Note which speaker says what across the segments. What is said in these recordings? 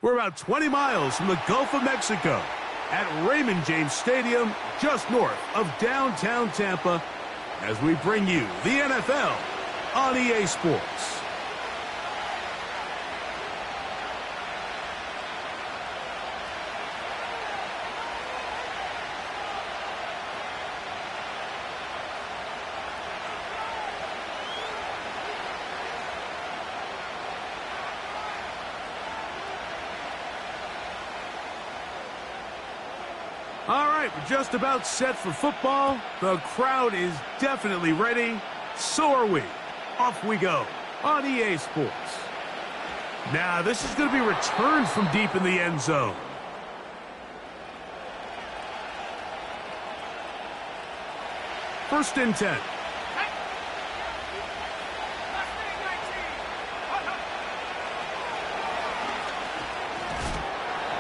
Speaker 1: We're about 20 miles from the Gulf of Mexico at Raymond James Stadium, just north of downtown Tampa, as we bring you the NFL on EA Sports. All right, we're just about set for football. The crowd is definitely ready. So are we. Off we go on EA Sports. Now, this is going to be returned from deep in the end zone. First and 10.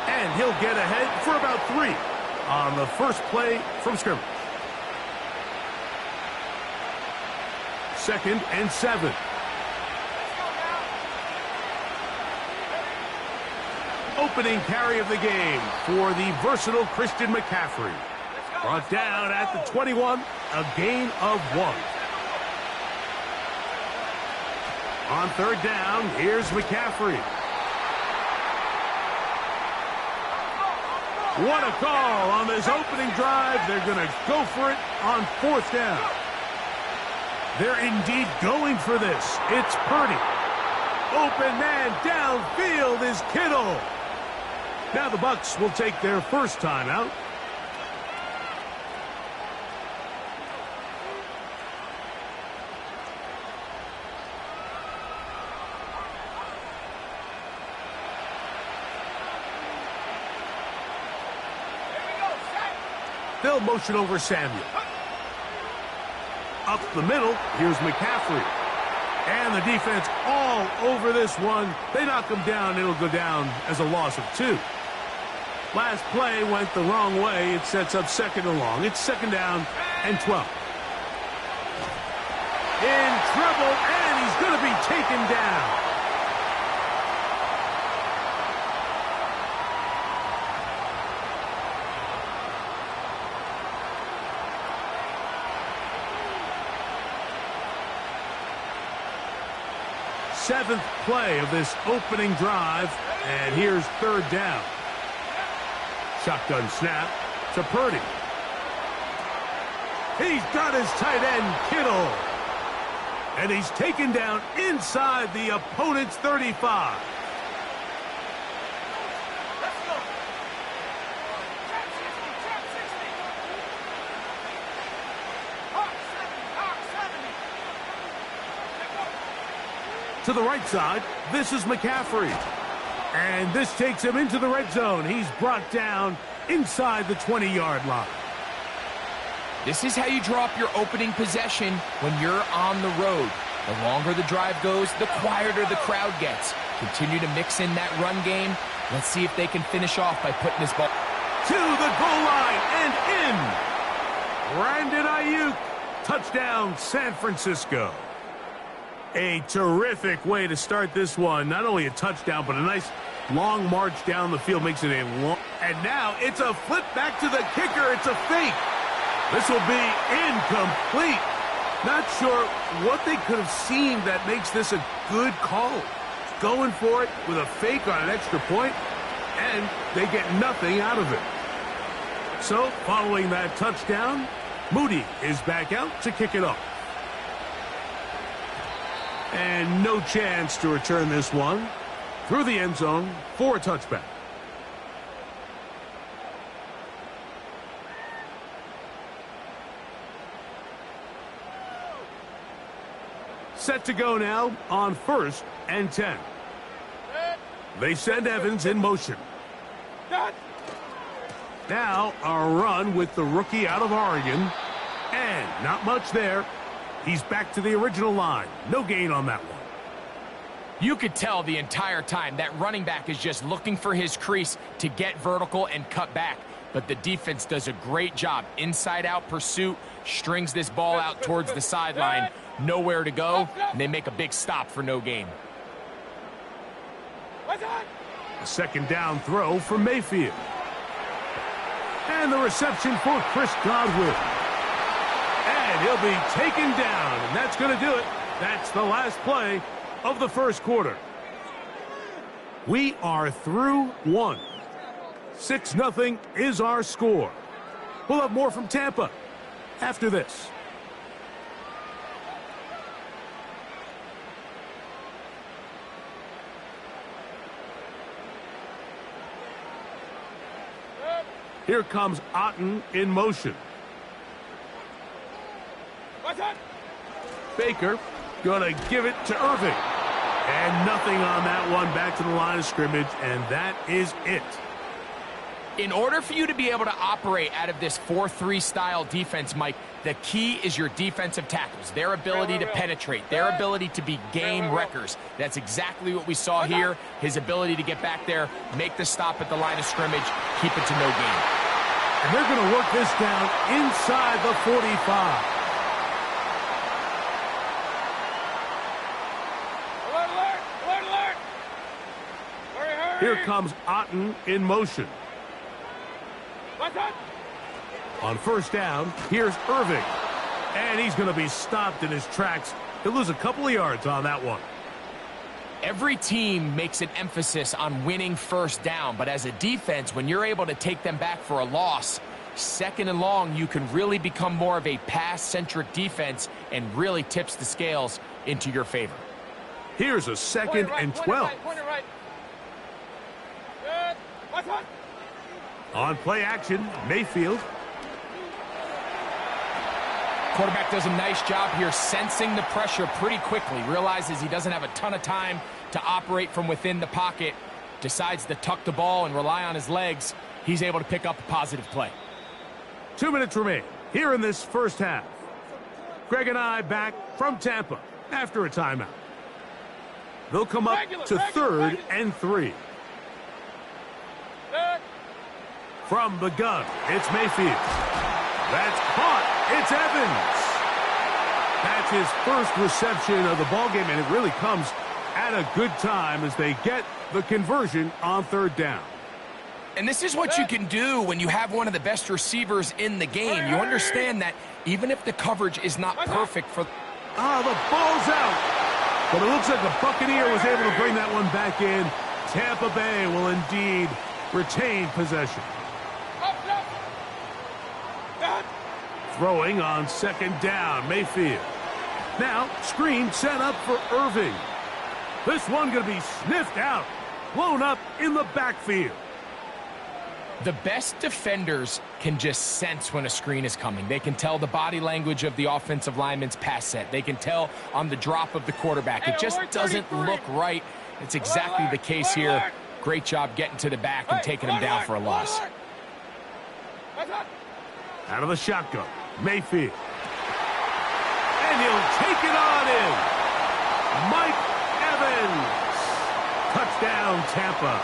Speaker 1: And he'll get ahead for about 3. On the first play from scrimmage. Second and 7. Opening carry of the game for the versatile Christian McCaffrey. Brought down at the 21, a gain of 1. On third down, here's McCaffrey. What a call on this opening drive. They're going to go for it on fourth down. They're indeed going for this. It's Purdy. Open man downfield is Kittle. Now the Bucs will take their first timeout. They'll motion over Samuel. Up the middle, here's McCaffrey. And the defense all over this one. They knock him down. It'll go down as a loss of 2. Last play went the wrong way. It sets up second and long. It's second down and 12. In trouble, and he's going to be taken down. Seventh play of this opening drive, and here's third down. Shotgun snap to Purdy. He's got his tight end, Kittle. And he's taken down inside the opponent's 35. To the right side, this is McCaffrey. And this takes him into the red zone. He's brought down inside the 20-yard line.
Speaker 2: This is how you draw up your opening possession when you're on the road. The longer the drive goes, the quieter the crowd gets. Continue to mix in that run game. Let's see if they can finish off by putting this ball
Speaker 1: to the goal line and in. Brandon Ayuk, touchdown San Francisco. A terrific way to start this one. Not only a touchdown, but a nice long march down the field makes it a long. And now it's a flip back to the kicker. It's a fake. This will be incomplete. Not sure what they could have seen that makes this a good call. Going for it with a fake on an extra point, and they get nothing out of it. So, following that touchdown, Moody is back out to kick it off. And no chance to return this one through the end zone for a touchback. Set to go now on first and 10. They send Evans in motion. Now a run with the rookie out of Oregon. And not much there. He's back to the original line. No gain on that one.
Speaker 2: You could tell the entire time that running back is just looking for his crease to get vertical and cut back. But the defense does a great job. Inside-out pursuit, strings this ball out towards the sideline. Nowhere to go, and they make a big stop for no gain.
Speaker 1: A second down throw for Mayfield. And the reception for Chris Godwin. And he'll be taken down, and that's going to do it. That's the last play of the first quarter. We are through one. 6-0 is our score. We'll have more from Tampa after this. Here comes Otten in motion. Baker going to give it to Irving. And nothing on that one, back to the line of scrimmage, and that is it.
Speaker 2: In order for you to be able to operate out of this 4-3 style defense, Mike, the key is your defensive tackles, their ability to penetrate, their ability to be game wreckers. That's exactly what we saw here, his ability to get back there, make the stop at the line of scrimmage, keep it to no gain.
Speaker 1: And they're going to work this down inside the 45. Here comes Otten in motion. On first down, here's Irving. And he's going to be stopped in his tracks. He'll lose a couple of yards on that one.
Speaker 2: Every team makes an emphasis on winning first down, but as a defense, when you're able to take them back for a loss, second and long, you can really become more of a pass-centric defense and really tips the scales into your favor.
Speaker 1: Here's a second and 12. On play action, Mayfield.
Speaker 2: Quarterback does a nice job here sensing the pressure pretty quickly. Realizes he doesn't have a ton of time to operate from within the pocket. Decides to tuck the ball and rely on his legs. He's able to pick up a positive play.
Speaker 1: 2 minutes remain here in this first half. Greg and I back from Tampa after a timeout. They'll come up to 3rd and 3. From the gun, it's Mayfield. That's caught. It's Evans. That's his first reception of the ballgame, and it really comes at a good time as they get the conversion on 3rd down.
Speaker 2: And this is what you can do when you have one of the best receivers in the game. You understand that even if the coverage is not perfect for...
Speaker 1: The ball's out. But it looks like the Buccaneer was able to bring that one back in. Tampa Bay will indeed retain possession. Throwing on 2nd down, Mayfield. Now, screen set up for Irving. This one going to be sniffed out, blown up in the backfield.
Speaker 2: The best defenders can just sense when a screen is coming. They can tell the body language of the offensive lineman's pass set. They can tell on the drop of the quarterback. It just doesn't look right. It's exactly the case here. Great job getting to the back and taking him down for a loss.
Speaker 1: Out of the shotgun, Mayfield. And he'll take it on in. Mike Evans. Touchdown, Tampa.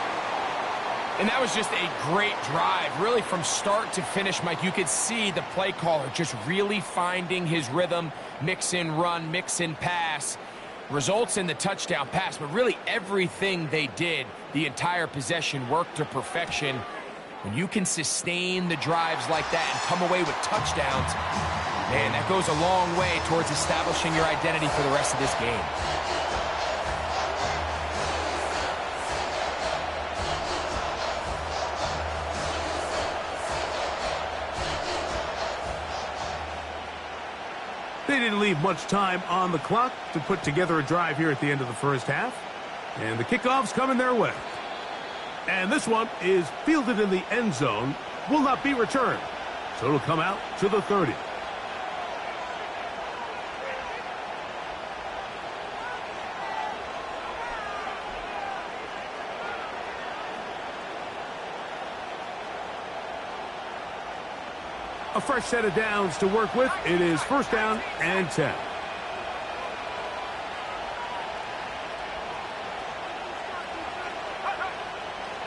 Speaker 2: And that was just a great drive, really from start to finish, Mike. You could see the play caller just really finding his rhythm, mix in run, mix in pass. Results in the touchdown pass, but really everything they did, the entire possession worked to perfection. When you can sustain the drives like that and come away with touchdowns, man, that goes a long way towards establishing your identity for the rest of this game.
Speaker 1: They didn't leave much time on the clock to put together a drive here at the end of the first half. And the kickoff's coming their way. And this one is fielded in the end zone, will not be returned. So it'll come out to the 30. A fresh set of downs to work with. It is 1st down and 10.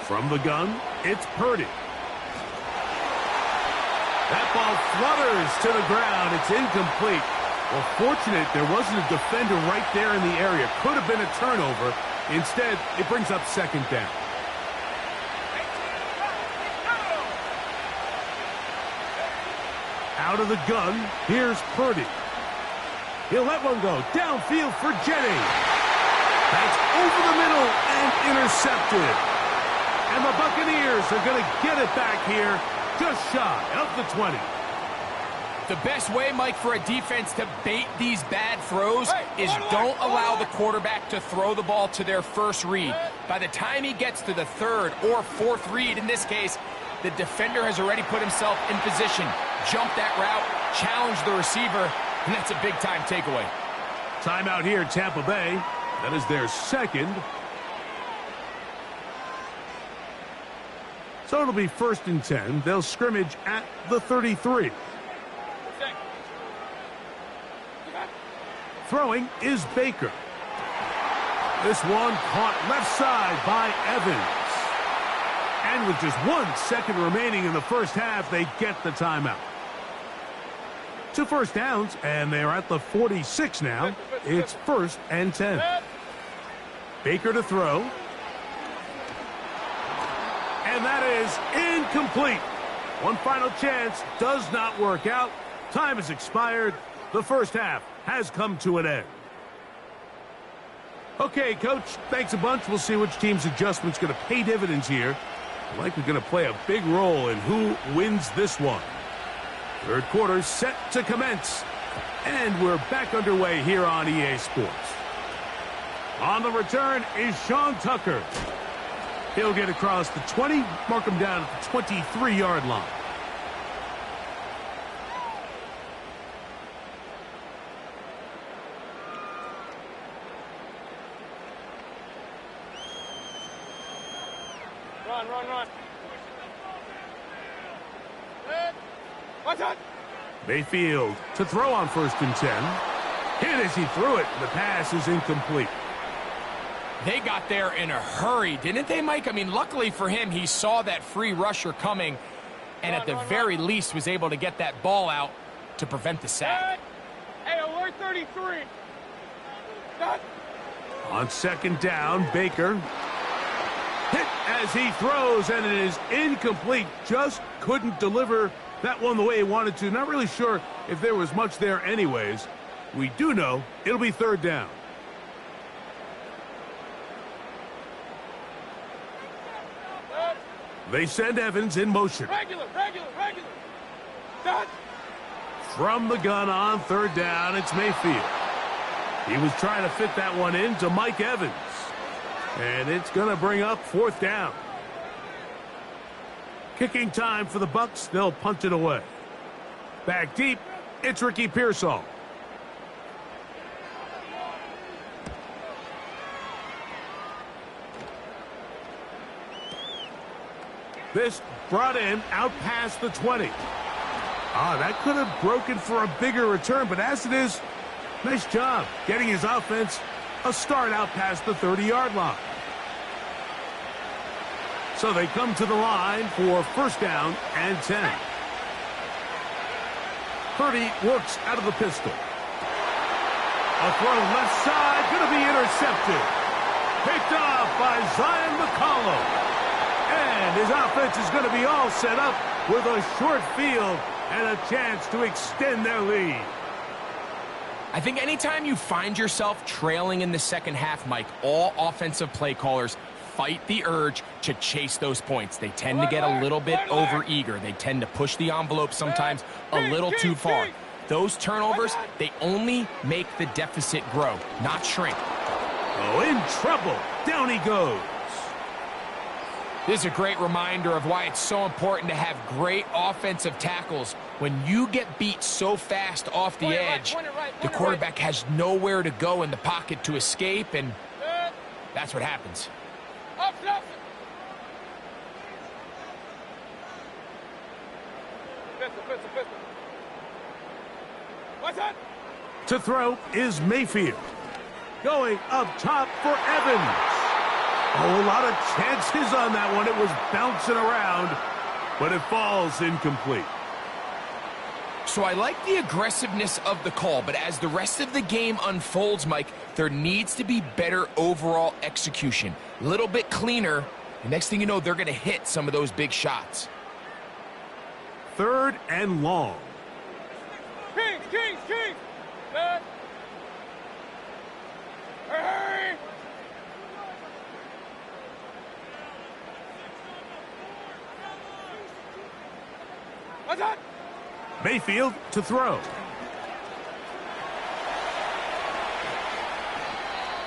Speaker 1: From the gun, it's Purdy. That ball flutters to the ground. It's incomplete. Well, fortunate there wasn't a defender right there in the area. Could have been a turnover. Instead, it brings up 2nd down. Out of the gun, here's Purdy. He'll let one go. Downfield for Jennings. That's over the middle and intercepted. And the Buccaneers are going to get it back here just shy of the 20.
Speaker 2: The best way, Mike, for a defense to bait these bad throws is don't allow the quarterback to throw the ball to their first read. By the time he gets to the third or fourth read, in this case, the defender has already put himself in position, jumped that route, challenged the receiver, and that's a big-time takeaway.
Speaker 1: Timeout here, Tampa Bay. That is their second. So it'll be 1st and 10. They'll scrimmage at the 33. Throwing is Baker. This one caught left side by Evans. And with just 1 second remaining in the first half, they get the timeout. 2 first downs, and they're at the 46 now. It's 1st and 10. Baker to throw. And that is incomplete. One final chance does not work out. Time has expired. The first half has come to an end. Okay, Coach, thanks a bunch. We'll see which team's adjustment's going to pay dividends here. Likely going to play a big role in who wins this one. Third quarter set to commence. And we're back underway here on EA Sports. On the return is Sean Tucker. He'll get across the 20, mark him down at the 23-yard line.
Speaker 3: Run. Watch out.
Speaker 1: Mayfield to throw on 1st and 10. Hit as he threw it. The pass is incomplete.
Speaker 2: They got there in a hurry, didn't they, Mike? I mean, luckily for him, he saw that free rusher coming and at the very least was able to get that ball out to prevent the sack.
Speaker 3: Hey, alert 33. Stop.
Speaker 1: On 2nd down, Baker. Hit as he throws, and it is incomplete. Just couldn't deliver that one the way he wanted to. Not really sure if there was much there anyways. We do know it'll be 3rd down. They send Evans in motion.
Speaker 3: Regular. Stop.
Speaker 1: From the gun on 3rd down, it's Mayfield. He was trying to fit that one in to Mike Evans. And it's going to bring up 4th down. Kicking time for the Bucs. They'll punt it away. Back deep, it's Ricky Pearsall. This brought in out past the 20. That could have broken for a bigger return, but as it is, nice job getting his offense a start out past the 30-yard line. So they come to the line for 1st down and 10. Purdy works out of the pistol. A throw left side, going to be intercepted. Picked off by Zion McCollum. And his offense is going to be all set up with a short field and a chance to extend their lead.
Speaker 2: I think anytime you find yourself trailing in the second half, Mike, all offensive play callers fight the urge to chase those points. They tend to get a little bit overeager. They tend to push the envelope sometimes a little too far. Those turnovers, they only make the deficit grow, not shrink.
Speaker 1: Oh, in trouble. Down he goes.
Speaker 2: This is a great reminder of why it's so important to have great offensive tackles. When you get beat so fast off the edge, the quarterback has nowhere to go in the pocket to escape, and that's what happens.
Speaker 1: To throw is Mayfield. Going up top for Evans. Oh, a lot of chances on that one. It was bouncing around, but it falls incomplete.
Speaker 2: So I like the aggressiveness of the call, but as the rest of the game unfolds, Mike, there needs to be better overall execution. A little bit cleaner. The next thing you know, they're going to hit some of those big shots.
Speaker 1: 3rd and long.
Speaker 3: Keith! Set! Hurry! What's that?
Speaker 1: Mayfield to throw.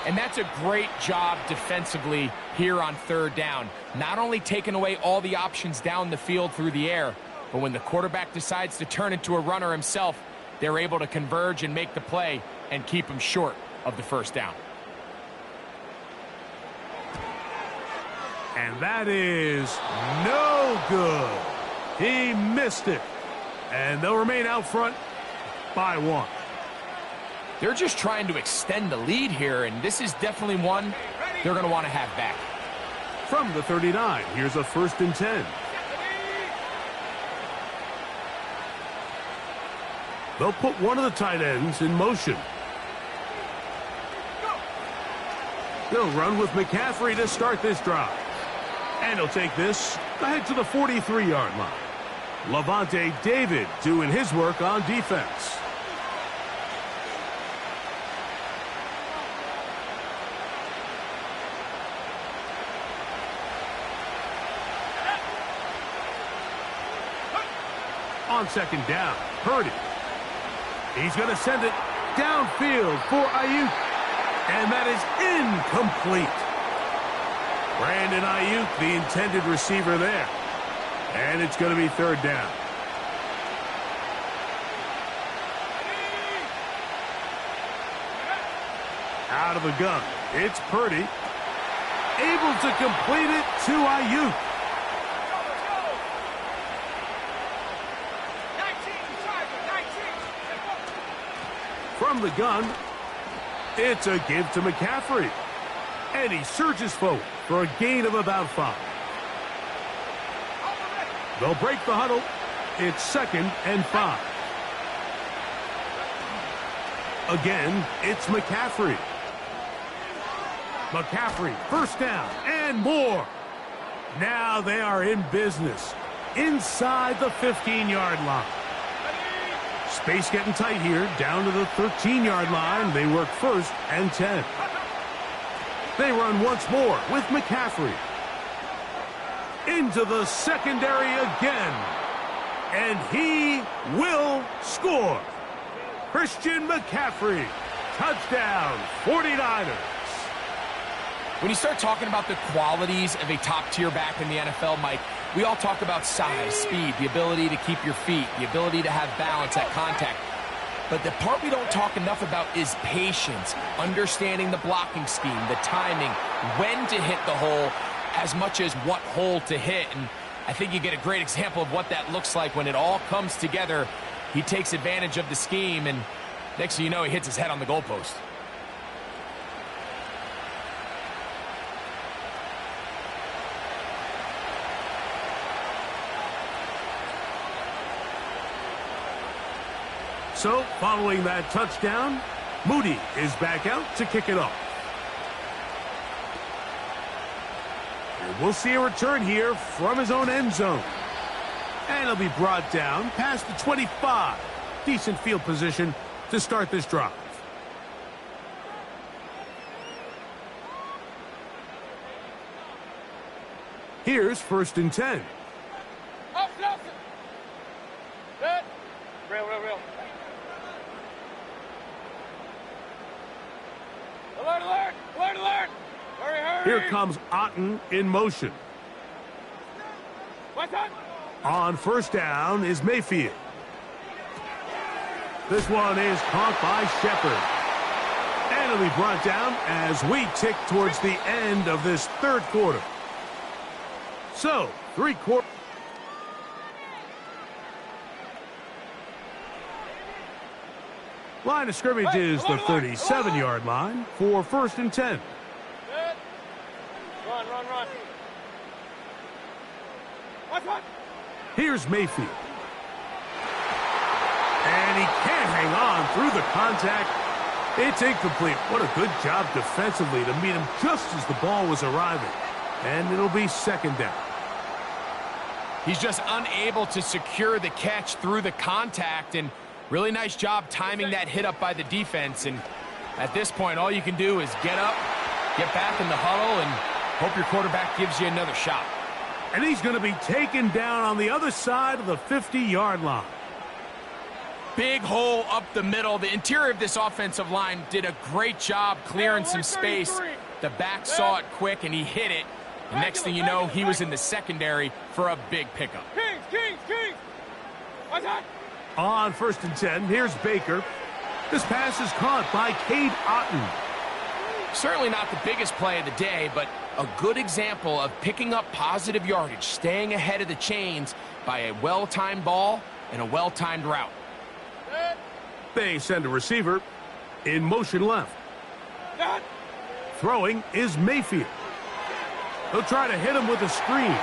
Speaker 2: And that's a great job defensively here on third down. Not only taking away all the options down the field through the air, but when the quarterback decides to turn into a runner himself, they're able to converge and make the play and keep him short of the first down.
Speaker 1: And that is no good. He missed it. And they'll remain out front by 1.
Speaker 2: They're just trying to extend the lead here, and this is definitely one they're going to want to have back.
Speaker 1: From the 39, here's a 1st and 10. They'll put one of the tight ends in motion. They'll run with McCaffrey to start this drive. And he'll take this ahead to the 43-yard line. Levante David doing his work on defense. On 2nd down, Purdy. He's going to send it downfield for Ayuk. And that is incomplete. Brandon Ayuk, the intended receiver there. And it's going to be 3rd down. Out of the gun, it's Purdy. Able to complete it to Ayuk. From the gun, it's a give to McCaffrey. And he surges forward for a gain of about 5. They'll break the huddle. It's 2nd and 5. Again, it's McCaffrey. McCaffrey, 1st down and more. Now they are in business inside the 15-yard line. Space getting tight here, down to the 13-yard line. They work 1st and 10. They run once more with McCaffrey. Into the secondary again. And he will score. Christian McCaffrey. Touchdown, 49ers.
Speaker 2: When you start talking about the qualities of a top-tier back in the NFL, Mike, we all talk about size, speed, the ability to keep your feet, the ability to have balance at contact. But the part we don't talk enough about is patience, understanding the blocking scheme, the timing, when to hit the hole, as much as what hole to hit. And I think you get a great example of what that looks like when it all comes together. He takes advantage of the scheme, and next thing you know, he hits his head on the goalpost.
Speaker 1: So, following that touchdown, Moody is back out to kick it off. And we'll see a return here from his own end zone. And he'll be brought down past the 25. Decent field position to start this drive. Here's 1st and 10.
Speaker 3: Up, Nelson! Set! Rail. Alert! Hurry!
Speaker 1: Here comes Otten in motion.
Speaker 3: What's that?
Speaker 1: On 1st down is Mayfield. This one is caught by Shepard. And it'll be brought down as we tick towards the end of this 3rd quarter. So, 3 quarters. Line of scrimmage is the 37-yard line for 1st and 10.
Speaker 3: Set. Run. What's that?
Speaker 1: Here's Mayfield. And he can't hang on through the contact. It's incomplete. What a good job defensively to meet him just as the ball was arriving. And it'll be 2nd down.
Speaker 2: He's just unable to secure the catch through the contact, and Really nice job timing that hit up by the defense, and at this point, all you can do is get up, get back in the huddle, and hope your quarterback gives you another shot.
Speaker 1: And he's going to be taken down on the other side of the 50-yard line.
Speaker 2: Big hole up the middle. The interior of this offensive line did a great job clearing some space. The back saw it quick, and he hit it. The next thing you know, he was in the secondary for a big pickup.
Speaker 3: Kings!
Speaker 1: On 1st and 10, here's Baker. This pass is caught by Cade Otton.
Speaker 2: Certainly not the biggest play of the day, but a good example of picking up positive yardage, staying ahead of the chains by a well-timed ball and a well-timed route.
Speaker 1: They send a receiver in motion left. Throwing is Mayfield. They'll try to hit him with a screen.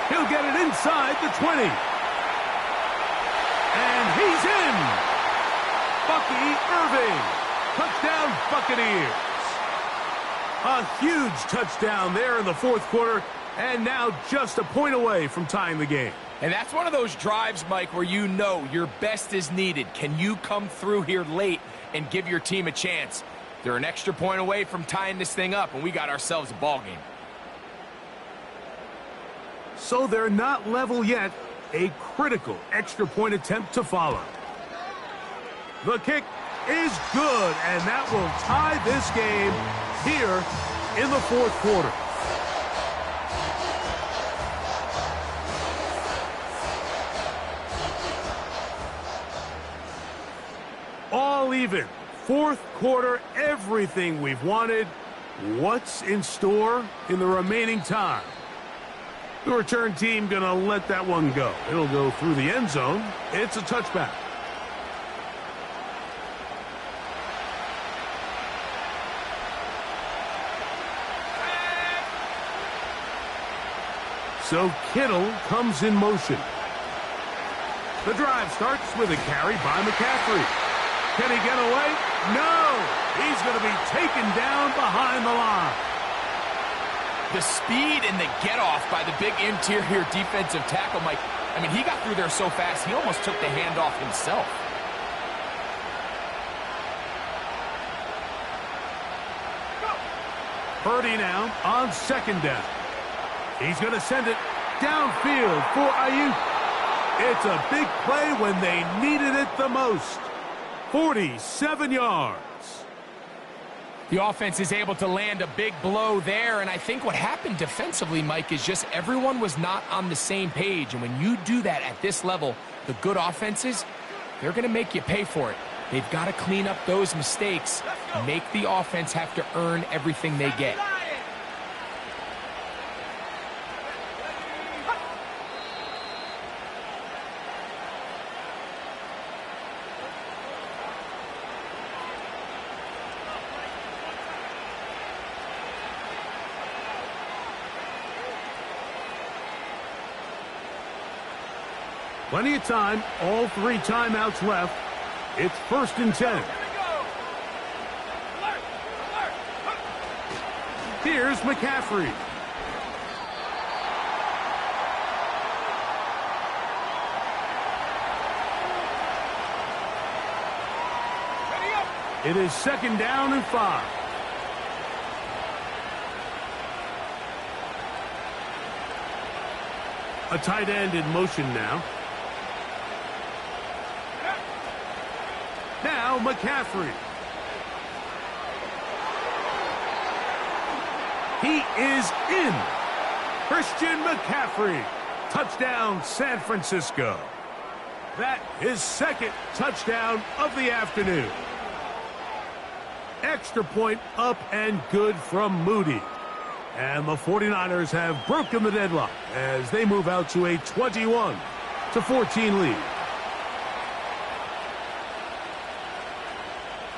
Speaker 1: He'll get it inside the 20. And he's in. Bucky Irving. Touchdown Buccaneers. A huge touchdown there in the 4th quarter, and now just a point away from tying the game.
Speaker 2: And that's one of those drives, Mike, where you know your best is needed. Can you come through here late and give your team a chance? They're an extra point away from tying this thing up, and we got ourselves a ball game.
Speaker 1: So they're not level yet. A critical extra point attempt to follow. The kick is good, and that will tie this game here in the 4th quarter. All even. 4th quarter, everything we've wanted. What's in store in the remaining time? The return team going to let that one go. It'll go through the end zone. It's a touchback. So Kittle comes in motion. The drive starts with a carry by McCaffrey. Can he get away? No! He's going to be taken down behind the line.
Speaker 2: The speed and the get-off by the big interior defensive tackle, Mike. I mean, he got through there so fast, he almost took the handoff himself.
Speaker 1: Purdy now on 2nd down. He's going to send it downfield for Ayuk. It's a big play when they needed it the most. 47 yards.
Speaker 2: The offense is able to land a big blow there, and I think what happened defensively, Mike, is just everyone was not on the same page. And when you do that at this level, the good offenses, they're going to make you pay for it. They've got to clean up those mistakes, make the offense have to earn everything they get.
Speaker 1: Plenty of time, all 3 timeouts left. It's 1st and 10. Here's McCaffrey. It is 2nd down and 5. A tight end in motion now. Now McCaffrey. He is in. Christian McCaffrey. Touchdown, San Francisco. That is 2nd touchdown of the afternoon. Extra point up and good from Moody. And the 49ers have broken the deadlock as they move out to a 21-14 lead.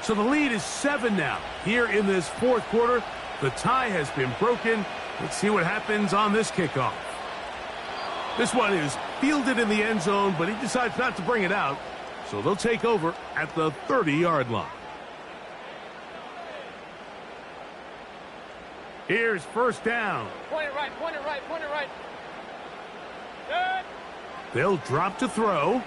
Speaker 1: So the lead is 7 now. Here in this 4th quarter, the tie has been broken. Let's see what happens on this kickoff. This one is fielded in the end zone, but he decides not to bring it out. So they'll take over at the 30-yard line. Here's 1st down.
Speaker 3: Point it right, point it right, point it right. Good.
Speaker 1: They'll drop to throw.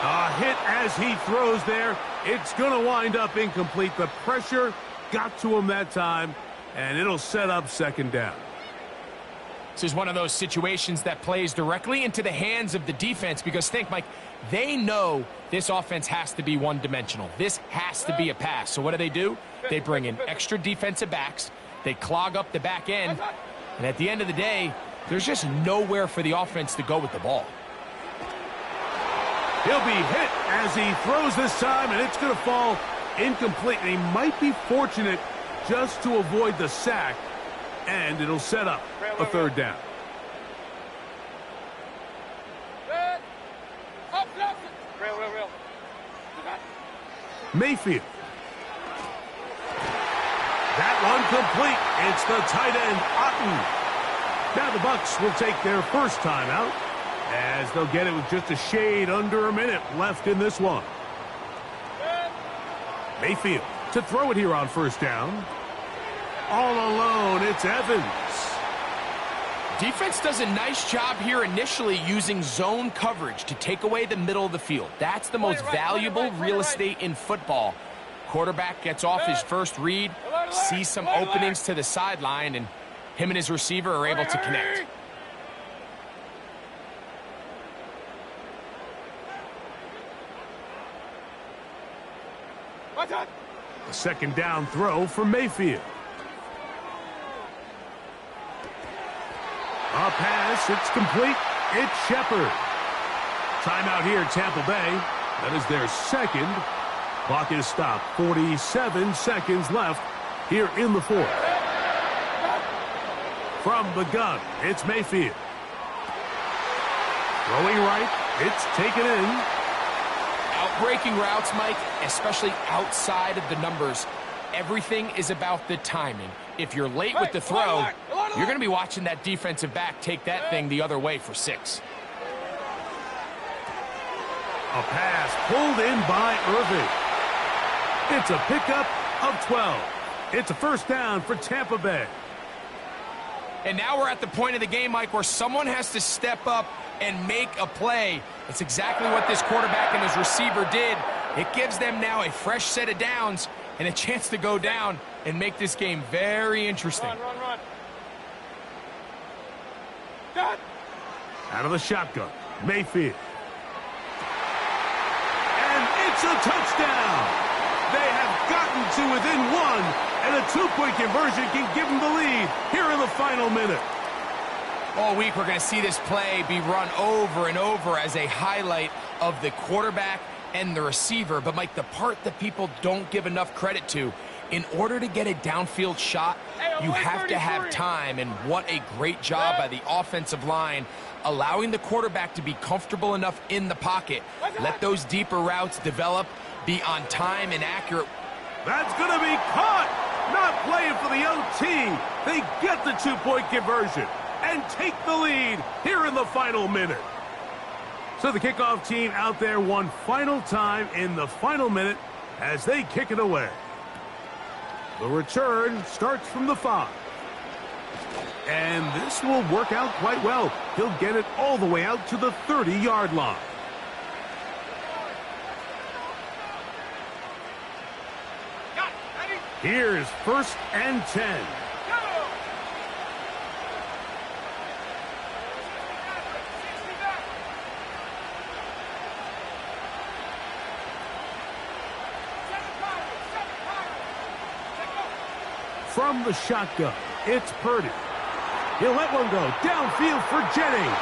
Speaker 1: A hit as he throws there. It's going to wind up incomplete. The pressure got to him that time, and it'll set up second down.
Speaker 2: This is one of those situations that plays directly into the hands of the defense because think, Mike, they know this offense has to be one-dimensional. This has to be a pass. So what do? They bring in extra defensive backs. They clog up the back end. And at the end of the day, there's just nowhere for the offense to go with the ball.
Speaker 1: He'll be hit as he throws this time, and it's going to fall incomplete. And he might be fortunate just to avoid the sack, and it'll set up a third down. Mayfield. That one complete. It's the tight end, Otten. Now the Bucs will take their first timeout as they'll get it with just a shade under a minute left in this one. Mayfield to throw it here on first down. All alone, it's Evans.
Speaker 2: Defense does a nice job here initially using zone coverage to take away the middle of the field. That's the most valuable real estate in football. Quarterback gets off his first read, sees some openings to the sideline, and him and his receiver are able to connect.
Speaker 1: A second down throw for Mayfield. A pass, it's complete. It's Shepard. Timeout here, Tampa Bay. That is their second. Clock is stopped. 47 seconds left here in the fourth. From the gun, it's Mayfield. Throwing right, it's taken in.
Speaker 2: Outbreaking routes, Mike, especially outside of the numbers, everything is about the timing. If you're late with the throw, you're going to be watching that defensive back take that thing the other way for 6.
Speaker 1: A pass pulled in by Irving. It's a pickup of 12. It's a first down for Tampa Bay.
Speaker 2: And now we're at the point of the game, Mike, where someone has to step up and make a play. That's exactly what this quarterback and his receiver did. It gives them now a fresh set of downs and a chance to go down and make this game very interesting.
Speaker 3: Run.
Speaker 1: Out of the shotgun, Mayfield. And it's a touchdown. They have gotten to within one, and a 2-point conversion can give them the lead here in the final minute.
Speaker 2: All week we're going to see this play be run over and over as a highlight of the quarterback and the receiver. But, Mike, the part that people don't give enough credit to, in order to get a downfield shot, you have to have time. And what a great job by the offensive line, allowing the quarterback to be comfortable enough in the pocket. Let those deeper routes develop, be on time and accurate.
Speaker 1: That's going to be caught. Not playing for the OT. They get the 2-point conversion and take the lead here in the final minute. So the kickoff team out there one final time in the final minute as they kick it away. The return starts from the 5. And this will work out quite well. He'll get it all the way out to the 30-yard line. Here's 1st and 10. From the shotgun, it's Purdy. He'll let one go downfield for Jennings.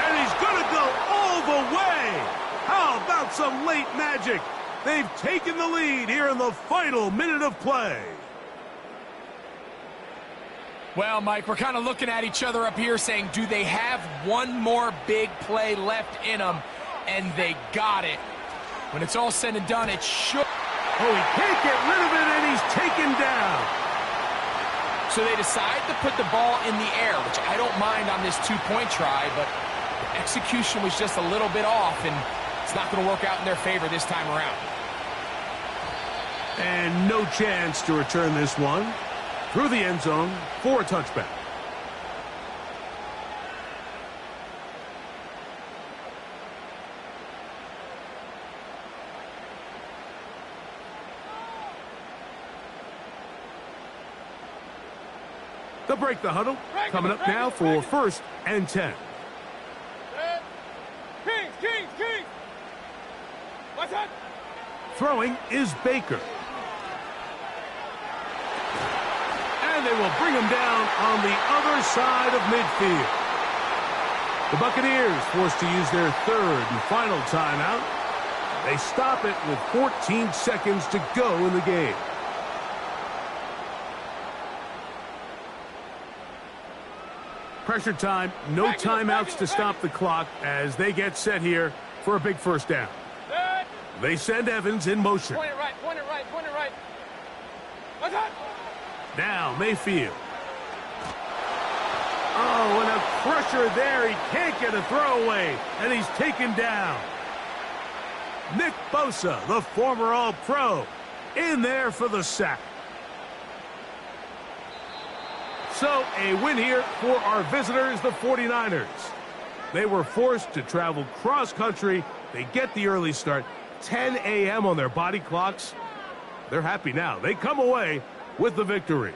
Speaker 1: And he's going to go all the way. How about some late magic? They've taken the lead here in the final minute of play.
Speaker 2: Well, Mike, we're kind of looking at each other up here saying, do they have one more big play left in them? And they got it. When it's all said and done, it should.
Speaker 1: Oh, he can't get rid of it, and he's taken down.
Speaker 2: So they decide to put the ball in the air, which I don't mind on this 2-point try, but the execution was just a little bit off, and it's not going to work out in their favor this time around.
Speaker 1: And no chance to return this one through the end zone for a touchback. They'll break the huddle. Coming up now for 1st and 10.
Speaker 3: Kings. What's that?
Speaker 1: Throwing is Baker. And they will bring him down on the other side of midfield. The Buccaneers forced to use their 3rd and final timeout. They stop it with 14 seconds to go in the game. Pressure time, no timeouts to stop the clock as they get set here for a big 1st down. They send Evans in motion.
Speaker 3: Point it right. What's that?
Speaker 1: Now Mayfield. Oh, and a crusher there. He can't get a throwaway, and he's taken down. Nick Bosa, the former All-Pro, in there for the sack. So, a win here for our visitors, the 49ers. They were forced to travel cross-country. They get the early start, 10 a.m. on their body clocks. They're happy now. They come away with the victory.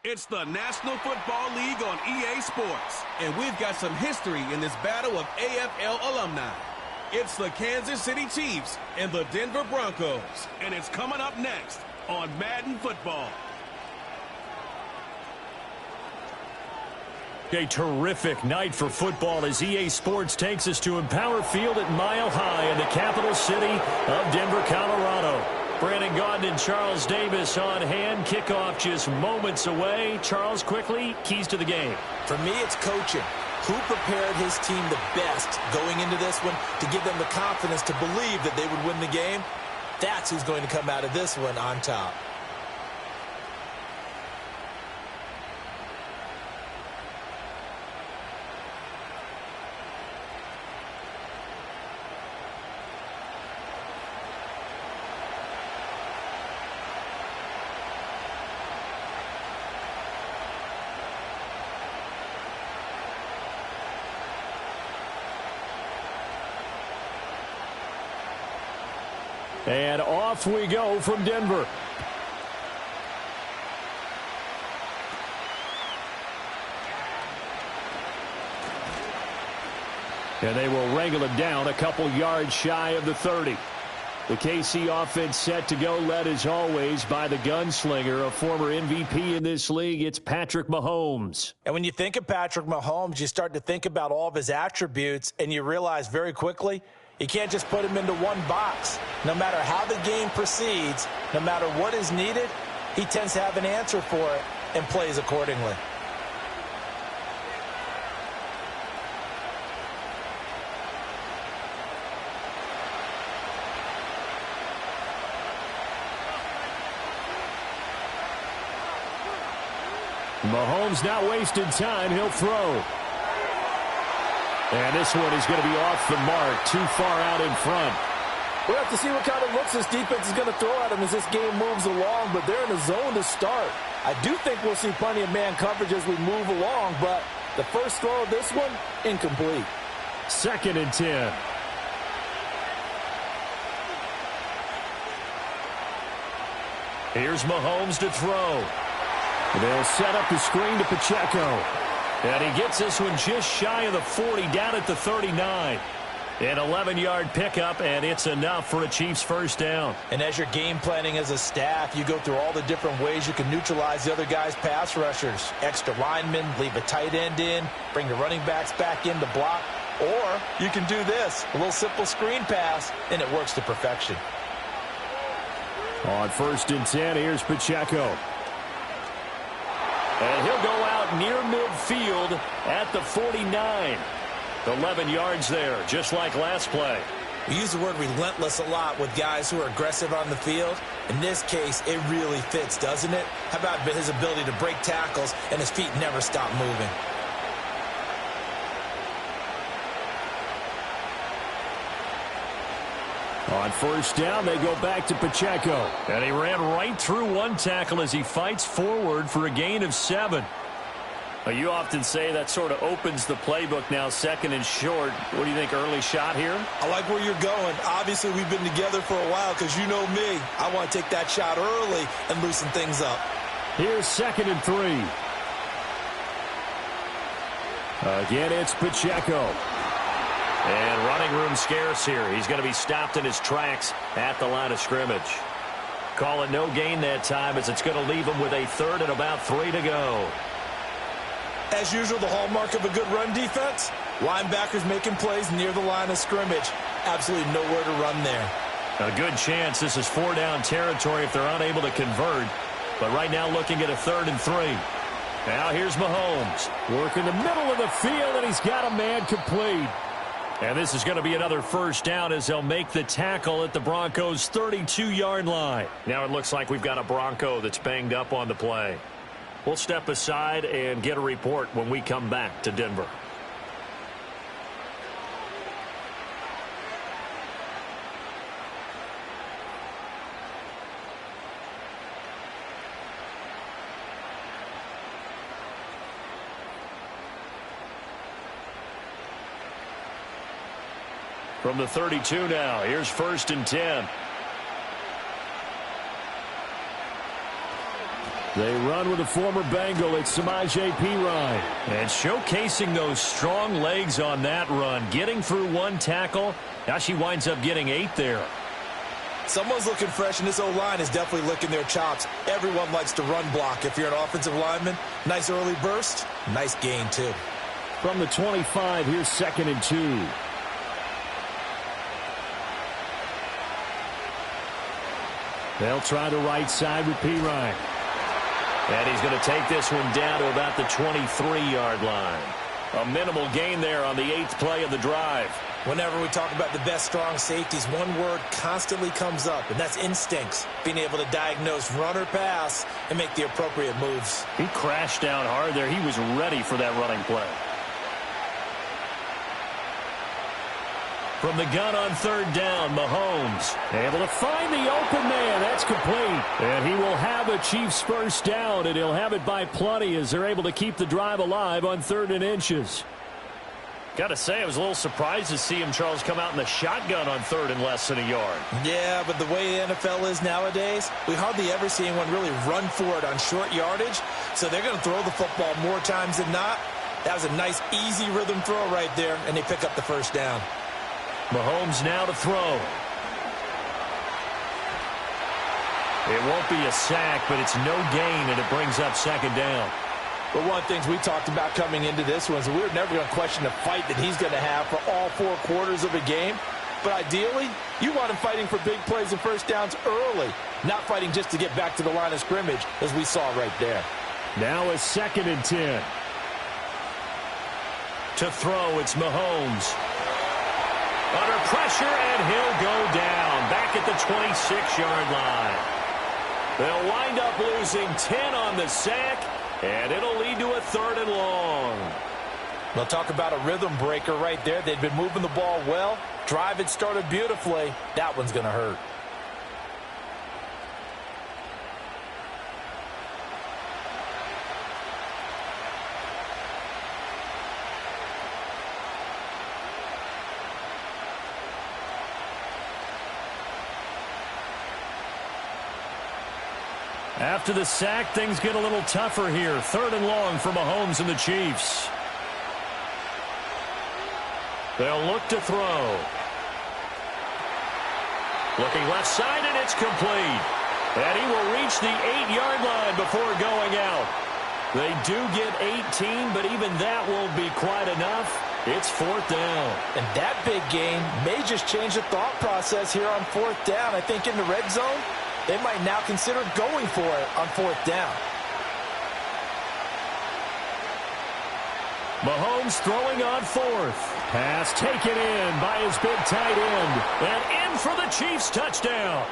Speaker 4: It's the National Football League on EA Sports, and we've got some history in this battle of AFL alumni. It's the Kansas City Chiefs and the Denver Broncos, and it's coming up next on Madden Football.
Speaker 5: A terrific night for football as EA Sports takes us to Empower Field at Mile High in the capital city of Denver, Colorado. Brandon Gaudin and Charles Davis on hand. Kickoff just moments away. Charles, quickly, keys to the game.
Speaker 6: For me, it's coaching. Who prepared his team the best going into this one to give them the confidence to believe that they would win the game? That's who's going to come out of this one on top.
Speaker 5: And off we go from Denver. And they will wrangle it down a couple yards shy of the 30. The KC offense set to go, led as always by the gunslinger, a former MVP in this league. It's Patrick Mahomes.
Speaker 6: And when you think of Patrick Mahomes, you start to think about all of his attributes, and you realize very quickly, you can't just put him into one box. No matter how the game proceeds, no matter what is needed, he tends to have an answer for it and plays accordingly.
Speaker 5: Mahomes not wasting time. He'll throw. And this one is going to be off the mark, too far out in front.
Speaker 6: We'll have to see what kind of looks this defense is going to throw at him as this game moves along, but they're in a zone to start. I do think we'll see plenty of man coverage as we move along, but the first throw of this one, incomplete.
Speaker 5: 2nd and 10. Here's Mahomes to throw. They'll set up the screen to Pacheco. And he gets this one just shy of the 40, down at the 39. An 11-yard pickup, and it's enough for a Chiefs first down.
Speaker 6: And as you're game planning as a staff, you go through all the different ways you can neutralize the other guy's pass rushers. Extra linemen, leave a tight end in, bring the running backs back in to block. Or you can do this, a little simple screen pass, and it works to perfection.
Speaker 5: On 1st and 10, here's Pacheco. And he'll go out near midfield at the 49. 11 yards there, just like last play.
Speaker 6: We use the word relentless a lot with guys who are aggressive on the field. In this case, it really fits, doesn't it? How about his ability to break tackles and his feet never stop moving?
Speaker 5: On 1st down, they go back to Pacheco. And he ran right through one tackle as he fights forward for a gain of 7. You often say that sort of opens the playbook now, 2nd and short. What do you think, early shot here?
Speaker 6: I like where you're going. Obviously, we've been together for a while because you know me. I want to take that shot early and loosen things up.
Speaker 5: Here's 2nd and 3. Again, it's Pacheco. And running room scarce here. He's going to be stopped in his tracks at the line of scrimmage. Call it no gain that time as it's going to leave him with a 3rd and about 3 to go.
Speaker 6: As usual, the hallmark of a good run defense, linebackers making plays near the line of scrimmage. Absolutely nowhere to run there.
Speaker 5: A good chance this is 4-down territory if they're unable to convert. But right now looking at a 3rd and 3. Now here's Mahomes. Working the middle of the field, and he's got a man complete. And this is going to be another first down as they'll make the tackle at the Broncos' 32-yard line. Now it looks like we've got a Bronco that's banged up on the play. We'll step aside and get a report when we come back to Denver. From the 32 now, here's 1st and 10. They run with a former Bengal. It's Samaje Perine. And showcasing those strong legs on that run. Getting through one tackle. Now she winds up getting 8 there.
Speaker 6: Someone's looking fresh, and this O-line is definitely licking their chops. Everyone likes to run block. If you're an offensive lineman, nice early burst, nice gain, too.
Speaker 5: From the 25, here's 2nd and 2. They'll try the right side with Perine. And he's going to take this one down to about the 23-yard line. A minimal gain there on the 8th play of the drive.
Speaker 6: Whenever we talk about the best strong safeties, one word constantly comes up, and that's instincts. Being able to diagnose run or pass and make the appropriate moves.
Speaker 5: He crashed down hard there. He was ready for that running play. From the gun on 3rd down, Mahomes able to find the open man. That's complete. And he will have a Chiefs first down, and he'll have it by plenty as they're able to keep the drive alive on 3rd and inches. Got to say, I was a little surprised to see him, Charles, come out in the shotgun on 3rd and less than a yard.
Speaker 6: Yeah, but the way the NFL is nowadays, we hardly ever see anyone really run for it on short yardage. So they're going to throw the football more times than not. That was a nice, easy rhythm throw right there, and they pick up the first down.
Speaker 5: Mahomes now to throw. It won't be a sack, but it's no gain, and it brings up 2nd down.
Speaker 6: But one of the things we talked about coming into this one is we were never going to question the fight that he's going to have for all 4 quarters of a game. But ideally, you want him fighting for big plays and first downs early, not fighting just to get back to the line of scrimmage, as we saw right there.
Speaker 5: Now a 2nd and 10. To throw, it's Mahomes. Under pressure, and he'll go down. Back at the 26-yard line. They'll wind up losing 10 on the sack, and it'll lead to a 3rd and long.
Speaker 6: We'll talk about a rhythm breaker right there. They've been moving the ball well. Drive had started beautifully. That one's going to hurt.
Speaker 5: After the sack, things get a little tougher here. 3rd and long for Mahomes and the Chiefs. They'll look to throw. Looking left side, and it's complete. And he will reach the 8-yard line before going out. They do get 18, but even that won't be quite enough. It's 4th down.
Speaker 6: And that big gain may just change the thought process here on 4th down. I think in the red zone, they might now consider going for it on 4th down.
Speaker 5: Mahomes throwing on 4th. Pass taken in by his big tight end. And in for the Chiefs touchdown.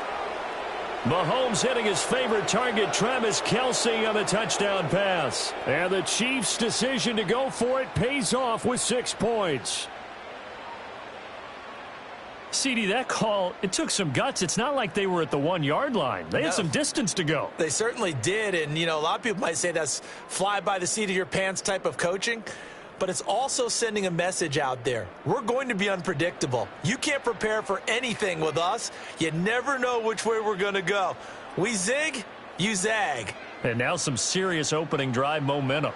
Speaker 5: Mahomes hitting his favorite target, Travis Kelce, on the touchdown pass. And the Chiefs' decision to go for it pays off with 6 points. CD, that call, it took some guts. It's not like they were at the 1-yard line. They had some distance to go.
Speaker 6: They certainly did. And, you know, a lot of people might say that's fly by the seat of your pants type of coaching. But it's also sending a message out there. We're going to be unpredictable. You can't prepare for anything with us. You never know which way we're going to go. We zig, you zag.
Speaker 5: And now some serious opening drive momentum.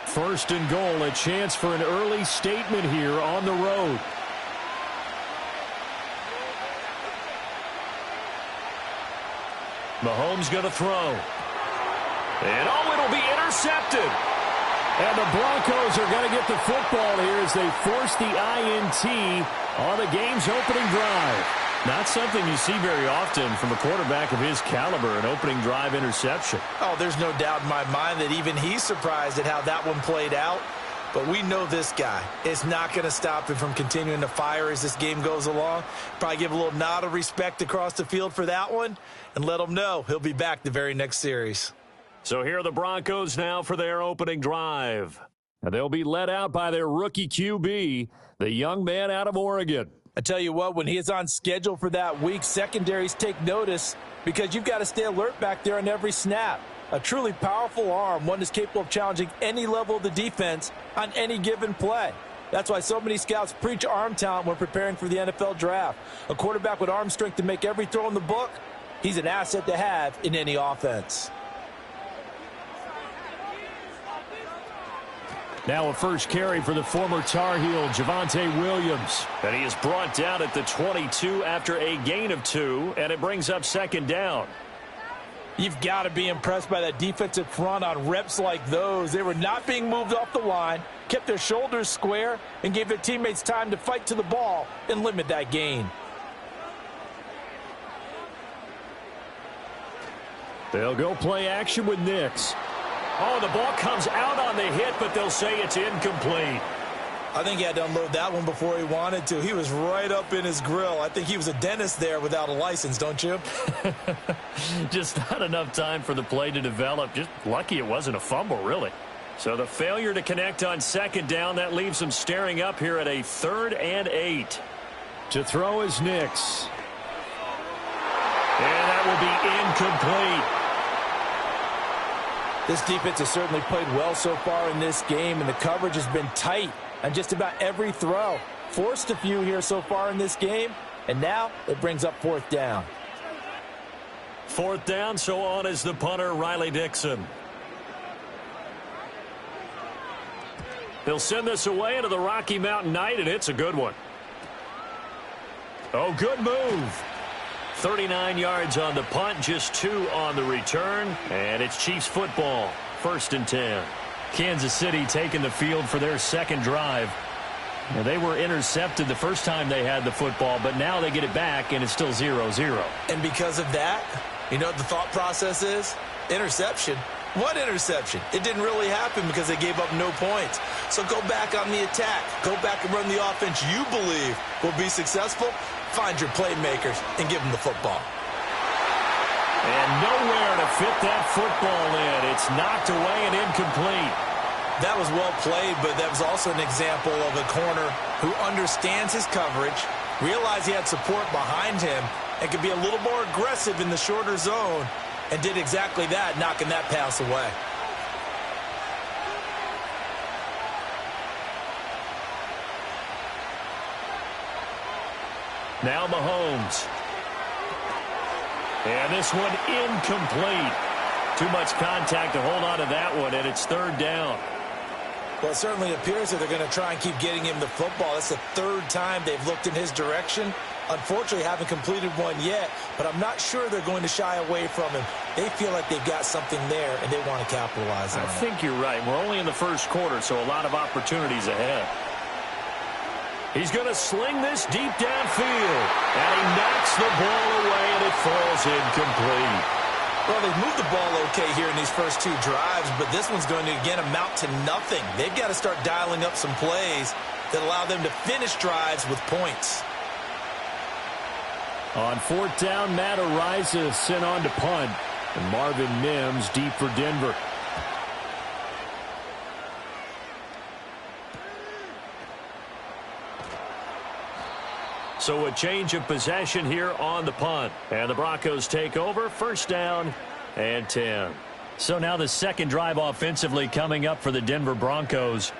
Speaker 5: First and goal, a chance for an early statement here on the road. Mahomes going to throw. And it'll be intercepted. And the Broncos are going to get the football here as they force the INT on the game's opening drive. Not something you see very often from a quarterback of his caliber, an opening drive interception.
Speaker 6: Oh, there's no doubt in my mind that even he's surprised at how that one played out. But we know this guy is not going to stop him from continuing to fire as this game goes along. Probably give a little nod of respect across the field for that one and let him know he'll be back the very next series.
Speaker 5: So here are the Broncos now for their opening drive. And they'll be led out by their rookie QB, the young man out of Oregon.
Speaker 6: I tell you what, when he is on schedule for that week, secondaries take notice because you've got to stay alert back there on every snap. A truly powerful arm, one that's capable of challenging any level of the defense on any given play. That's why so many scouts preach arm talent when preparing for the NFL draft. A quarterback with arm strength to make every throw in the book, he's an asset to have in any offense.
Speaker 5: Now a first carry for the former Tar Heel, Javonte Williams. And he is brought down at the 22 after a gain of 2, and it brings up second down.
Speaker 6: You've got to be impressed by that defensive front on reps like those. They were not being moved off the line, kept their shoulders square, and gave their teammates time to fight to the ball and limit that gain.
Speaker 5: They'll go play action with Nix. Oh, the ball comes out on the hit, but they'll say it's incomplete.
Speaker 6: I think he had to unload that one before he wanted to. He was right up in his grill. I think he was a dentist there without a license, don't you?
Speaker 5: Just not enough time for the play to develop. Just lucky it wasn't a fumble, really. So the failure to connect on second down, that leaves them staring up here at a 3rd and 8. To throw is Nix. And that will be incomplete.
Speaker 6: This defense has certainly played well so far in this game, and the coverage has been tight on just about every throw. Forced a few here so far in this game, and now it brings up 4th down.
Speaker 5: 4th down, so on is the punter, Riley Dixon. They'll send this away into the Rocky Mountain Night, and it's a good one. Oh, good move. 39 yards on the punt, just 2 on the return, and it's Chiefs football, 1st and 10. Kansas City taking the field for their second drive. Now, they were intercepted the first time they had the football, but now they get it back, and it's still 0-0.
Speaker 6: And because of that, you know what the thought process is? Interception. What interception? It didn't really happen because they gave up no points. So go back on the attack. Go back and run the offense you believe will be successful. Find your playmakers and give them the football.
Speaker 5: And nowhere to fit that football in. It's knocked away and incomplete.
Speaker 6: That was well played, but that was also an example of a corner who understands his coverage, realized he had support behind him, and could be a little more aggressive in the shorter zone, and did exactly that, knocking that pass away.
Speaker 5: Now Mahomes. And this one incomplete. Too much contact to hold on to that one, and it's 3rd down.
Speaker 6: Well, it certainly appears that they're going to try and keep getting him the football. That's the 3rd time they've looked in his direction. Unfortunately, haven't completed one yet, but I'm not sure they're going to shy away from him. They feel like they've got something there, and they want to capitalize on it.
Speaker 5: I think you're right. We're only in the first quarter, so a lot of opportunities ahead. He's going to sling this deep downfield, and he knocks the ball away, and it falls incomplete.
Speaker 6: Well, they've moved the ball okay here in these first 2 drives, but this one's going to, again, amount to nothing. They've got to start dialing up some plays that allow them to finish drives with points.
Speaker 5: On 4th down, Matt Araiza is sent on to punt, and Marvin Mims deep for Denver. So a change of possession here on the punt. And the Broncos take over, 1st down and 10. So now the second drive offensively coming up for the Denver Broncos.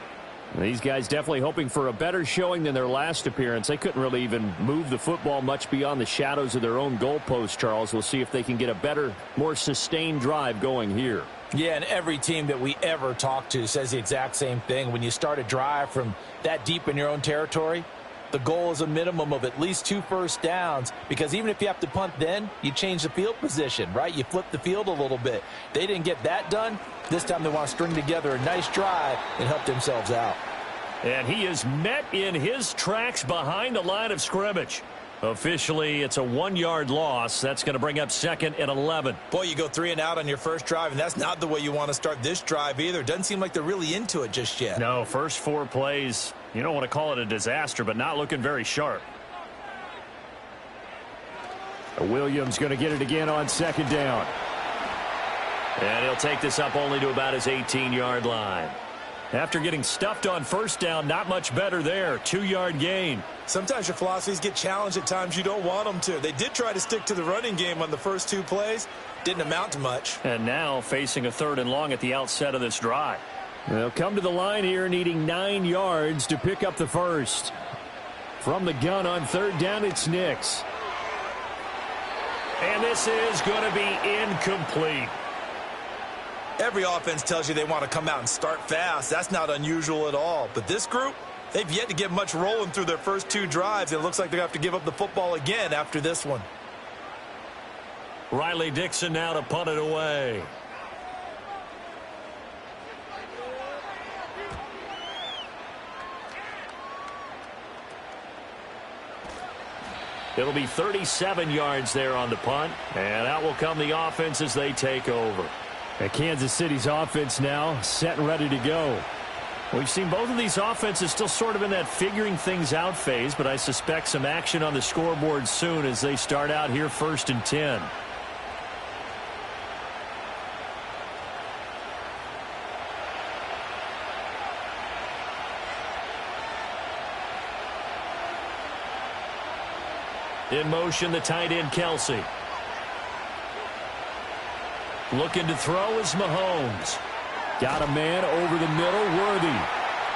Speaker 5: These guys definitely hoping for a better showing than their last appearance. They couldn't really even move the football much beyond the shadows of their own goalpost, Charles. We'll see if they can get a better, more sustained drive going here.
Speaker 6: Yeah, and every team that we ever talk to says the exact same thing. When you start a drive from that deep in your own territory, the goal is a minimum of at least 2 first downs, because even if you have to punt then, you change the field position, right? You flip the field a little bit. They didn't get that done. This time they want to string together a nice drive and help themselves out.
Speaker 5: And he is met in his tracks behind the line of scrimmage. Officially, it's a 1-yard loss. That's going to bring up 2nd and 11.
Speaker 6: Boy, you go 3 and out on your first drive, and that's not the way you want to start this drive either. Doesn't seem like they're really into it just yet.
Speaker 5: No, first 4 plays, you don't want to call it a disaster, but not looking very sharp. Williams going to get it again on 2nd down. And he'll take this up only to about his 18-yard line. After getting stuffed on first down, not much better there. 2-yard gain.
Speaker 6: Sometimes your philosophies get challenged at times you don't want them to. They did try to stick to the running game on the first 2 plays. Didn't amount to much.
Speaker 5: And now facing a 3rd and long at the outset of this drive. They'll come to the line here needing 9 yards to pick up the first. From the gun on 3rd down, it's Nix. And this is going to be incomplete.
Speaker 6: Every offense tells you they want to come out and start fast. That's not unusual at all. But this group, they've yet to get much rolling through their first 2 drives. It looks like they're going to have to give up the football again after this one.
Speaker 5: Riley Dixon now to punt it away. It'll be 37 yards there on the punt. And out will come the offense as they take over. And Kansas City's offense now set and ready to go. We've seen both of these offenses still sort of in that figuring things out phase, but I suspect some action on the scoreboard soon as they start out here 1st and 10. In motion, the tight end, Kelsey. Looking to throw is Mahomes. Got a man over the middle, Worthy.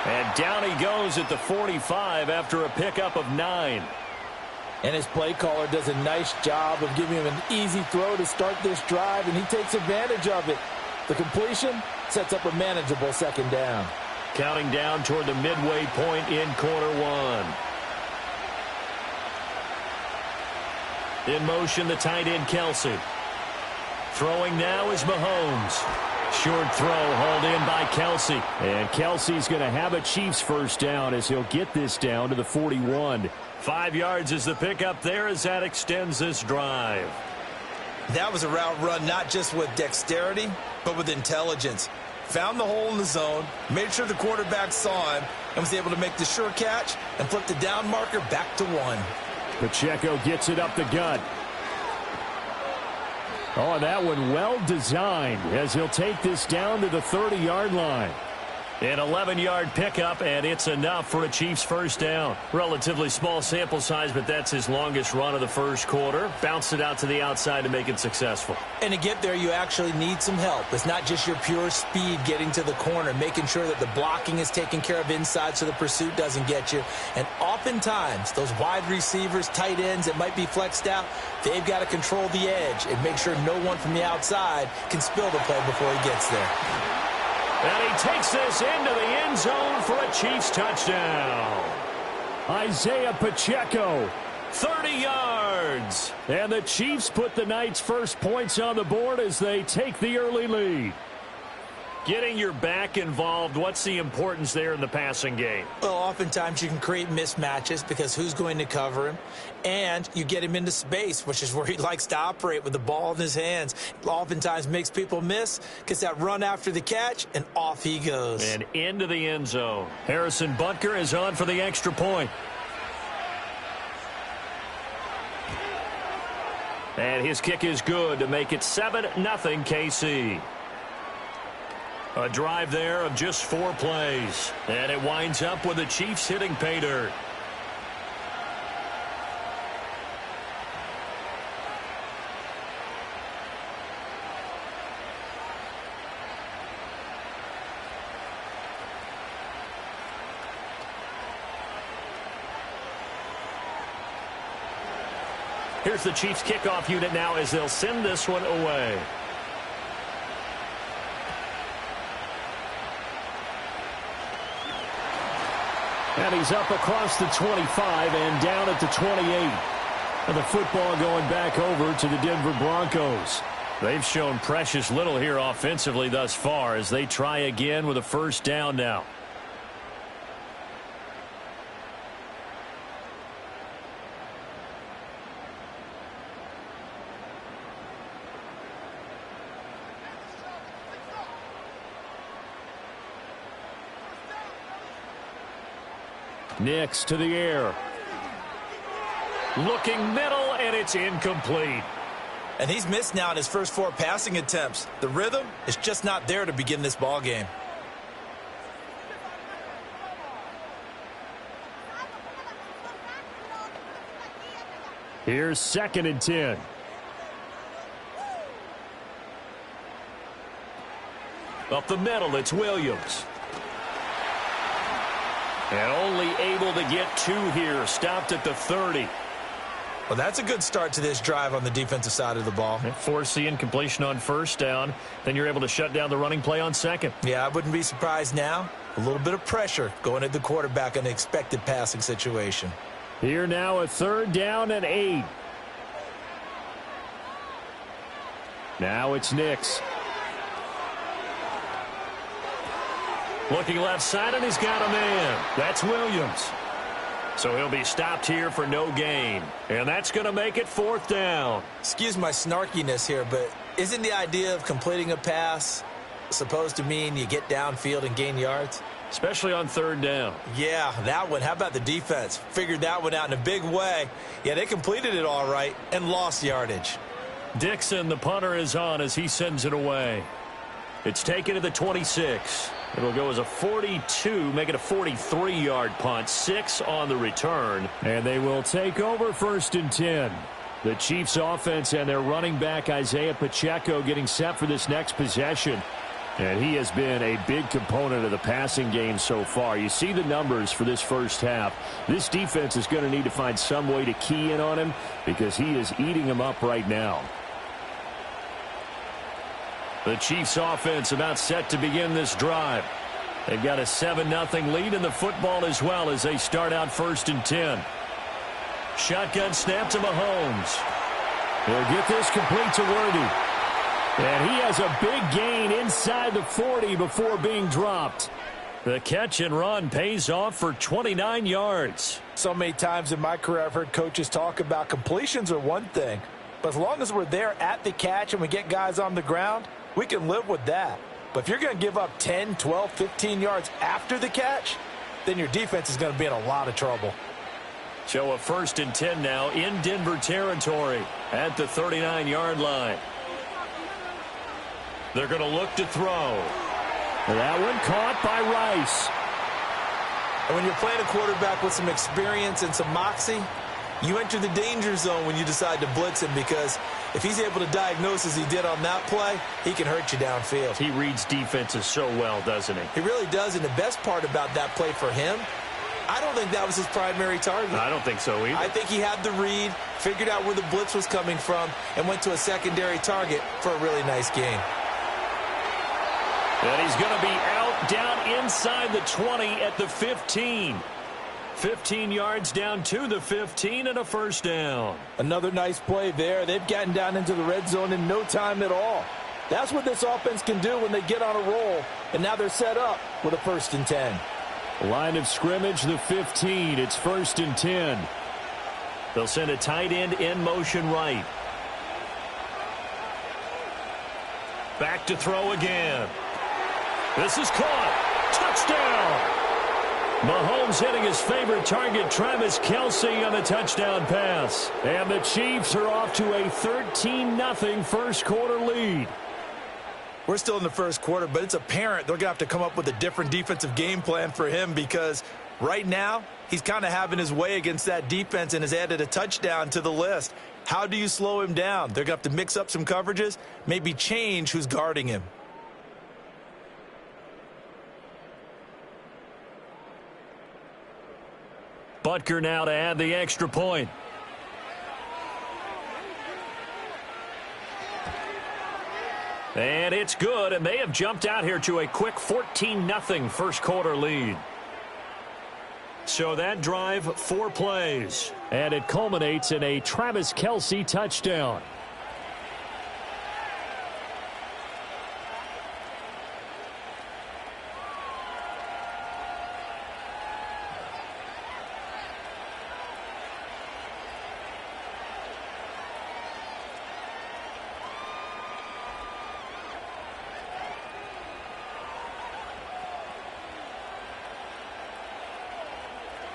Speaker 5: And down he goes at the 45 after a pickup of 9.
Speaker 6: And his play caller does a nice job of giving him an easy throw to start this drive, and he takes advantage of it. The completion sets up a manageable 2nd down.
Speaker 5: Counting down toward the midway point in quarter 1. In motion, the tight end, Kelsey. Throwing now is Mahomes. Short throw hauled in by Kelsey. And Kelsey's going to have a Chiefs first down as he'll get this down to the 41. 5 yards is the pickup there as that extends this drive.
Speaker 6: That was a route run not just with dexterity, but with intelligence. Found the hole in the zone, made sure the quarterback saw him, and was able to make the sure catch and flip the down marker back to 1.
Speaker 5: Pacheco gets it up the gut. Oh, that one well designed as he'll take this down to the 30-yard line. An 11-yard pickup, and it's enough for a Chiefs first down. Relatively small sample size, but that's his longest run of the first quarter. Bounced it out to the outside to make it successful.
Speaker 6: And to get there, you actually need some help. It's not just your pure speed getting to the corner, making sure that the blocking is taken care of inside so the pursuit doesn't get you. And oftentimes, those wide receivers, tight ends that might be flexed out, they've got to control the edge and make sure no one from the outside can spill the play before he gets there.
Speaker 5: And he takes this into the end zone for a Chiefs touchdown. Isaiah Pacheco, 30 yards. And the Chiefs put the night's first points on the board as they take the early lead. Getting your back involved, what's the importance there in the passing game?
Speaker 6: Well, oftentimes you can create mismatches because who's going to cover him? And you get him into space, which is where he likes to operate with the ball in his hands. Oftentimes makes people miss, gets that run after the catch, and off he goes.
Speaker 5: And into the end zone. Harrison Butker is on for the extra point. And his kick is good to make it 7-0 KC. A drive there of just 4 plays. And it winds up with the Chiefs hitting pay dirt. Here's the Chiefs kickoff unit now as they'll send this one away. And he's up across the 25 and down at the 28. And the football going back over to the Denver Broncos. They've shown precious little here offensively thus far as they try again with a first down now. Nix to the air. Looking middle, and it's incomplete.
Speaker 6: And he's missed now in his first 4 passing attempts. The rhythm is just not there to begin this ball game.
Speaker 5: Here's 2nd and 10. Up the middle, it's Williams. And only able to get 2 here. Stopped at the 30.
Speaker 6: Well, that's a good start to this drive on the defensive side of the ball.
Speaker 5: Force the incompletion on 1st down. Then you're able to shut down the running play on 2nd.
Speaker 6: Yeah, I wouldn't be surprised now. A little bit of pressure going at the quarterback in an expected passing situation.
Speaker 5: Here now a 3rd down and 8. Now it's Nix. Looking left side, and he's got a man. That's Williams. So he'll be stopped here for no gain. And that's going to make it 4th down.
Speaker 6: Excuse my snarkiness here, but isn't the idea of completing a pass supposed to mean you get downfield and gain yards?
Speaker 5: Especially on 3rd down.
Speaker 6: Yeah, that one. How about the defense? Figured that one out in a big way. Yeah, they completed it all right and lost yardage.
Speaker 5: Dixon, the punter, is on as he sends it away. It's taken to the 26. It'll go as a 42, make it a 43-yard punt, 6 on the return. And they will take over 1st and 10. The Chiefs offense and their running back Isaiah Pacheco getting set for this next possession. And he has been a big component of the passing game so far. You see the numbers for this first half. This defense is going to need to find some way to key in on him because he is eating them up right now. The Chiefs offense about set to begin this drive. They've got a 7-0 lead in the football as well as they start out 1st and 10. Shotgun snap to Mahomes. He'll get this complete to Worthy. And he has a big gain inside the 40 before being dropped. The catch and run pays off for 29 yards.
Speaker 6: So many times in my career I've heard coaches talk about completions are one thing. But as long as we're there at the catch and we get guys on the ground, we can live with that. But if you're going to give up 10, 12, 15 yards after the catch, then your defense is going to be in a lot of trouble.
Speaker 5: So a 1st and 10 now in Denver territory at the 39-yard line. They're going to look to throw. That one caught by Rice.
Speaker 6: And when you're playing a quarterback with some experience and some moxie, you enter the danger zone when you decide to blitz him because if he's able to diagnose as he did on that play, he can hurt you downfield.
Speaker 5: He reads defenses so well, doesn't he?
Speaker 6: He really does, and the best part about that play for him, I don't think that was his primary target.
Speaker 5: I don't think so either.
Speaker 6: I think he had the read, figured out where the blitz was coming from, and went to a secondary target for a really nice gain.
Speaker 5: And he's going to be out down inside the 20 at the 15. 15 yards down to the 15 and a 1st down.
Speaker 6: Another nice play there. They've gotten down into the red zone in no time at all. That's what this offense can do when they get on a roll. And now they're set up with a 1st and 10.
Speaker 5: Line of scrimmage, the 15. It's 1st and 10. They'll send a tight end in motion right. Back to throw again. This is caught. Touchdown. Mahomes hitting his favorite target, Travis Kelce, on the touchdown pass. And the Chiefs are off to a 13-0 first quarter lead.
Speaker 6: We're still in the first quarter, but it's apparent they're going to have to come up with a different defensive game plan for him because right now he's kind of having his way against that defense and has added a touchdown to the list. How do you slow him down? They're going to have to mix up some coverages, maybe change who's guarding him.
Speaker 5: Butker now to add the extra point. And it's good, and they have jumped out here to a quick 14-0 first quarter lead. So that drive, 4 plays, and it culminates in a Travis Kelce touchdown.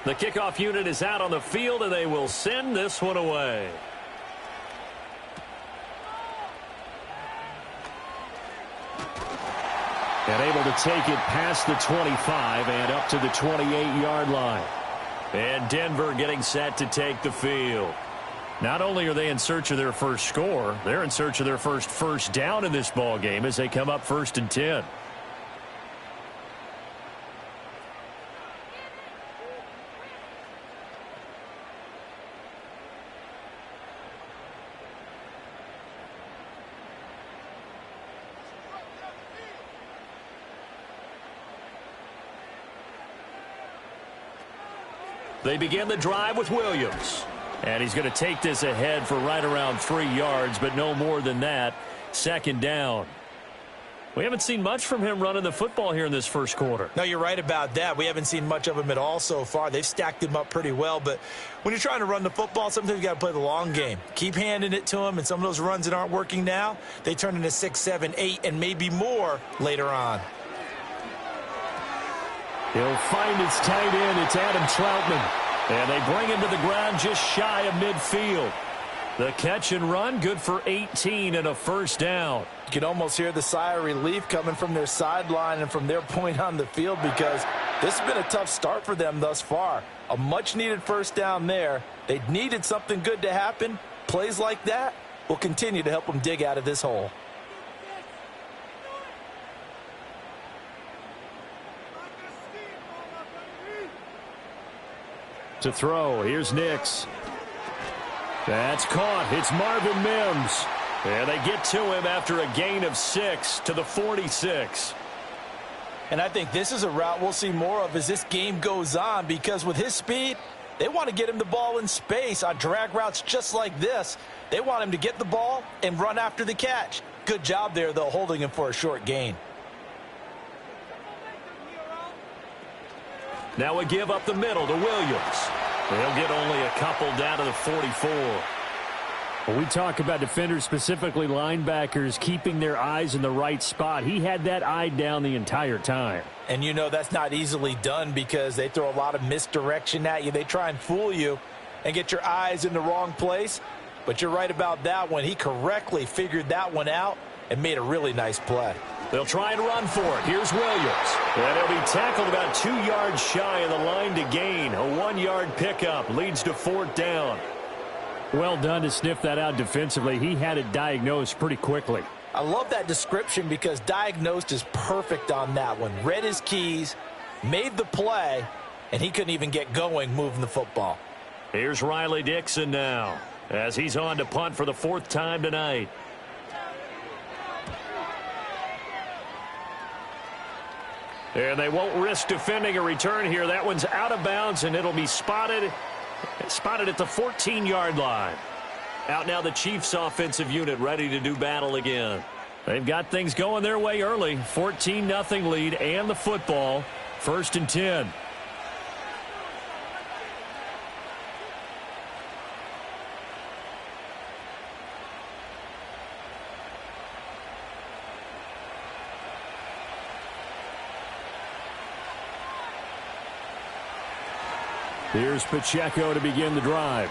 Speaker 5: The kickoff unit is out on the field, and they will send this one away. And able to take it past the 25 and up to the 28-yard line. And Denver getting set to take the field. Not only are they in search of their first score, they're in search of their first down in this ball game as they come up 1st and 10. They begin the drive with Williams. And he's going to take this ahead for right around 3 yards, but no more than that. 2nd down. We haven't seen much from him running the football here in this first quarter.
Speaker 6: No, you're right about that. We haven't seen much of him at all so far. They've stacked him up pretty well, but when you're trying to run the football, sometimes you got to play the long game. Keep handing it to him, and some of those runs that aren't working now, they turn into 6, 7, 8, and maybe more later on.
Speaker 5: He'll find his tight end. It's Adam Troutman. And they bring him to the ground just shy of midfield. The catch and run, good for 18 and a 1st down.
Speaker 6: You can almost hear the sigh of relief coming from their sideline and from their point on the field because this has been a tough start for them thus far. A much-needed 1st down there. They needed something good to happen. Plays like that will continue to help them dig out of this hole.
Speaker 5: To throw, here's Nix. That's caught. It's Marvin Mims. And they get to him after a gain of 6 to the 46.
Speaker 6: And I think this is a route we'll see more of as this game goes on because with his speed, they want to get him the ball in space on drag routes just like this. They want him to get the ball and run after the catch. Good job there, though, holding him for a short gain.
Speaker 5: Now a give up the middle to Williams. They'll get only a couple down to the 44.
Speaker 7: When we talk about defenders, specifically linebackers, keeping their eyes in the right spot, he had that eye down the entire time.
Speaker 6: And you know that's not easily done because they throw a lot of misdirection at you. They try and fool you and get your eyes in the wrong place. But you're right about that one. He correctly figured that one out and made a really nice play.
Speaker 5: They'll try and run for it. Here's Williams. And he'll be tackled about 2 yards shy of the line to gain. A 1-yard pickup leads to 4th down.
Speaker 7: Well done to sniff that out defensively. He had it diagnosed pretty quickly.
Speaker 6: I love that description because diagnosed is perfect on that one. Read his keys, made the play, and he couldn't even get going moving the football.
Speaker 5: Here's Riley Dixon now as he's on to punt for the 4th time tonight. And they won't risk defending a return here. That one's out of bounds, and it'll be spotted at the 14-yard line. Out now the Chiefs offensive unit ready to do battle again. They've got things going their way early. 14-0 lead and the football. 1st and 10.
Speaker 7: Here's Pacheco to begin the drive.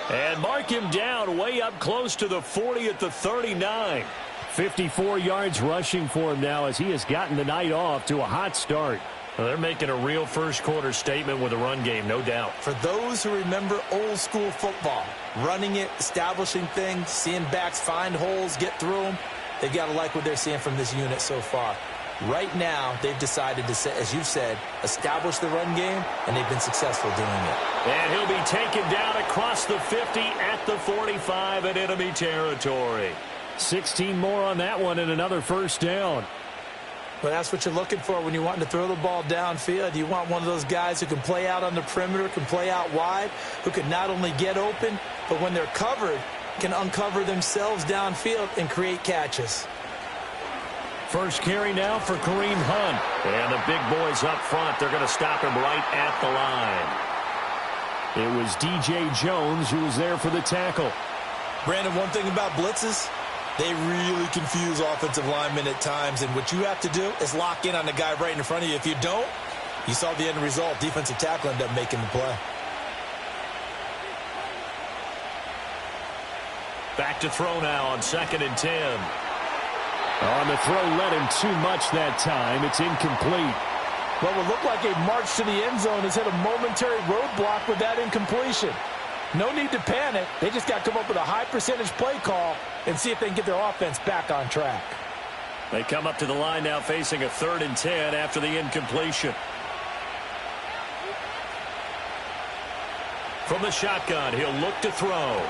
Speaker 5: And mark him down way up close to the 40 at the 39.
Speaker 7: 54 yards rushing for him now as he has gotten the night off to a hot start.
Speaker 5: Well, they're making a real first-quarter statement with a run game, no doubt.
Speaker 6: For those who remember old-school football, running it, establishing things, seeing backs find holes, get through them, they've got to like what they're seeing from this unit so far. Right now, they've decided to, as you've said, establish the run game, and they've been successful doing it.
Speaker 5: And he'll be taken down across the 50 at the 45 in enemy territory.
Speaker 7: 16 more on that one and another 1st down.
Speaker 6: Well, that's what you're looking for when you want to throw the ball downfield. You want one of those guys who can play out on the perimeter, can play out wide, who can not only get open, but when they're covered, can uncover themselves downfield and create catches.
Speaker 5: First carry now for Kareem Hunt. And the big boys up front, they're going to stop him right at the line.
Speaker 7: It was D.J. Jones who was there for the tackle.
Speaker 6: Brandon, one thing about blitzes, they really confuse offensive linemen at times. And what you have to do is lock in on the guy right in front of you. If you don't, you saw the end result. Defensive tackle ended up making the play.
Speaker 5: Back to throw now on 2nd and 10.
Speaker 7: On the throw, led him too much that time. It's incomplete.
Speaker 6: What would look like a march to the end zone has hit a momentary roadblock with that incompletion. No need to panic. They just got to come up with a high percentage play call and see if they can get their offense back on track.
Speaker 5: They come up to the line now facing a 3rd and 10 after the incompletion. From the shotgun, he'll look to throw.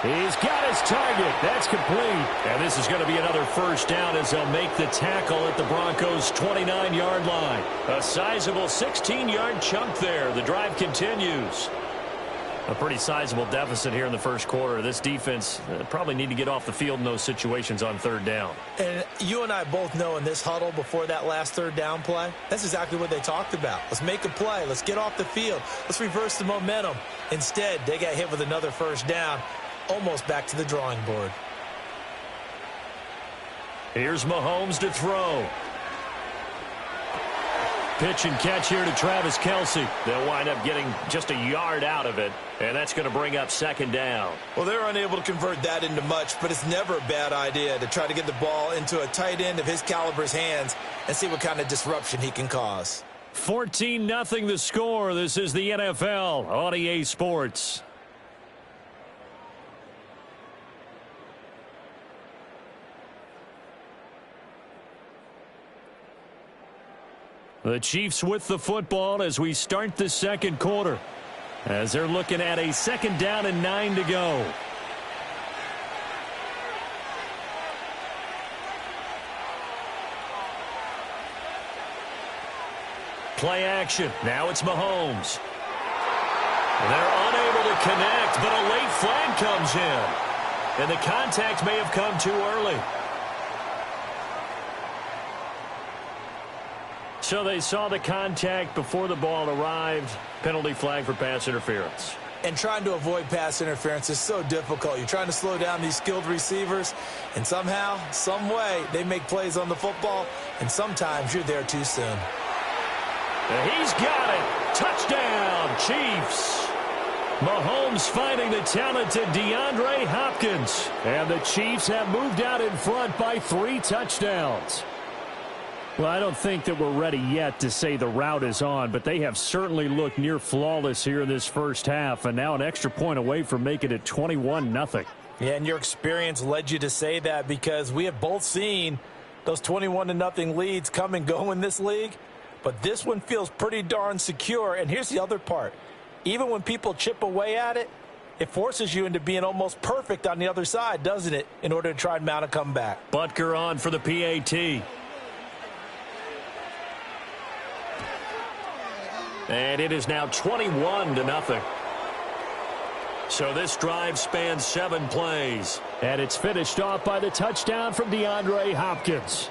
Speaker 7: He's got his target. That's complete.
Speaker 5: And this is going to be another first down as they'll make the tackle at the Broncos' 29-yard line. A sizable 16-yard chunk there. The drive continues. A pretty sizable deficit here in the first quarter. This defense probably need to get off the field in those situations on 3rd down.
Speaker 6: And you and I both know in this huddle before that last 3rd down play, that's exactly what they talked about. Let's make a play. Let's get off the field. Let's reverse the momentum. Instead, they got hit with another first down, almost back to the drawing board.
Speaker 5: Here's Mahomes to throw. Pitch and catch here to Travis Kelce. They'll wind up getting just a yard out of it, and that's going to bring up 2nd down.
Speaker 6: Well, they're unable to convert that into much, but it's never a bad idea to try to get the ball into a tight end of his caliber's hands and see what kind of disruption he can cause.
Speaker 5: 14-0 the score. This is the NFL on EA Sports. The Chiefs with the football as we start the second quarter, as they're looking at a 2nd down and 9 to go. Play action. Now it's Mahomes. They're unable to connect, but a late flag comes in. And the contact may have come too early. So they saw the contact before the ball arrived. Penalty flag for pass interference.
Speaker 6: And trying to avoid pass interference is so difficult. You're trying to slow down these skilled receivers, and somehow, some way, they make plays on the football, and sometimes you're there too soon.
Speaker 5: And he's got it. Touchdown, Chiefs. Mahomes finding the talented DeAndre Hopkins.
Speaker 7: And the Chiefs have moved out in front by 3 touchdowns. Well, I don't think that we're ready yet to say the route is on, but they have certainly looked near flawless here in this first half, and now an extra point away from making it 21-0.
Speaker 6: Yeah, and your experience led you to say that because we have both seen those 21-0 leads come and go in this league, but this one feels pretty darn secure. And here's the other part. Even when people chip away at it, it forces you into being almost perfect on the other side, doesn't it, in order to try and mount a comeback.
Speaker 5: Butker on for the PAT. And it is now 21-0. So this drive spans 7 plays.
Speaker 7: And it's finished off by the touchdown from DeAndre Hopkins.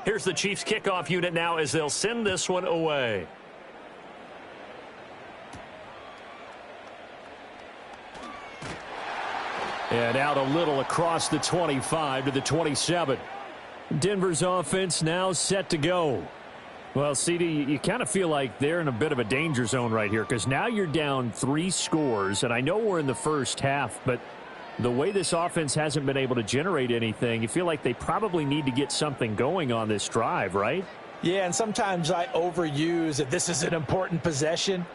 Speaker 5: Here's the Chiefs kickoff unit now as they'll send this one away.
Speaker 7: And out a little across the 25 to the 27. Denver's offense now set to go. Well, CD, you kind of feel like they're in a bit of a danger zone right here because now you're down 3 scores, and I know we're in the first half, but the way this offense hasn't been able to generate anything, you feel like they probably need to get something going on this drive, right?
Speaker 6: Yeah, and sometimes I overuse that this is an important possession,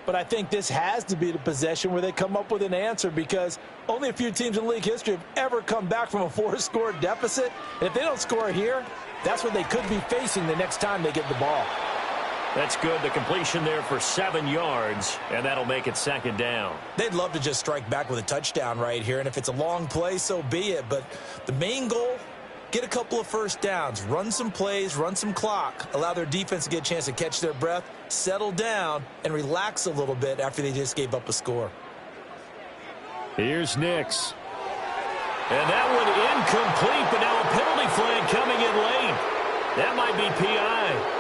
Speaker 6: but I think this has to be the possession where they come up with an answer because only a few teams in league history have ever come back from a 4-score deficit. And if they don't score here, that's what they could be facing the next time they get the ball.
Speaker 5: That's good. The completion there for 7 yards, and that'll make it 2nd down.
Speaker 6: They'd love to just strike back with a touchdown right here, and if it's a long play, so be it. But the main goal, get a couple of first downs, run some plays, run some clock, allow their defense to get a chance to catch their breath, settle down, and relax a little bit after they just gave up a score.
Speaker 7: Here's Nix.
Speaker 5: And that one incomplete, but now a penalty flag coming in late. That might be PI.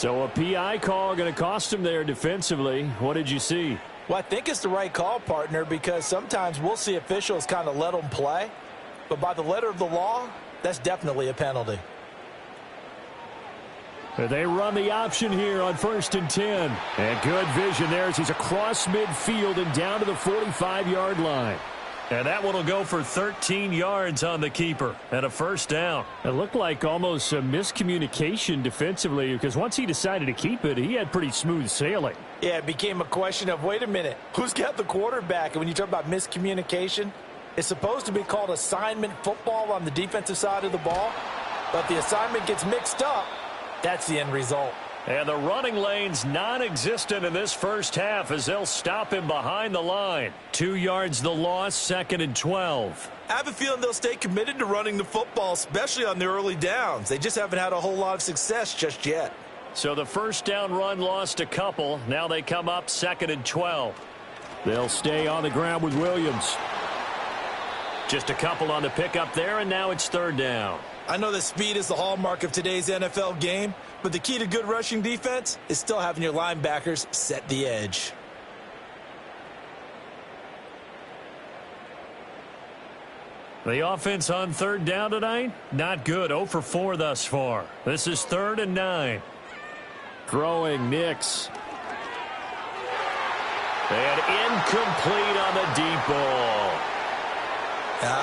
Speaker 7: So a PI call going to cost him there defensively. What did you see?
Speaker 6: Well, I think it's the right call, partner, because sometimes we'll see officials kind of let them play. But by the letter of the law, that's definitely a penalty.
Speaker 7: They run the option here on 1st and 10. And good vision there as he's across midfield and down to the 45-yard line.
Speaker 5: And that one will go for 13 yards on the keeper and a first down.
Speaker 7: It looked like almost a miscommunication defensively because once he decided to keep it, he had pretty smooth sailing.
Speaker 6: Yeah, it became a question of, wait a minute, who's got the quarterback? And when you talk about miscommunication, it's supposed to be called assignment football on the defensive side of the ball. But the assignment gets mixed up. That's the end result.
Speaker 5: And the running lane's non-existent in this first half as they'll stop him behind the line. 2 yards the loss, 2nd and 12.
Speaker 6: I have a feeling they'll stay committed to running the football, especially on the early downs. They just haven't had a whole lot of success just yet.
Speaker 5: So the first down run lost a couple. Now they come up 2nd and 12.
Speaker 7: They'll stay on the ground with Williams.
Speaker 5: Just a couple on the pickup there, and now it's 3rd down.
Speaker 6: I know that speed is the hallmark of today's NFL game, but the key to good rushing defense is still having your linebackers set the edge.
Speaker 5: The offense on 3rd down tonight, not good. 0 for 4 thus far. This is 3rd and 9.
Speaker 7: Throwing Nix.
Speaker 5: And incomplete on the deep ball.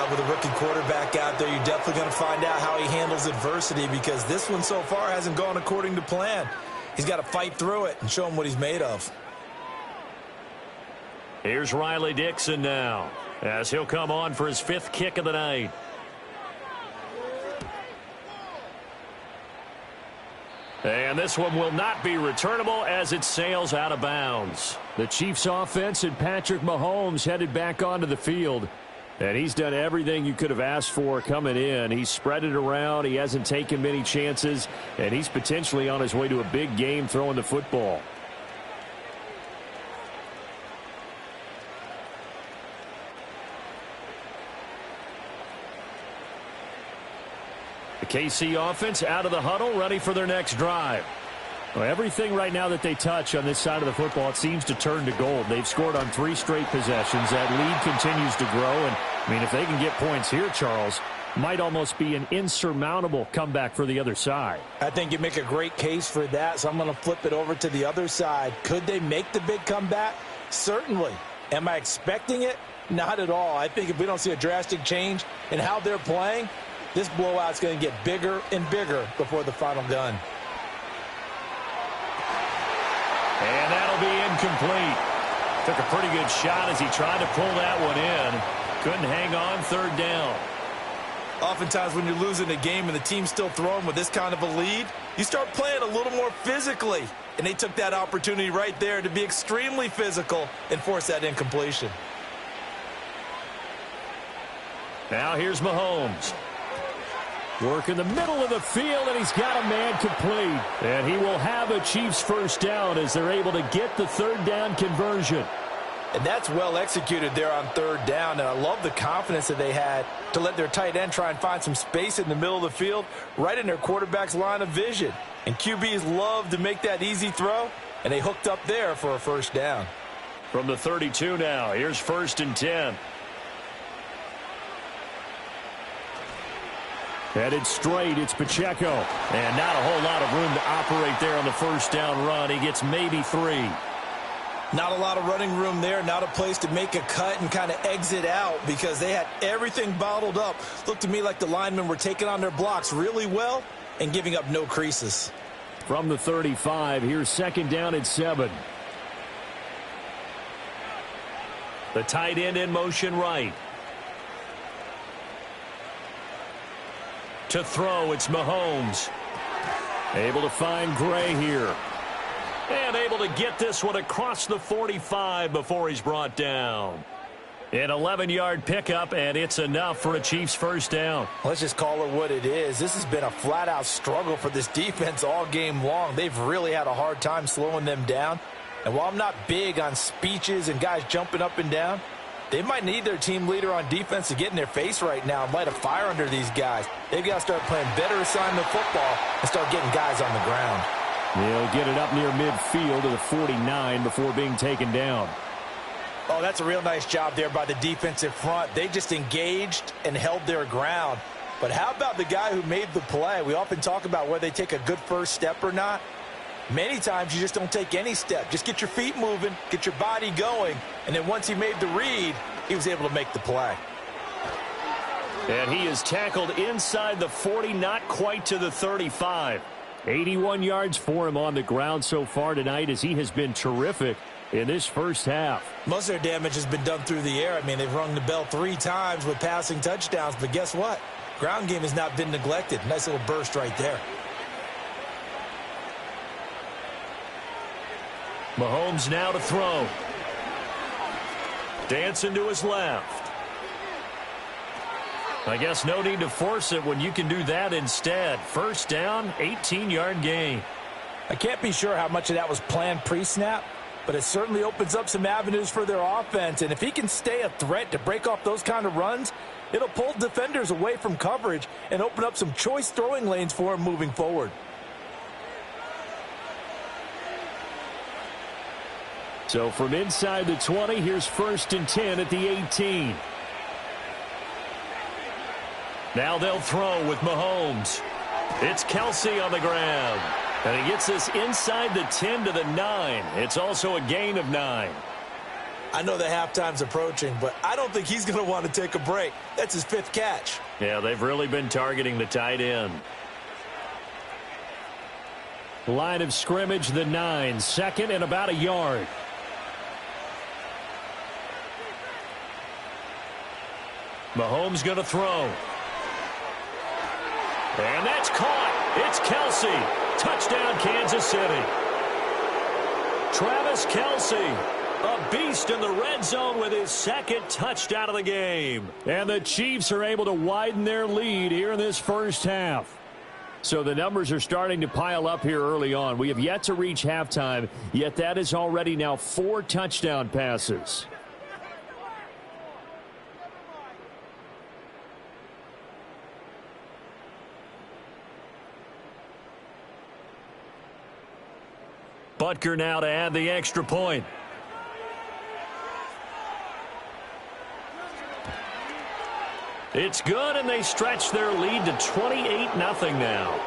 Speaker 6: With a rookie quarterback out there, you're definitely going to find out how he handles adversity because this one so far hasn't gone according to plan. He's got to fight through it and show him what he's made of.
Speaker 5: Here's Riley Dixon now as he'll come on for his 5th kick of the night. And this one will not be returnable as it sails out of bounds.
Speaker 7: The Chiefs offense and Patrick Mahomes headed back onto the field. And he's done everything you could have asked for coming in. He's spread it around. He hasn't taken many chances. And he's potentially on his way to a big game throwing the football. The KC offense out of the huddle, ready for their next drive. Well, everything right now that they touch on this side of the football, it seems to turn to gold. They've scored on 3 straight possessions. That lead continues to grow. And, I mean, if they can get points here, Charles, might almost be an insurmountable comeback for the other side.
Speaker 6: I think you make a great case for that, so I'm going to flip it over to the other side. Could they make the big comeback? Certainly. Am I expecting it? Not at all. I think if we don't see a drastic change in how they're playing, this blowout's going to get bigger and bigger before the final gun.
Speaker 5: And that'll be incomplete. Took a pretty good shot as he tried to pull that one in. Couldn't hang on 3rd down.
Speaker 6: Oftentimes when you're losing a game and the team's still throwing with this kind of a lead, you start playing a little more physically. And they took that opportunity right there to be extremely physical and force that incompletion.
Speaker 5: Now here's Mahomes.
Speaker 7: Work in the middle of the field, and he's got a man complete. And he will have a Chiefs first down as they're able to get the 3rd down conversion.
Speaker 6: And that's well executed there on 3rd down. And I love the confidence that they had to let their tight end try and find some space in the middle of the field, right in their quarterback's line of vision. And QBs love to make that easy throw, and they hooked up there for a first down.
Speaker 5: From the 32 now, here's 1st and 10.
Speaker 7: Headed straight, it's Pacheco.
Speaker 5: And not a whole lot of room to operate there on the first down run. He gets maybe 3.
Speaker 6: Not a lot of running room there, not a place to make a cut and kind of exit out because they had everything bottled up. Looked to me like the linemen were taking on their blocks really well and giving up no creases.
Speaker 7: From the 35, here's 2nd down and 7.
Speaker 5: The tight end in motion right. To throw, it's Mahomes.
Speaker 7: Able to find Gray here.
Speaker 5: And able to get this one across the 45 before he's brought down. An 11-yard pickup, and it's enough for a Chiefs first down.
Speaker 6: Let's just call it what it is. This has been a flat-out struggle for this defense all game long. They've really had a hard time slowing them down. And while I'm not big on speeches and guys jumping up and down, they might need their team leader on defense to get in their face right now and light a fire under these guys. They've got to start playing better assignment football and start getting guys on the ground.
Speaker 7: They'll get it up near midfield to the 49 before being taken down.
Speaker 6: Oh, that's a real nice job there by the defensive front. They just engaged and held their ground. But how about the guy who made the play? We often talk about whether they take a good first step or not. Many times you just don't take any step. Just get your feet moving, get your body going, and then once he made the read, he was able to make the play.
Speaker 5: And he is tackled inside the 40, not quite to the 35.
Speaker 7: 81 yards for him on the ground so far tonight as he has been terrific in this first half.
Speaker 6: Most of their damage has been done through the air. I mean, they've rung the bell 3 times with passing touchdowns, but guess what? Ground game has not been neglected. Nice little burst right there.
Speaker 5: Mahomes now to throw. Dancing to his left. I guess no need to force it when you can do that instead. First down, 18-yard gain.
Speaker 6: I can't be sure how much of that was planned pre-snap, but it certainly opens up some avenues for their offense. And if he can stay a threat to break off those kind of runs, it'll pull defenders away from coverage and open up some choice throwing lanes for him moving forward.
Speaker 7: So from inside the 20, here's 1st and 10 at the 18.
Speaker 5: Now they'll throw with Mahomes. It's Kelsey on the ground. And he gets this inside the 10 to the 9. It's also a gain of 9.
Speaker 6: I know the halftime's approaching, but I don't think he's going to want to take a break. That's his 5th catch.
Speaker 5: Yeah, they've really been targeting the tight end.
Speaker 7: Line of scrimmage, the 9. 2nd and about a yard.
Speaker 5: Mahomes going to throw. And that's caught. It's Kelsey. Touchdown, Kansas City. Travis Kelsey, a beast in the red zone with his 2nd touchdown of the game.
Speaker 7: And the Chiefs are able to widen their lead here in this first half. So the numbers are starting to pile up here early on. We have yet to reach halftime, yet that is already now 4 touchdown passes.
Speaker 5: Butker now to add the extra point. It's good, and they stretch their lead to 28-0 now.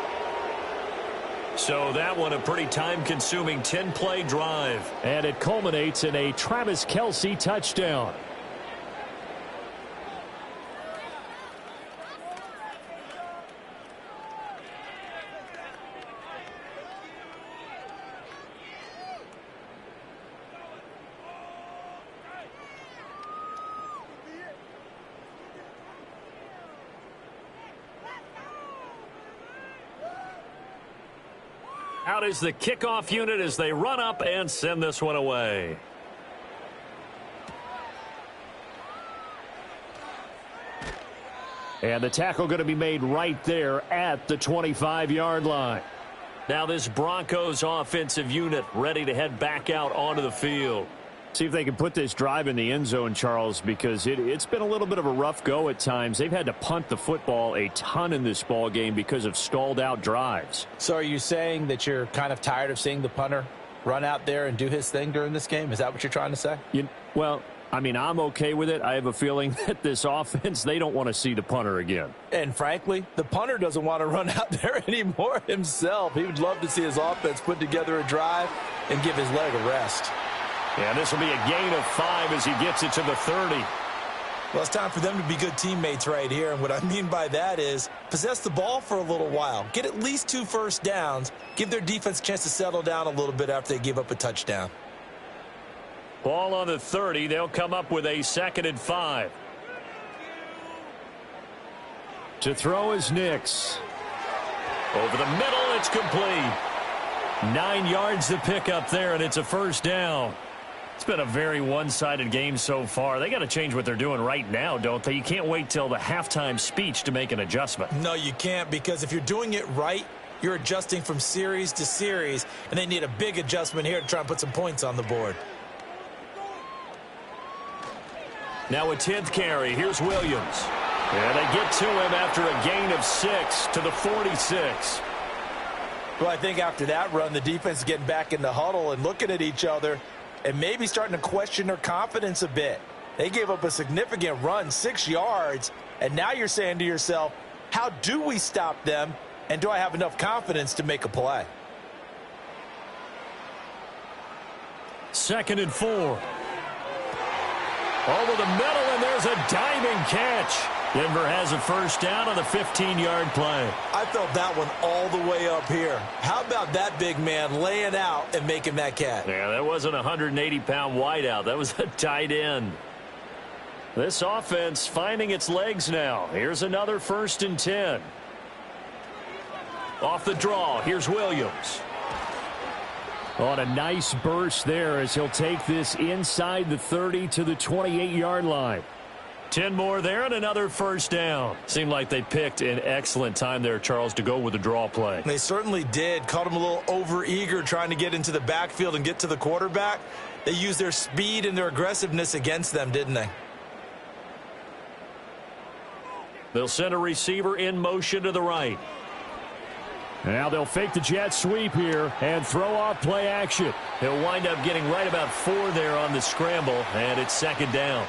Speaker 5: So that one a pretty time-consuming 10-play drive.
Speaker 7: And it culminates in a Travis Kelsey touchdown.
Speaker 5: Out is the kickoff unit as they run up and send this one away.
Speaker 7: And the tackle going to be made right there at the 25-yard line.
Speaker 5: Now this Broncos offensive unit ready to head back out onto the field.
Speaker 7: See if they can put this drive in the end zone, Charles, because it's been a little bit of a rough go at times. They've had to punt the football a ton in this ball game because of stalled-out drives.
Speaker 6: So are you saying that you're kind of tired of seeing the punter run out there and do his thing during this game? Is that what you're trying to say?
Speaker 7: Well, I mean, I'm okay with it. I have a feeling that this offense, they don't want to see the punter again.
Speaker 6: And frankly, the punter doesn't want to run out there anymore himself. He would love to see his offense put together a drive and give his leg a rest.
Speaker 5: Yeah, this will be a gain of 5 as he gets it to the 30.
Speaker 6: Well, it's time for them to be good teammates right here. And what I mean by that is possess the ball for a little while. Get at least 2 first downs. Give their defense a chance to settle down a little bit after they give up a touchdown.
Speaker 5: Ball on the 30. They'll come up with a 2nd and 5.
Speaker 7: To throw is Nix.
Speaker 5: Over the middle, it's complete.
Speaker 7: 9 yards to pick up there, and it's a first down.
Speaker 5: It's been a very one-sided game so far. They got to change what they're doing right now, don't they? You can't wait till the halftime speech to make an adjustment.
Speaker 6: No, you can't, because if you're doing it right, you're adjusting from series to series, and they need a big adjustment here to try and put some points on the board.
Speaker 5: Now a 10th carry. Here's Williams. And they get to him after a gain of 6 to the 46.
Speaker 6: Well, I think after that run, the defense is getting back in the huddle and looking at each other and maybe starting to question their confidence a bit. They gave up a significant run, 6 yards, and now you're saying to yourself, how do we stop them, and do I have enough confidence to make a play?
Speaker 5: 2nd and 4. Over the middle, and there's a diving catch. Denver has a first down on the 15-yard play.
Speaker 6: I felt that one all the way up here. How about that big man laying out and making that catch?
Speaker 5: Yeah, that wasn't a 180-pound wideout. That was a tight end. This offense finding its legs now. Here's another 1st and 10. Off the draw, here's Williams.
Speaker 7: On a nice burst there as he'll take this inside the 30 to the 28-yard line.
Speaker 5: 10 more there and another first down. Seemed like they picked an excellent time there, Charles, to go with the draw play.
Speaker 6: They certainly did. Caught him a little over-eager trying to get into the backfield and get to the quarterback. They used their speed and their aggressiveness against them, didn't they?
Speaker 5: They'll send a receiver in motion to the right.
Speaker 7: Now they'll fake the jet sweep here and throw off play action.
Speaker 5: He'll wind up getting right about 4 there on the scramble, and it's 2nd down.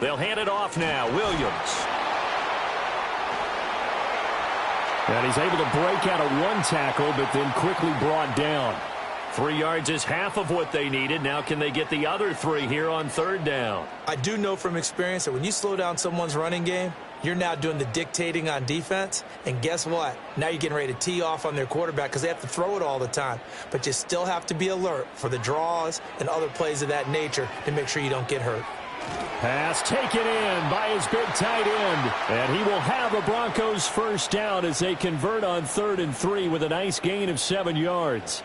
Speaker 5: They'll hand it off now. Williams.
Speaker 7: And he's able to break out of 1 tackle, but then quickly brought down.
Speaker 5: 3 yards is half of what they needed. Now can they get the other 3 here on 3rd down?
Speaker 6: I do know from experience that when you slow down someone's running game, you're now doing the dictating on defense. And guess what? Now you're getting ready to tee off on their quarterback because they have to throw it all the time. But you still have to be alert for the draws and other plays of that nature to make sure you don't get hurt.
Speaker 7: Pass taken in by his big tight end. And he will have a Broncos first down as they convert on 3rd and 3 with a nice gain of 7 yards.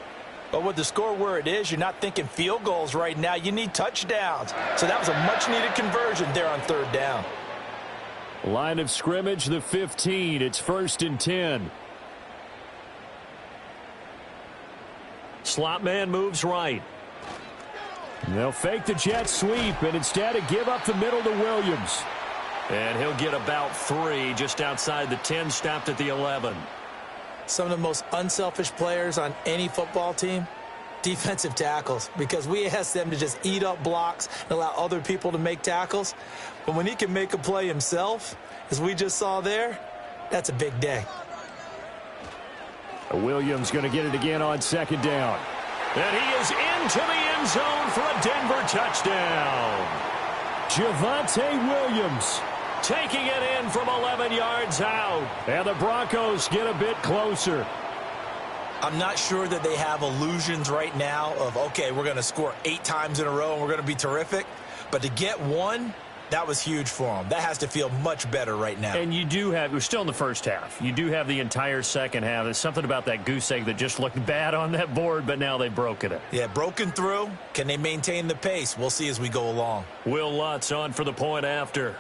Speaker 6: But with the score where it is, you're not thinking field goals right now. You need touchdowns. So that was a much-needed conversion there on 3rd down.
Speaker 7: Line of scrimmage, the 15. It's 1st and 10.
Speaker 5: Slot man moves right.
Speaker 7: They'll fake the jet sweep and instead give up the middle to Williams.
Speaker 5: And he'll get about 3 just outside the 10, stopped at the 11.
Speaker 6: Some of the most unselfish players on any football team, defensive tackles, because we ask them to just eat up blocks and allow other people to make tackles. But when he can make a play himself, as we just saw there, that's a big day.
Speaker 7: Williams going to get it again on 2nd down.
Speaker 5: And he is into the end zone for a Denver touchdown.
Speaker 7: Javonte Williams
Speaker 5: taking it in from 11 yards out.
Speaker 7: And the Broncos get a bit closer.
Speaker 6: I'm not sure that they have illusions right now of, okay, we're going to score 8 times in a row and we're going to be terrific. But to get 1, that was huge for them. That has to feel much better right now.
Speaker 5: And you do have, we're still in the first half. You do have the entire second half. There's something about that goose egg that just looked bad on that board, but now they've broken it.
Speaker 6: Yeah, broken through. Can they maintain the pace? We'll see as we go along.
Speaker 5: Will Lutz on for the point after.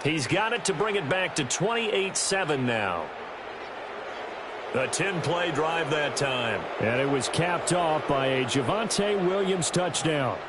Speaker 5: He's got it to bring it back to 28-7 now. A 10-play drive that time.
Speaker 7: And it was capped off by a Javonte Williams touchdown.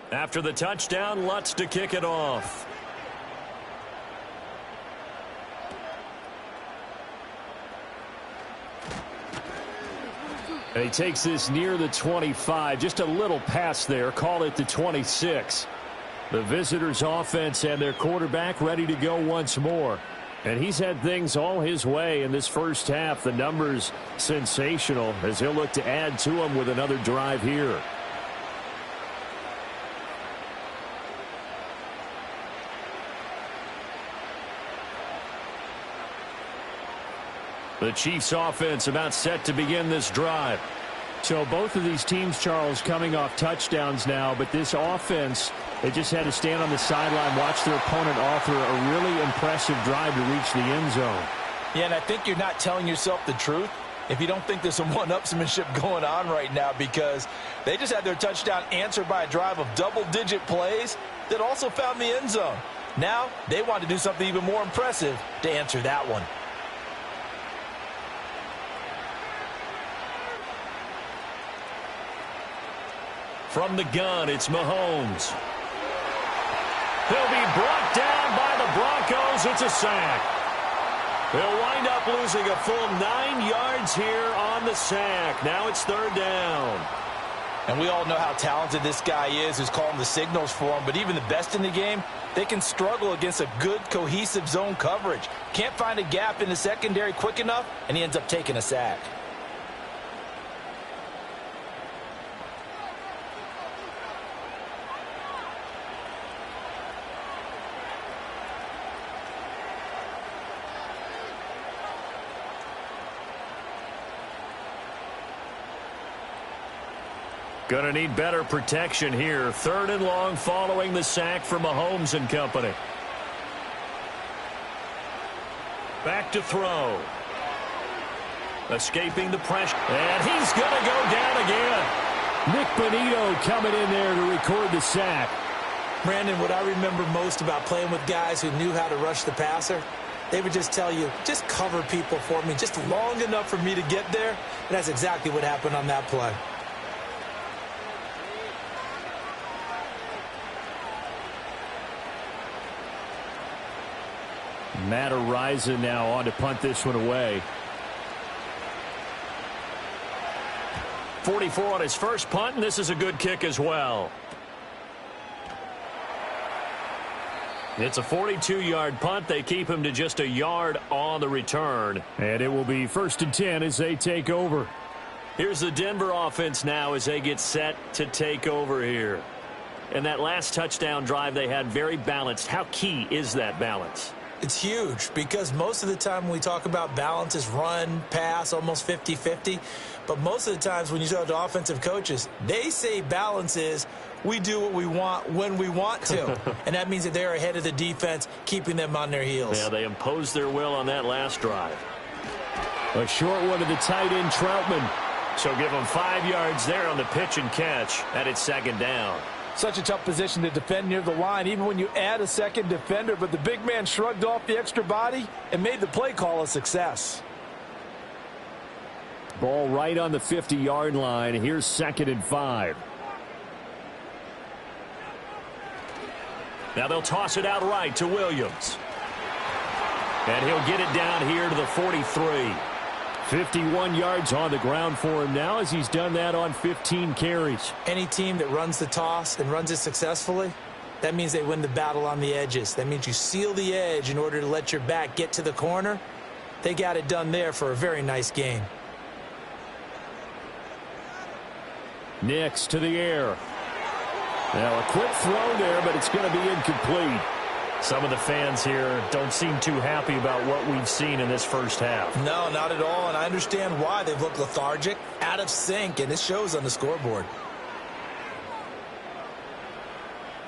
Speaker 5: After the touchdown, Lutz to kick it off.
Speaker 7: And he takes this near the 25. Just a little pass there. Call it the 26. The visitors' offense and their quarterback ready to go once more. And he's had things all his way in this first half. The numbers sensational as he'll look to add to them with another drive here.
Speaker 5: The Chiefs offense about set to begin this drive.
Speaker 7: So both of these teams, Charles, coming off touchdowns now, but this offense, they just had to stand on the sideline, watch their opponent author a really impressive drive to reach the end zone.
Speaker 6: Yeah, and I think you're not telling yourself the truth if you don't think there's some one-upsmanship going on right now, because they just had their touchdown answered by a drive of double-digit plays that also found the end zone. Now they want to do something even more impressive to answer that one.
Speaker 5: From the gun, it's Mahomes. He'll be brought down by the Broncos. It's a sack. They'll wind up losing a full 9 yards here on the sack. Now it's third down.
Speaker 6: And we all know how talented this guy is who's calling the signals for him, but even the best in the game, they can struggle against a good, cohesive zone coverage. Can't find a gap in the secondary quick enough, and he ends up taking a sack.
Speaker 5: Going to need better protection here. Third and long following the sack for Mahomes and company. Back to throw. Escaping the pressure. And he's going to go down again.
Speaker 7: Nick Bonito coming in there to record the sack.
Speaker 6: Brandon, what I remember most about playing with guys who knew how to rush the passer, they would just tell you, just cover people for me, just long enough for me to get there. And that's exactly what happened on that play.
Speaker 7: Matt Ariza now on to punt this one away.
Speaker 5: 44 on his first punt, and this is a good kick as well. It's a 42-yard punt. They keep him to just a yard on the return.
Speaker 7: And it will be 1st and 10 as they take over.
Speaker 5: Here's the Denver offense now as they get set to take over here. And that last touchdown drive they had very balanced. How key is that balance?
Speaker 6: It's huge because most of the time when we talk about balance is run, pass, almost 50-50. But most of the times when you talk to offensive coaches, they say balance is we do what we want when we want to. And that means that they're ahead of the defense, keeping them on their heels.
Speaker 5: Yeah, they imposed their will on that last drive.
Speaker 7: A short one to the tight end, Troutman.
Speaker 5: So give them 5 yards there on the pitch and catch, and it's second down.
Speaker 6: Such a tough position to defend near the line, even when you add a second defender. But the big man shrugged off the extra body and made the play call a success.
Speaker 7: Ball right on the 50-yard line. Here's 2nd and 5.
Speaker 5: Now they'll toss it out right to Williams. And he'll get it down here to the 43.
Speaker 7: 51 yards on the ground for him now as he's done that on 15 carries.
Speaker 6: Any team that runs the toss and runs it successfully, that means they win the battle on the edges. That means you seal the edge in order to let your back get to the corner. They got it done there for a very nice gain.
Speaker 7: Nix to the air. Now a quick throw there, but it's going to be incomplete.
Speaker 5: Some of the fans here don't seem too happy about what we've seen in this first half.
Speaker 6: No, not at all, and I understand why. They've looked lethargic, out of sync, and it shows on the scoreboard.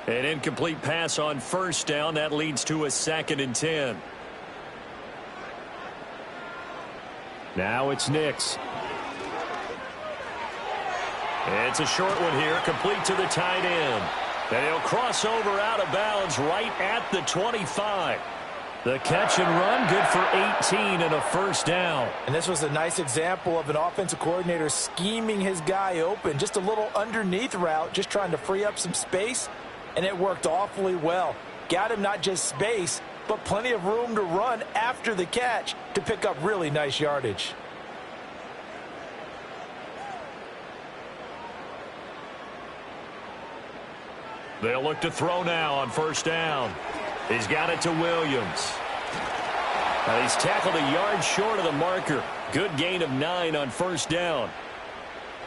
Speaker 5: An incomplete pass on first down. That leads to a 2nd and 10.
Speaker 7: Now it's Nix.
Speaker 5: It's a short one here, complete to the tight end. And he'll cross over out of bounds right at the 25. The catch and run, good for 18 and a first down.
Speaker 6: And this was a nice example of an offensive coordinator scheming his guy open. Just a little underneath route, just trying to free up some space, and it worked awfully well. Got him not just space, but plenty of room to run after the catch to pick up really nice yardage.
Speaker 5: They'll look to throw now on first down. He's got it to Williams. Now he's tackled a yard short of the marker. Good gain of 9 on first down.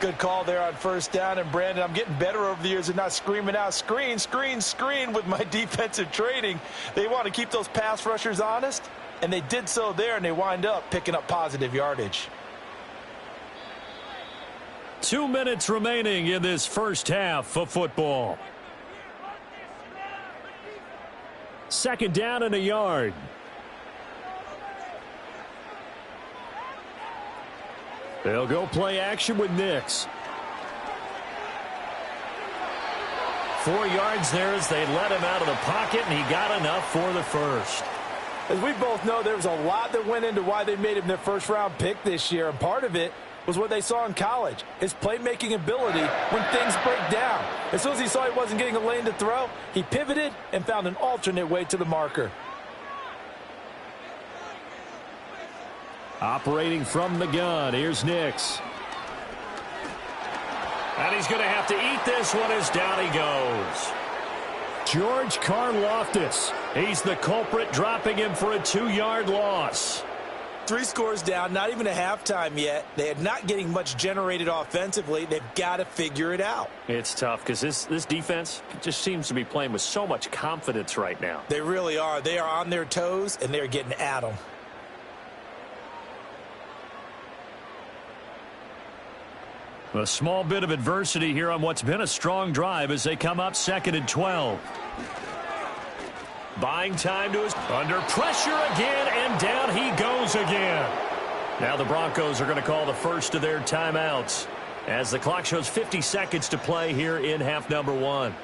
Speaker 6: Good call there on first down. And, Brandon, I'm getting better over the years at not screaming out, screen, screen, screen with my defensive training. They want to keep those pass rushers honest. and they did so there, and they wind up picking up positive yardage.
Speaker 7: 2 minutes remaining in this first half of football. Second down and a yard. They'll go play action with Nix. 4 yards there as they let him out of the pocket, and he got enough for the first.
Speaker 6: As we both know, there was a lot that went into why they made him their first-round pick this year, and part of it was what they saw in college, his playmaking ability when things break down. As soon as he saw he wasn't getting a lane to throw, he pivoted and found an alternate way to the marker.
Speaker 7: Operating from the gun, here's Nix. And he's going to have to eat this one as down he goes. George Karlaftis, he's the culprit, dropping him for a 2-yard loss.
Speaker 6: 3 scores down, not even a halftime yet. They are not getting much generated offensively. They've got to figure it out.
Speaker 7: It's tough because this defense just seems to be playing with so much confidence right now.
Speaker 6: They really are. They are on their toes, and they're getting at them.
Speaker 7: A small bit of adversity here on what's been a strong drive as they come up 2nd and 12. Buying time to his under pressure again, and down he goes again. Now the Broncos are going to call the first of their timeouts as the clock shows 50 seconds to play here in half number 1.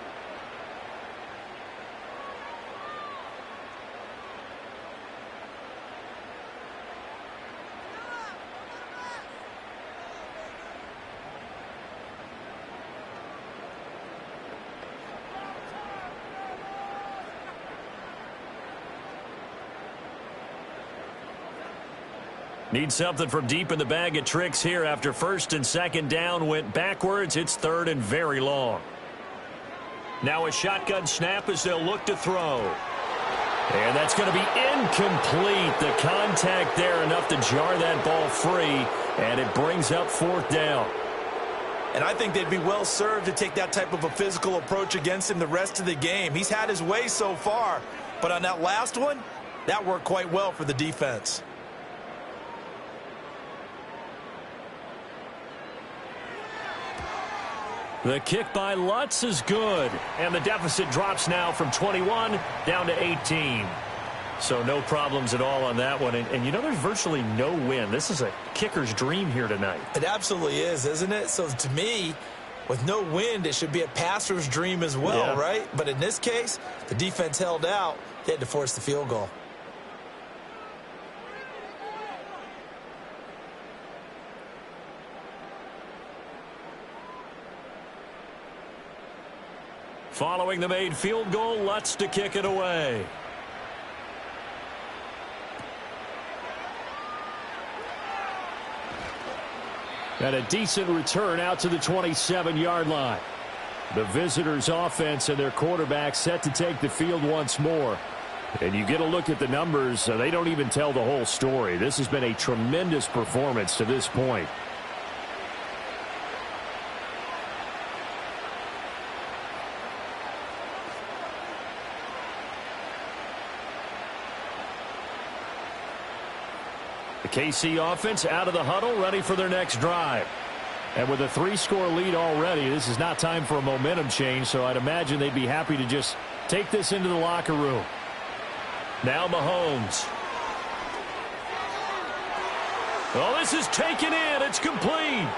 Speaker 7: Need something from deep in the bag of tricks here after 1st and 2nd down went backwards. It's 3rd and very long. Now a shotgun snap as they'll look to throw. And that's going to be incomplete. The contact there enough to jar that ball free, and it brings up 4th down.
Speaker 6: And I think they'd be well served to take that type of a physical approach against him the rest of the game. He's had his way so far, but on that last one, that worked quite well for the defense.
Speaker 7: The kick by Lutz is good, and the deficit drops now from 21 down to 18. So no problems at all on that one. And you know, there's virtually no wind. This is a kicker's dream here tonight.
Speaker 6: It absolutely is, isn't it? So to me, with no wind, it should be a passer's dream as well,
Speaker 7: yeah.
Speaker 6: Right? But in this case, the defense held out. They had to force the field goal.
Speaker 7: Following the made field goal, Lutz to kick it away. And a decent return out to the 27-yard line. The visitors' offense and their quarterback set to take the field once more. And you get a look at the numbers, they don't even tell the whole story. This has been a tremendous performance to this point. The KC offense out of the huddle, ready for their next drive. And with a 3-score lead already, this is not time for a momentum change, so I'd imagine they'd be happy to just take this into the locker room. Now Mahomes. Oh, this is taken in. It's complete.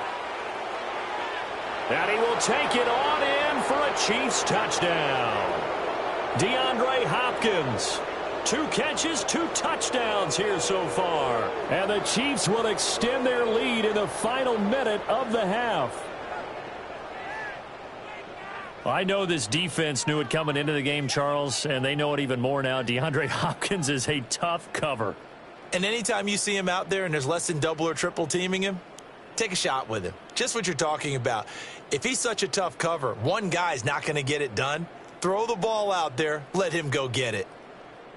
Speaker 7: And he will take it on in for a Chiefs touchdown. DeAndre Hopkins. 2 catches, 2 touchdowns here so far. And the Chiefs will extend their lead in the final minute of the half. I know this defense knew it coming into the game, Charles, and they know it even more now. DeAndre Hopkins is a tough cover.
Speaker 6: And anytime you see him out there and there's less than double or triple teaming him, take a shot with him. Just what you're talking about. If he's such a tough cover, one guy's not going to get it done. Throw the ball out there. Let him go get it.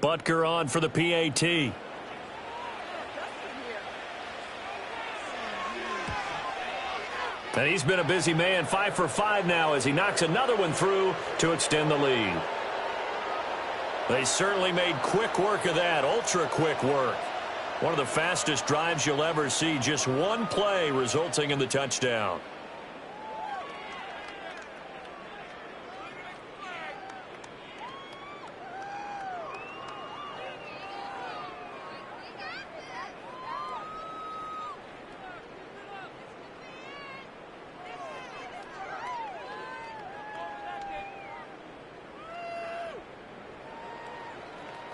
Speaker 7: Butker on for the PAT. And he's been a busy man, 5 for 5 now as he knocks another one through to extend the lead.
Speaker 5: They certainly made quick work of that, ultra-quick work. One of the fastest drives you'll ever see, just one play resulting in the touchdown.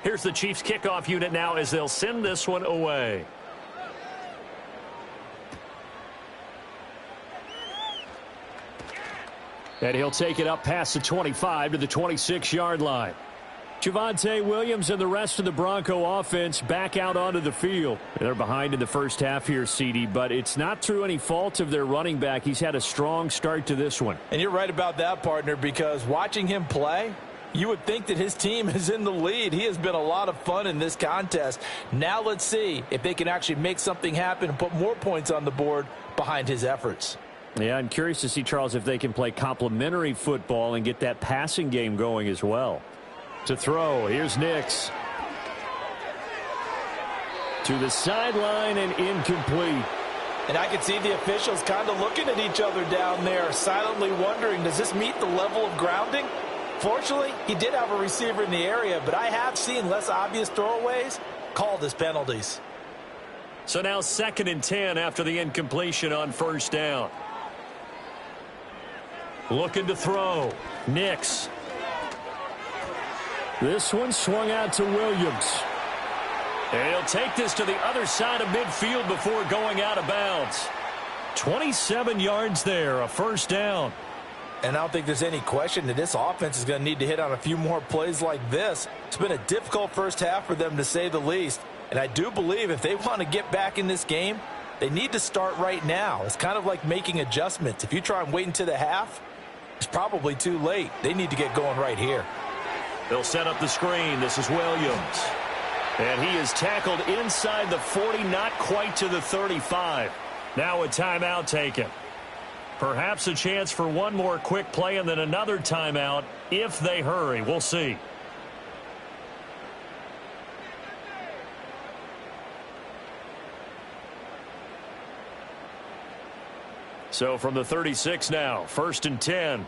Speaker 5: Here's the Chiefs kickoff unit now as they'll send this one away. And he'll take it up past the 25 to the 26-yard line. Javonte Williams and the rest of the Bronco offense back out onto the field. They're behind in the first half here, CD, but it's not through any fault of their running back. He's had a strong start to this one.
Speaker 6: And you're right about that, partner, because watching him play, you would think that his team is in the lead. He has been a lot of fun in this contest. Now let's see if they can actually make something happen and put more points on the board behind his efforts.
Speaker 7: Yeah, I'm curious to see, Charles, if they can play complementary football and get that passing game going as well. To throw, here's Nix. To the sideline and incomplete.
Speaker 6: And I can see the officials kind of looking at each other down there, silently wondering, does this meet the level of grounding? Fortunately, he did have a receiver in the area, but I have seen less obvious throwaways called as penalties.
Speaker 5: So now 2nd and 10 after the incompletion on first down. Looking to throw. Nix.
Speaker 7: This one swung out to Williams.
Speaker 5: And he'll take this to the other side of midfield before going out of bounds. 27 yards there, a first down.
Speaker 6: And I don't think there's any question that this offense is going to need to hit on a few more plays like this. It's been a difficult first half for them, to say the least. And I do believe if they want to get back in this game, they need to start right now. It's kind of like making adjustments. If you try and wait until the half, it's probably too late. They need to get going right here.
Speaker 5: They'll set up the screen. This is Williams. And he is tackled inside the 40, not quite to the 35. Now a timeout taken. Perhaps a chance for one more quick play and then another timeout if they hurry. We'll see. So from the 36 now, 1st and 10.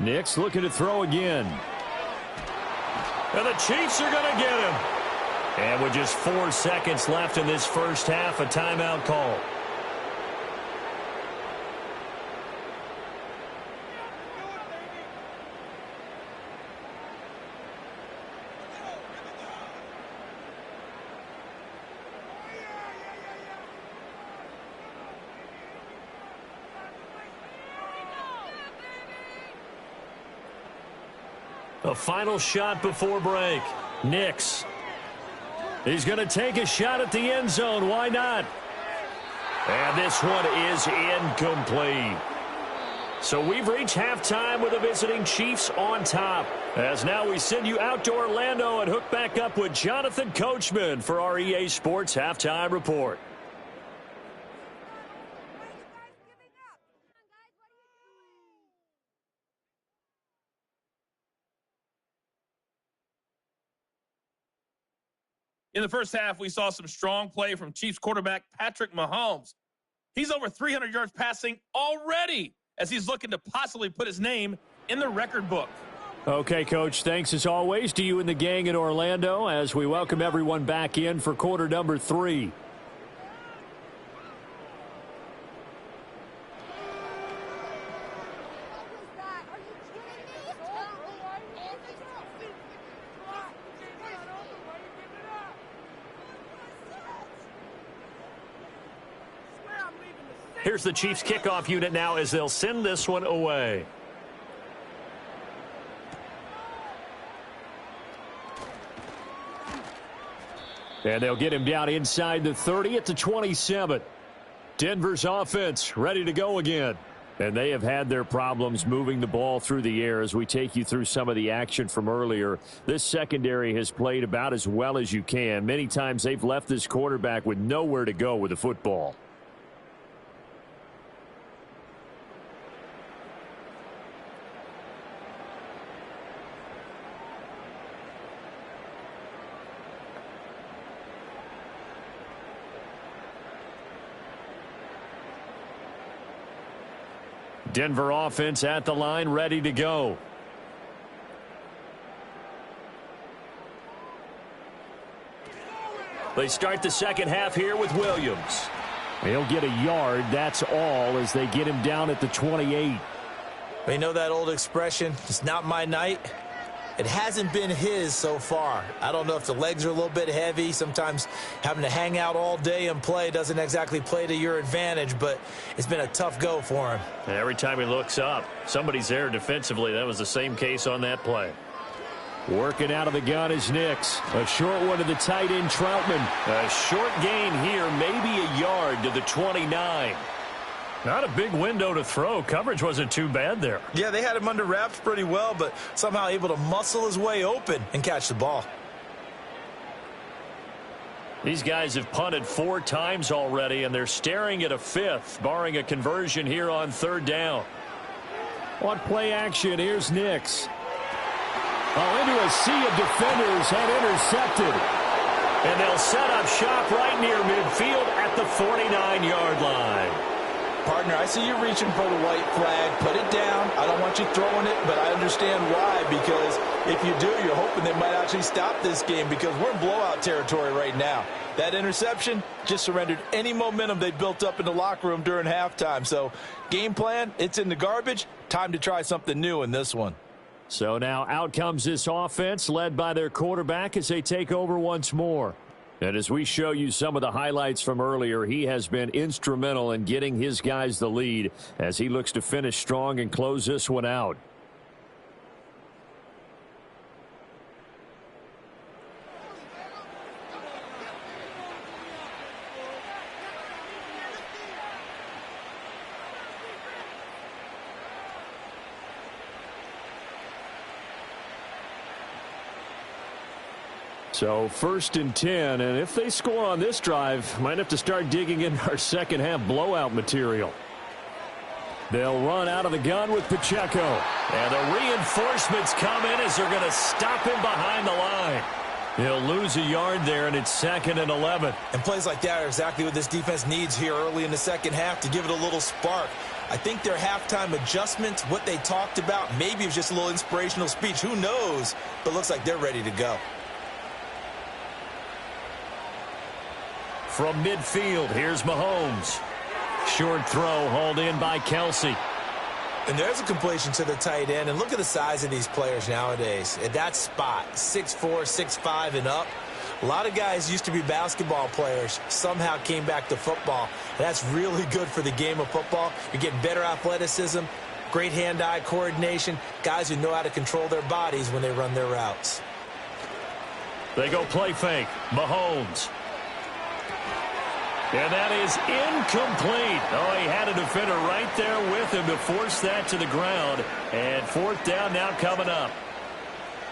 Speaker 7: Nix looking to throw again.
Speaker 5: And the Chiefs are going to get him. And with just 4 seconds left in this first half, a timeout call. A final shot before break. Nix. He's going to take a shot at the end zone. Why not? And this one is incomplete. So we've reached halftime with the visiting Chiefs on top. As now we send you out to Orlando and hook back up with Jonathan Coachman for our EA Sports Halftime Report.
Speaker 3: In the first half, we saw some strong play from Chiefs quarterback Patrick Mahomes. He's over 300 yards passing already as he's looking to possibly put his name in the record book.
Speaker 7: Okay, Coach, thanks as always to you and the gang in Orlando as we welcome everyone back in for quarter number 3.
Speaker 5: Here's the Chiefs kickoff unit now as they'll send this one away.
Speaker 7: And they'll get him down inside the 30 at the 27. Denver's offense ready to go again. And they have had their problems moving the ball through the air as we take you through some of the action from earlier. This secondary has played about as well as you can. Many times they've left this quarterback with nowhere to go with the football.
Speaker 5: Denver offense at the line, ready to go. They start the second half here with Williams.
Speaker 7: He'll get a yard, that's all, as they get him down at the 28.
Speaker 6: You know that old expression, it's not my night? It hasn't been his so far. I don't know if the legs are a little bit heavy. Sometimes having to hang out all day and play doesn't exactly play to your advantage, but it's been a tough go for him.
Speaker 5: Every time he looks up, somebody's there defensively. That was the same case on that play.
Speaker 7: Working out of the gun is Nix. A short one to the tight end, Troutman.
Speaker 5: A short gain here, maybe a yard to the 29. Not a big window to throw. Coverage wasn't too bad there.
Speaker 6: Yeah, they had him under wraps pretty well, but somehow able to muscle his way open and catch the ball.
Speaker 5: These guys have punted 4 times already, and they're staring at a 5th, barring a conversion here on 3rd down.
Speaker 7: On play action, here's Nix. Oh, into a sea of defenders and intercepted.
Speaker 5: And they'll set up shop right near midfield at the 49-yard line.
Speaker 6: Partner, I see you reaching for the white flag. Put it down. I don't want you throwing it, but I understand why, because if you do, you're hoping they might actually stop this game, because we're in blowout territory right now. That interception just surrendered any momentum they built up in the locker room during halftime. So game plan, it's in the garbage. Time to try something new in this one.
Speaker 7: So now out comes this offense led by their quarterback as they take over once more. And as we show you some of the highlights from earlier, he has been instrumental in getting his guys the lead as he looks to finish strong and close this one out. So 1st and 10, and if they score on this drive, might have to start digging in our second half blowout material. They'll run out of the gun with Pacheco.
Speaker 5: And the reinforcements come in as they're going to stop him behind the line. He'll lose a yard there, and it's 2nd and 11.
Speaker 6: And plays like that are exactly what this defense needs here early in the second half to give it a little spark. I think their halftime adjustments, what they talked about, maybe it was just a little inspirational speech. Who knows? But looks like they're ready to go.
Speaker 5: From midfield, here's Mahomes. Short throw hauled in by Kelsey.
Speaker 6: And there's a completion to the tight end. And look at the size of these players nowadays. At that spot, 6'4", 6'5", and up. A lot of guys used to be basketball players, somehow came back to football. And that's really good for the game of football. You're getting better athleticism, great hand-eye coordination, guys who know how to control their bodies when they run their routes.
Speaker 5: They go play fake. Mahomes. And that is incomplete. Oh, he had a defender right there with him to force that to the ground. And 4th down now coming up.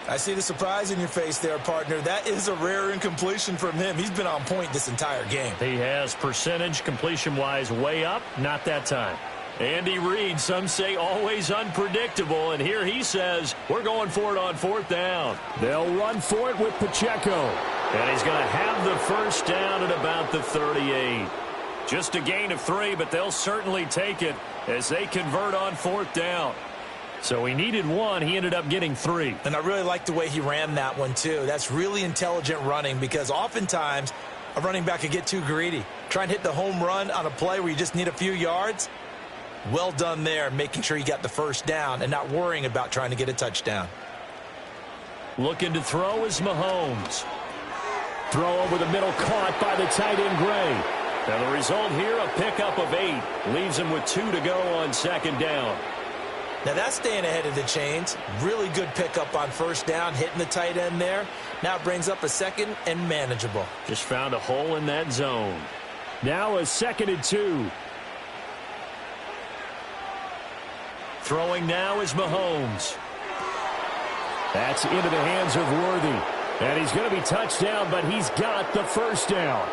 Speaker 6: I see the surprise in your face there, partner. That is a rare incompletion from him. He's been on point this entire game.
Speaker 5: He has percentage completion-wise way up. Not that time. Andy Reid, some say always unpredictable. And here he says, we're going for it on 4th down.
Speaker 7: They'll run for it with Pacheco.
Speaker 5: And he's going to have the 1st down at about the 38. Just a gain of 3, but they'll certainly take it as they convert on 4th down. So he needed 1. He ended up getting 3.
Speaker 6: And I really like the way he ran that one, too. That's really intelligent running, because oftentimes a running back could get too greedy. Try and hit the home run on a play where you just need a few yards. Well done there, making sure you got the 1st down and not worrying about trying to get a touchdown.
Speaker 5: Looking to throw is Mahomes.
Speaker 7: Throw over the middle, caught by the tight end, Gray.
Speaker 5: And the result here, a pickup of 8. Leaves him with 2 to go on 2nd down.
Speaker 6: Now that's staying ahead of the chains. Really good pickup on 1st down, hitting the tight end there. Now it brings up a 2nd and manageable.
Speaker 5: Just found a hole in that zone.
Speaker 7: Now a 2nd and 2.
Speaker 5: Throwing now is Mahomes.
Speaker 7: That's into the hands of Worthy. And he's going to be touched down, but he's got the 1st down.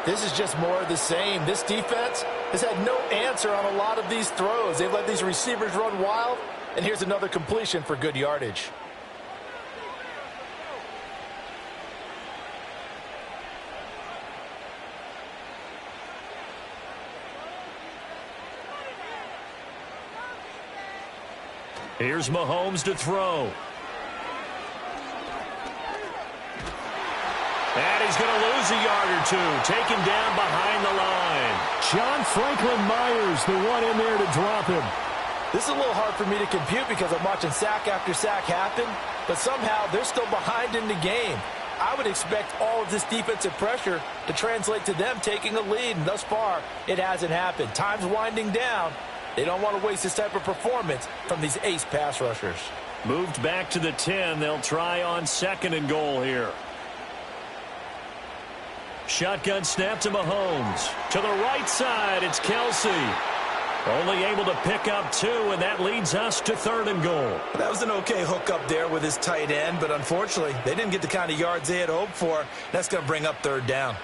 Speaker 6: This is just more of the same. This defense has had no answer on a lot of these throws. They've let these receivers run wild, and here's another completion for good yardage.
Speaker 5: Here's Mahomes to throw. And he's going to lose a yard or two. Taken down behind the line.
Speaker 7: John Franklin Myers, the one in there to drop him.
Speaker 6: This is a little hard for me to compute because I'm watching sack after sack happen, but somehow they're still behind in the game. I would expect all of this defensive pressure to translate to them taking a lead, and thus far, it hasn't happened. Time's winding down. They don't want to waste this type of performance from these ace pass rushers.
Speaker 5: Moved back to the 10. They'll try on 2nd and goal here. Shotgun snap to Mahomes. To the right side, it's Kelsey. Only able to pick up 2, and that leads us to 3rd and goal.
Speaker 6: That was an okay hookup there with his tight end, but unfortunately, they didn't get the kind of yards they had hoped for. That's going to bring up 3rd down.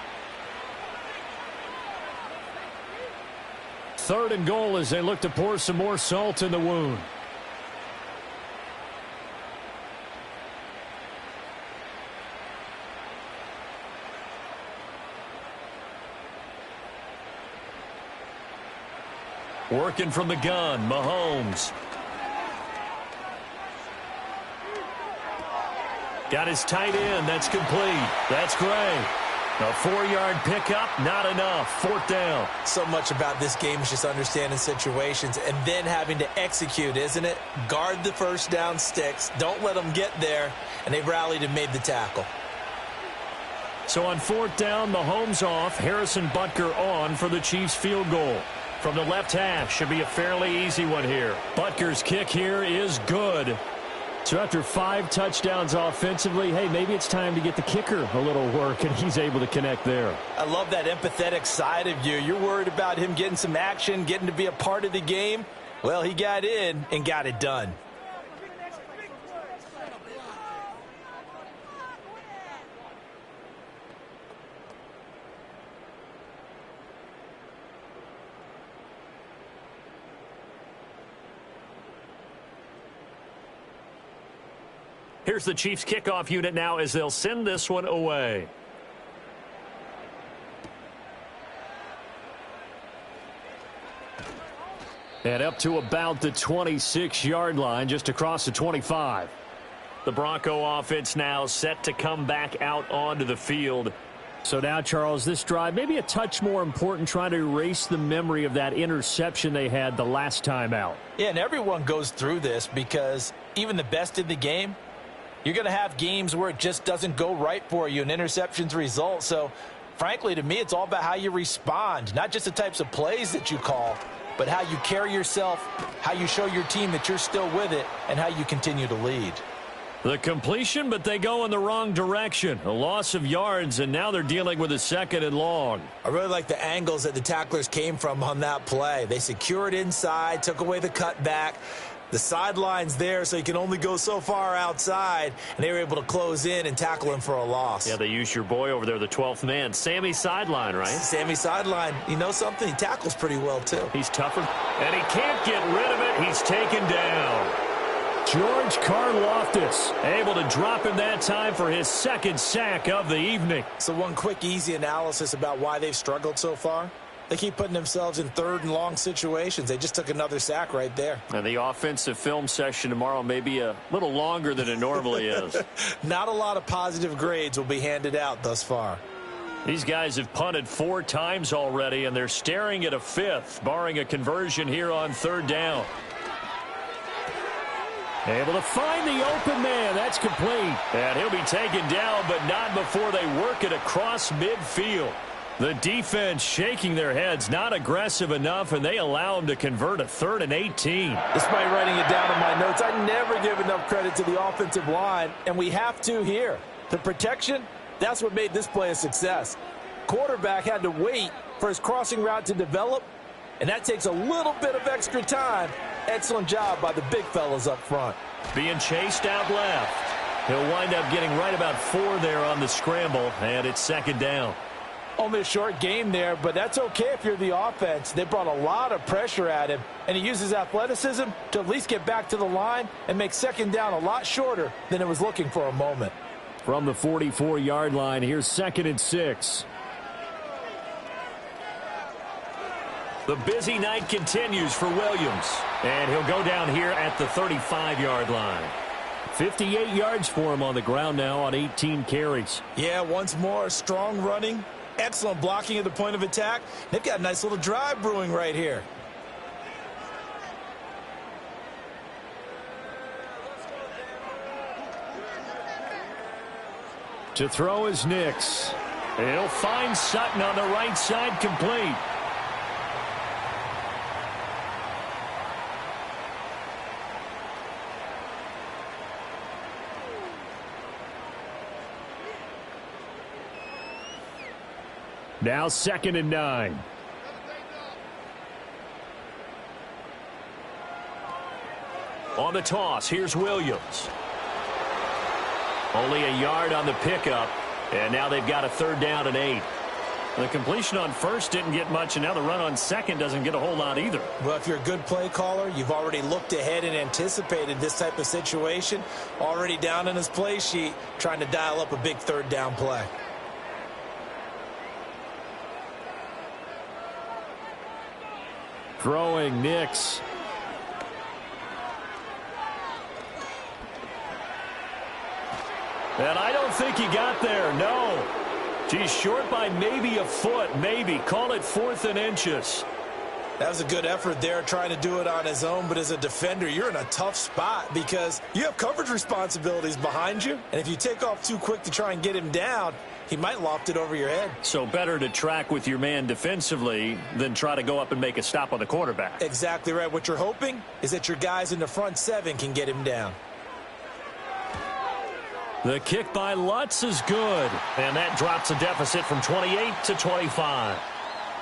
Speaker 7: 3rd and goal as they look to pour some more salt in the wound.
Speaker 5: Working from the gun, Mahomes. Got his tight end. That's complete. That's Gray. A 4-yard pickup, not enough. 4th down.
Speaker 6: So much about this game is just understanding situations and then having to execute, isn't it? Guard the first down sticks. Don't let them get there. And they rallied and made the tackle.
Speaker 5: So on 4th down, Mahomes off. Harrison Butker on for the Chiefs field goal. From the left half, should be a fairly easy one here. Butker's kick here is good.
Speaker 7: So after 5 touchdowns offensively, hey, maybe it's time to get the kicker a little work, and he's able to connect there.
Speaker 6: I love that empathetic side of you. You're worried about him getting some action, getting to be a part of the game. Well, he got in and got it done.
Speaker 5: Here's the Chiefs kickoff unit now as they'll send this one away.
Speaker 7: And up to about the 26-yard line, just across the 25.
Speaker 5: The Bronco offense now set to come back out onto the field.
Speaker 7: So now, Charles, this drive maybe a touch more important, trying to erase the memory of that interception they had the last time out.
Speaker 6: Yeah, and everyone goes through this because even the best in the game, you're going to have games where it just doesn't go right for you and interceptions result. So, frankly, to me, it's all about how you respond, not just the types of plays that you call, but how you carry yourself, how you show your team that you're still with it, and how you continue to lead.
Speaker 5: The completion, but they go in the wrong direction. A loss of yards, and now they're dealing with a 2nd and long.
Speaker 6: I really like the angles that the tacklers came from on that play. They secured inside, took away the cutback. The sideline's there, so you can only go so far outside, and they were able to close in and tackle him for a loss.
Speaker 5: Yeah, they used your boy over there, the 12th man. Sammy Sideline, right?
Speaker 6: Sammy Sideline. You know something? He tackles pretty well, too.
Speaker 5: He's tougher. And he can't get rid of it. He's taken down.
Speaker 7: George Karlaftis
Speaker 5: able to drop him that time for his 2nd sack of the evening.
Speaker 6: So one quick, easy analysis about why they've struggled so far. They keep putting themselves in 3rd and long situations. They just took another sack right there.
Speaker 5: And the offensive film session tomorrow may be a little longer than it normally is.
Speaker 6: Not a lot of positive grades will be handed out thus far.
Speaker 5: These guys have punted 4 times already, and they're staring at a 5th, barring a conversion here on 3rd down.
Speaker 7: Able to find the open man. That's complete.
Speaker 5: And he'll be taken down, but not before they work it across midfield. The defense shaking their heads, not aggressive enough, and they allow him to convert a 3rd and 18.
Speaker 6: Despite writing it down in my notes, I never give enough credit to the offensive line, and we have to here. The protection, that's what made this play a success. Quarterback had to wait for his crossing route to develop, and that takes a little bit of extra time. Excellent job by the big fellas up front.
Speaker 5: Being chased out left. He'll wind up getting right about 4 there on the scramble, and it's 2nd down.
Speaker 6: Only a short game there, but that's okay if you're the offense. They brought a lot of pressure at him, and he uses athleticism to at least get back to the line and make 2nd down a lot shorter than it was looking for a moment.
Speaker 7: From the 44-yard line, here's 2nd and 6.
Speaker 5: The busy night continues for Williams. And he'll go down here at the 35-yard line. 58 yards for him on the ground now on 18 carries.
Speaker 6: Yeah, once more, strong running, excellent blocking at the point of attack. They've got a nice little drive brewing right here.
Speaker 5: To throw is Nix. He'll find Sutton on the right side, complete. Now 2nd and 9. On the toss, here's Williams. Only a yard on the pickup, and now they've got a 3rd down and 8. The completion on first didn't get much, and now the run on second doesn't get a whole lot either.
Speaker 6: Well, if you're a good play caller, you've already looked ahead and anticipated this type of situation. Already down in his play sheet, trying to dial up a big 3rd down play.
Speaker 5: Throwing Nix. And I don't think he got there, no. He's short by maybe a foot, maybe. Call it 4th and inches.
Speaker 6: That was a good effort there, trying to do it on his own. But as a defender, you're in a tough spot because you have coverage responsibilities behind you. And if you take off too quick to try and get him down, he might loft it over your head.
Speaker 5: So better to track with your man defensively than try to go up and make a stop on the quarterback.
Speaker 6: Exactly right. What you're hoping is that your guys in the front 7 can get him down.
Speaker 5: The kick by Lutz is good. And that drops a deficit from 28 to 25.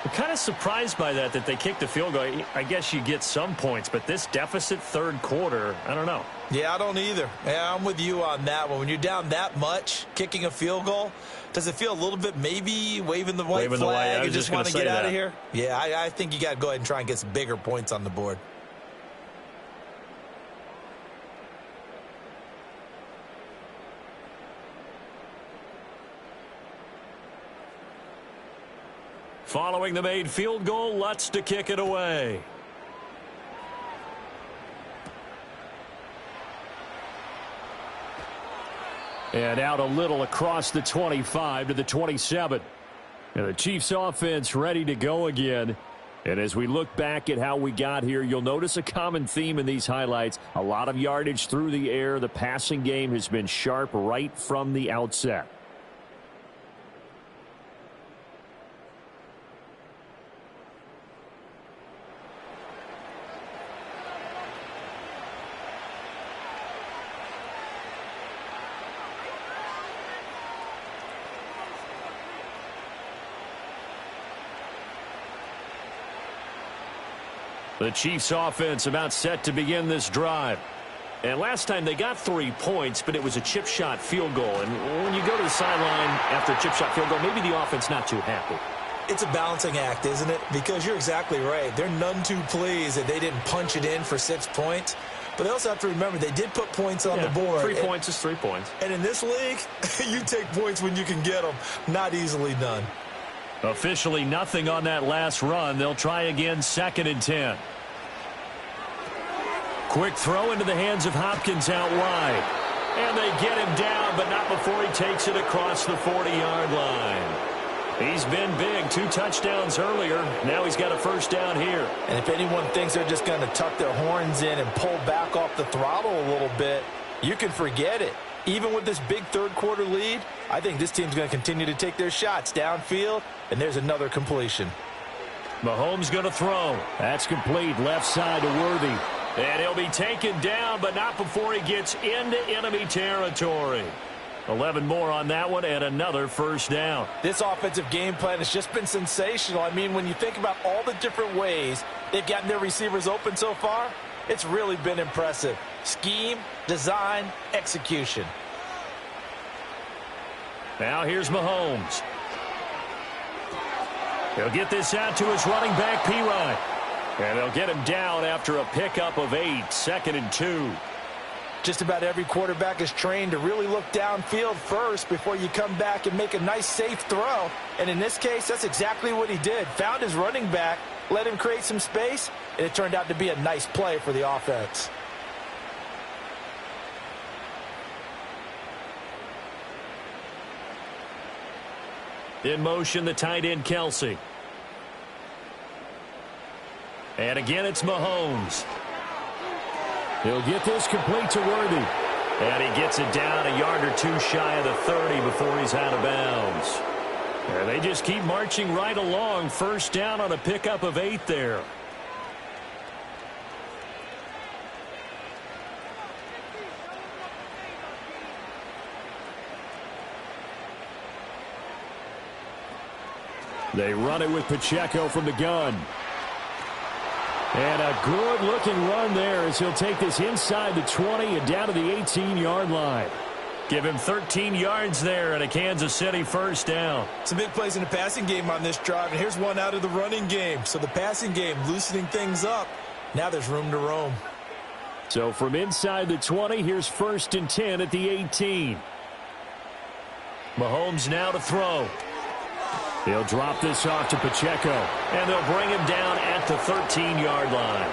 Speaker 5: I'm kind of surprised by that they kicked the field goal. I guess you get some points, but this deficit 3rd quarter, I don't know.
Speaker 6: Yeah, I don't either. Yeah, I'm with you on that one. When you're down that much, kicking a field goal, does it feel a little bit maybe waving the white flag and just want to get out of here? Yeah, I think you got to go ahead and try and get some bigger points on the board.
Speaker 5: Following the made field goal, Lutz to kick it away. And out a little across the 25 to the 27. And the Chiefs offense ready to go again. And as we look back at how we got here, you'll notice a common theme in these highlights. A lot of yardage through the air. The passing game has been sharp right from the outset. The Chiefs offense about set to begin this drive. And last time they got 3 points, but it was a chip shot field goal. And when you go to the sideline after a chip shot field goal, maybe the offense not too happy.
Speaker 6: It's a balancing act, isn't it? Because you're exactly right. They're none too pleased that they didn't punch it in for 6 points. But they also have to remember they did put points on the board.
Speaker 5: 3 points is 3 points.
Speaker 6: And in this league, you take points when you can get them. Not easily done.
Speaker 5: Officially nothing on that last run. They'll try again 2nd and 10. Quick throw into the hands of Hopkins out wide. And they get him down, but not before he takes it across the 40-yard line. He's been big. 2 touchdowns earlier. Now he's got a 1st down here.
Speaker 6: And if anyone thinks they're just going to tuck their horns in and pull back off the throttle a little bit, you can forget it. Even with this big 3rd quarter lead, I think this team's going to continue to take their shots downfield, and there's another completion.
Speaker 5: Mahomes going to throw. That's complete. Left side to Worthy. And he'll be taken down, but not before he gets into enemy territory. 11 more on that one and another 1st down.
Speaker 6: This offensive game plan has just been sensational. I mean, when you think about all the different ways they've gotten their receivers open so far, it's really been impressive. Scheme, design, execution.
Speaker 5: Now here's Mahomes. He'll get this out to his running back, P-Ryan. And they'll get him down after a pickup of 8, 2nd and 2.
Speaker 6: Just about every quarterback is trained to really look downfield first before you come back and make a nice, safe throw. And in this case, that's exactly what he did. Found his running back, let him create some space, and it turned out to be a nice play for the offense.
Speaker 5: In motion, the tight end, Kelsey. And again, it's Mahomes.
Speaker 7: He'll get this complete to Worthy.
Speaker 5: And he gets it down a yard or two shy of the 30 before he's out of bounds. And they just keep marching right along. First down on a pickup of 8 there.
Speaker 7: They run it with Pacheco from the gun. And a good-looking run there as he'll take this inside the 20 and down to the 18-yard line.
Speaker 5: Give him 13 yards there and a Kansas City first down.
Speaker 6: Some big plays in the passing game on this drive, and here's one out of the running game. So the passing game loosening things up. Now there's room to roam.
Speaker 7: So from inside the 20, here's 1st and 10 at the 18.
Speaker 5: Mahomes now to throw.
Speaker 7: He'll drop this off to Pacheco.
Speaker 5: And they'll bring him down at the 13-yard line.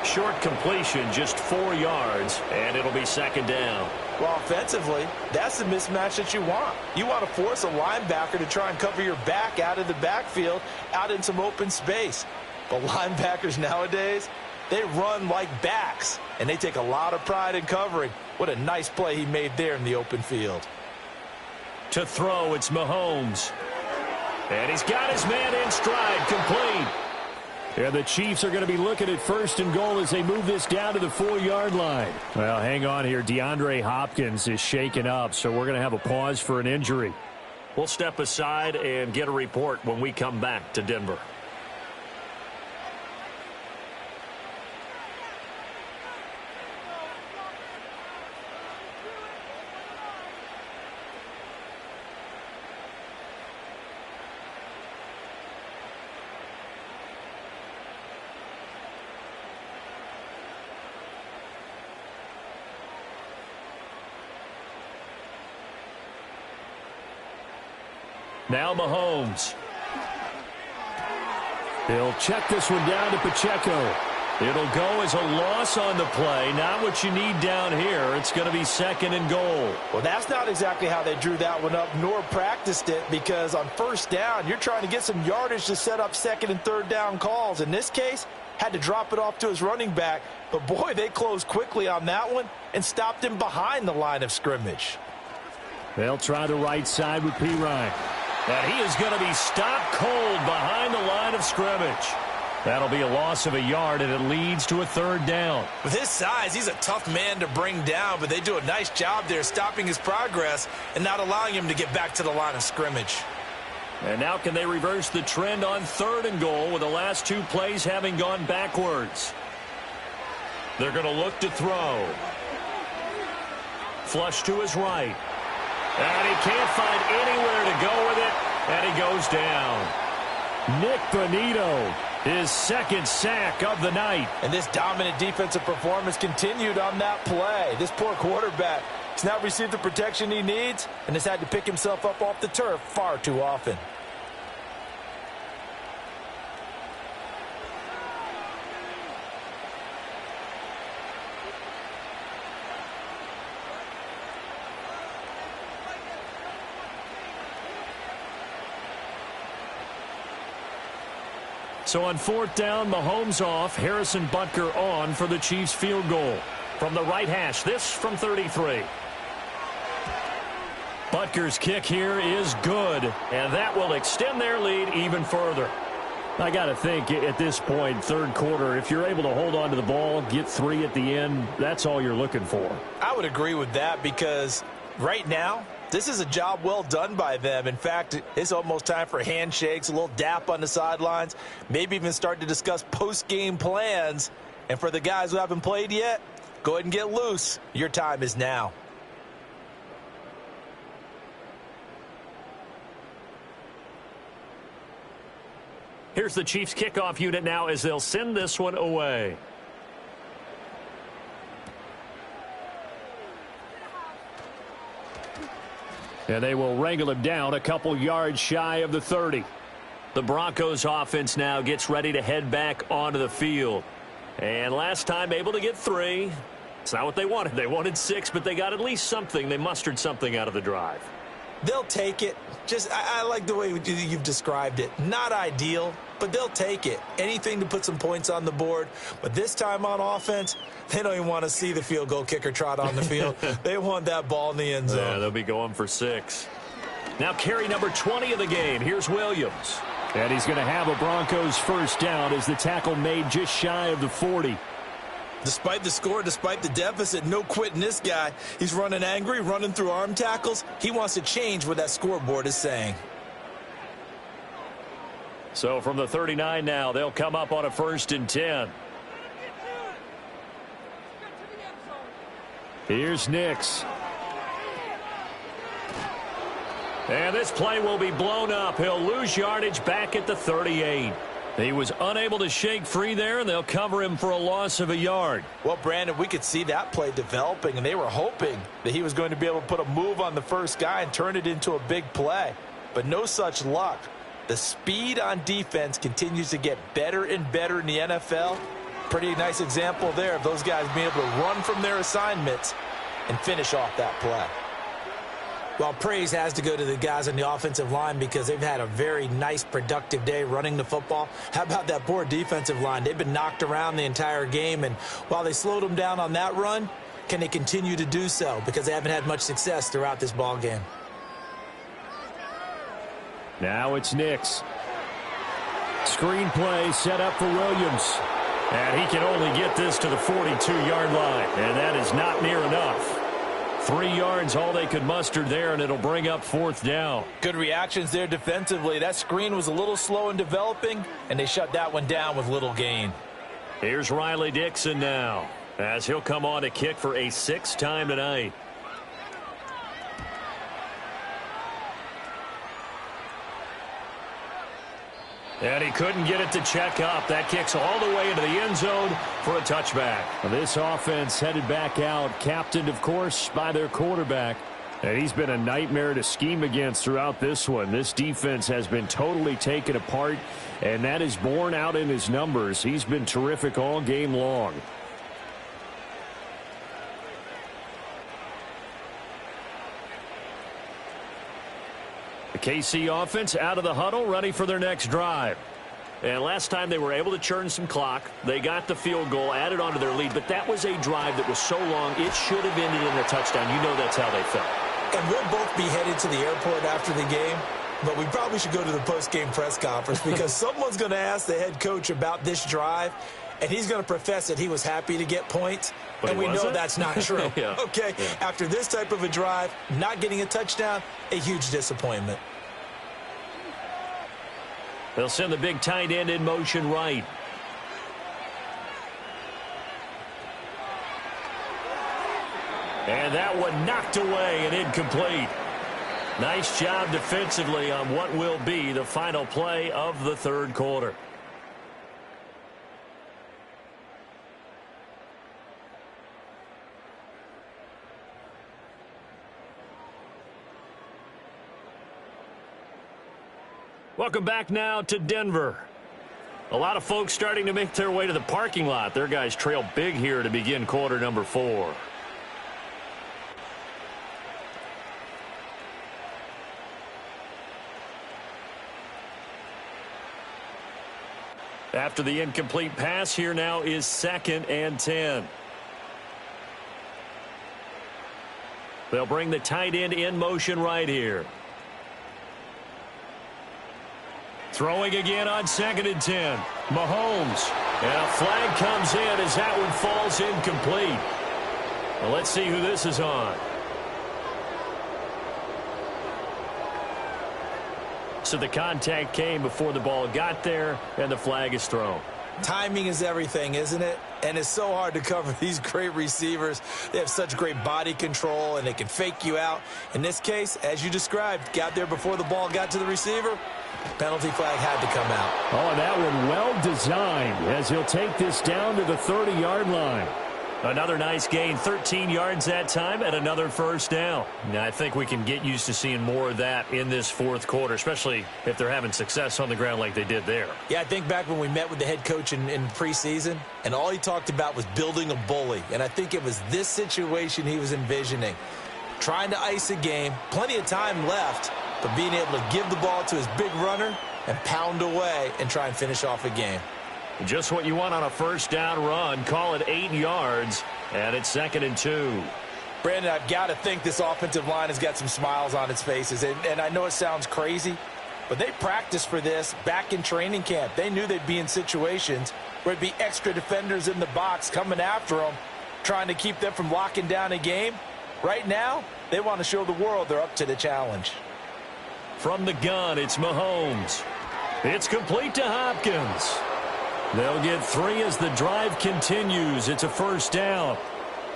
Speaker 5: Short completion, just 4 yards, and it'll be 2nd down.
Speaker 6: Well, offensively, that's the mismatch that you want. You want to force a linebacker to try and cover your back out of the backfield, out in some open space. But linebackers nowadays, they run like backs, and they take a lot of pride in covering. What a nice play he made there in the open field.
Speaker 5: To throw, it's Mahomes. And he's got his man in stride, complete.
Speaker 7: And the Chiefs are going to be looking at 1st and goal as they move this down to the 4-yard line. Well, hang on here. DeAndre Hopkins is shaken up, so we're going to have a pause for an injury.
Speaker 5: We'll step aside and get a report when we come back to Denver. Now Mahomes.
Speaker 7: He'll check this one down to Pacheco.
Speaker 5: It'll go as a loss on the play. Not what you need down here. It's going to be 2nd and goal.
Speaker 6: Well, that's not exactly how they drew that one up, nor practiced it, because on 1st down, you're trying to get some yardage to set up 2nd and 3rd down calls. In this case, had to drop it off to his running back. But, boy, they closed quickly on that one and stopped him behind the line of scrimmage.
Speaker 7: They'll try the right side with P. Ryan.
Speaker 5: And he is going to be stopped cold behind the line of scrimmage. That'll be a loss of a yard, and it leads to a 3rd down.
Speaker 6: With his size, he's a tough man to bring down, but they do a nice job there stopping his progress and not allowing him to get back to the line of scrimmage.
Speaker 5: And now can they reverse the trend on 3rd and goal with the last 2 plays having gone backwards? They're going to look to throw. Flush to his right. And he can't find anywhere to go with it, and he goes down.
Speaker 7: Nick Bonito, his 2nd sack of the night.
Speaker 6: And this dominant defensive performance continued on that play. This poor quarterback has not received the protection he needs and has had to pick himself up off the turf far too often.
Speaker 5: So on 4th down, Mahomes off, Harrison Butker on for the Chiefs field goal. From the right hash, this from 33. Butker's kick here is good, and that will extend their lead even further.
Speaker 7: I got to think at this point, 3rd quarter, if you're able to hold on to the ball, get 3 at the end, that's all you're looking for.
Speaker 6: I would agree with that because right now, this is a job well done by them. In fact, it's almost time for handshakes, a little dap on the sidelines, maybe even start to discuss post-game plans. And for the guys who haven't played yet, go ahead and get loose. Your time is now.
Speaker 5: Here's the Chiefs kickoff unit now as they'll send this one away.
Speaker 7: And they will wrangle him down a couple yards shy of the 30.
Speaker 5: The Broncos offense now gets ready to head back onto the field. And last time able to get 3. It's not what they wanted. They wanted 6, but they got at least something. They mustered something out of the drive.
Speaker 6: They'll take it. I like the way you've described it. Not ideal, but they'll take it. Anything to put some points on the board. But this time on offense, they don't even want to see the field goal kicker trot on the field. They want that ball in the end zone.
Speaker 5: Yeah, they'll be going for 6. Now carry number 20 of the game. Here's Williams.
Speaker 7: And he's going to have a Broncos first down as the tackle made just shy of the 40.
Speaker 6: Despite the score, despite the deficit, no quitting this guy. He's running angry, running through arm tackles. He wants to change what that scoreboard is saying.
Speaker 5: So from the 39 now, they'll come up on a 1st and 10.
Speaker 7: Here's Nix.
Speaker 5: And this play will be blown up. He'll lose yardage back at the 38. He was unable to shake free there, and they'll cover him for a loss of a yard.
Speaker 6: Well, Brandon, we could see that play developing, and they were hoping that he was going to be able to put a move on the first guy and turn it into a big play. But no such luck. The speed on defense continues to get better and better in the NFL. Pretty nice example there of those guys being able to run from their assignments and finish off that play. Well, praise has to go to the guys on the offensive line because they've had a very nice, productive day running the football. How about that poor defensive line? They've been knocked around the entire game, and while they slowed them down on that run, can they continue to do so? Because they haven't had much success throughout this ball game.
Speaker 7: Now it's Nix. Screen play set up for Williams.
Speaker 5: And he can only get this to the 42-yard line, and that is not near enough. 3 yards, all they could muster there, and it'll bring up 4th down.
Speaker 6: Good reactions there defensively. That screen was a little slow in developing, and they shut that one down with little gain.
Speaker 5: Here's Riley Dixon now, as he'll come on to kick for a 6th time tonight. And he couldn't get it to check up. That kicks all the way into the end zone for a touchback.
Speaker 7: This offense headed back out, captained, of course, by their quarterback. And he's been a nightmare to scheme against throughout this one. This defense has been totally taken apart, and that is borne out in his numbers. He's been terrific all game long.
Speaker 5: The KC offense out of the huddle, ready for their next drive. And last time they were able to churn some clock. They got the field goal, added on to their lead, but that was a drive that was so long, it should have ended in a touchdown. You know that's how they felt.
Speaker 6: And we'll both be headed to the airport after the game, but we probably should go to the post-game press conference because someone's going to ask the head coach about this drive, and he's going to profess that he was happy to get points,
Speaker 5: but
Speaker 6: and we know that's not true.
Speaker 5: Yeah.
Speaker 6: Okay, yeah. After this type of a drive, not getting a touchdown, a huge disappointment.
Speaker 5: They'll send the big tight end in motion right. And that one knocked away and incomplete. Nice job defensively on what will be the final play of the 3rd quarter. Welcome back now to Denver. A lot of folks starting to make their way to the parking lot. Their guys trail big here to begin quarter number 4. After the incomplete pass, here now is 2nd and 10. They'll bring the tight end in motion right here. Throwing again on 2nd and 10. Mahomes. And a flag comes in as that one falls incomplete. Well, let's see who this is on. So the contact came before the ball got there, and the flag is thrown.
Speaker 6: Timing is everything, isn't it? And it's so hard to cover these great receivers. They have such great body control, and they can fake you out. In this case, as you described, got there before the ball got to the receiver. Penalty flag had to come out.
Speaker 7: Oh, that one well designed as he'll take this down to the 30-yard line.
Speaker 5: Another nice gain, 13 yards that time, and another first down. Now, I think we can get used to seeing more of that in this fourth quarter, especially if they're having success on the ground like they did there.
Speaker 6: Yeah, I think back when we met with the head coach in preseason, and all he talked about was building a bully. And I think it was this situation he was envisioning. Trying to ice a game, plenty of time left, but being able to give the ball to his big runner and pound away and try and finish off a game.
Speaker 5: Just what you want on a first down run. Call it 8 yards, and it's 2nd and 2.
Speaker 6: Brandon, I've got to think this offensive line has got some smiles on its faces. And I know it sounds crazy, but they practiced for this back in training camp. They knew they'd be in situations where there'd be extra defenders in the box coming after them, trying to keep them from locking down a game. Right now, they want to show the world they're up to the challenge.
Speaker 5: From the gun, it's Mahomes. It's complete to Hopkins. They'll get 3 as the drive continues. It's a first down.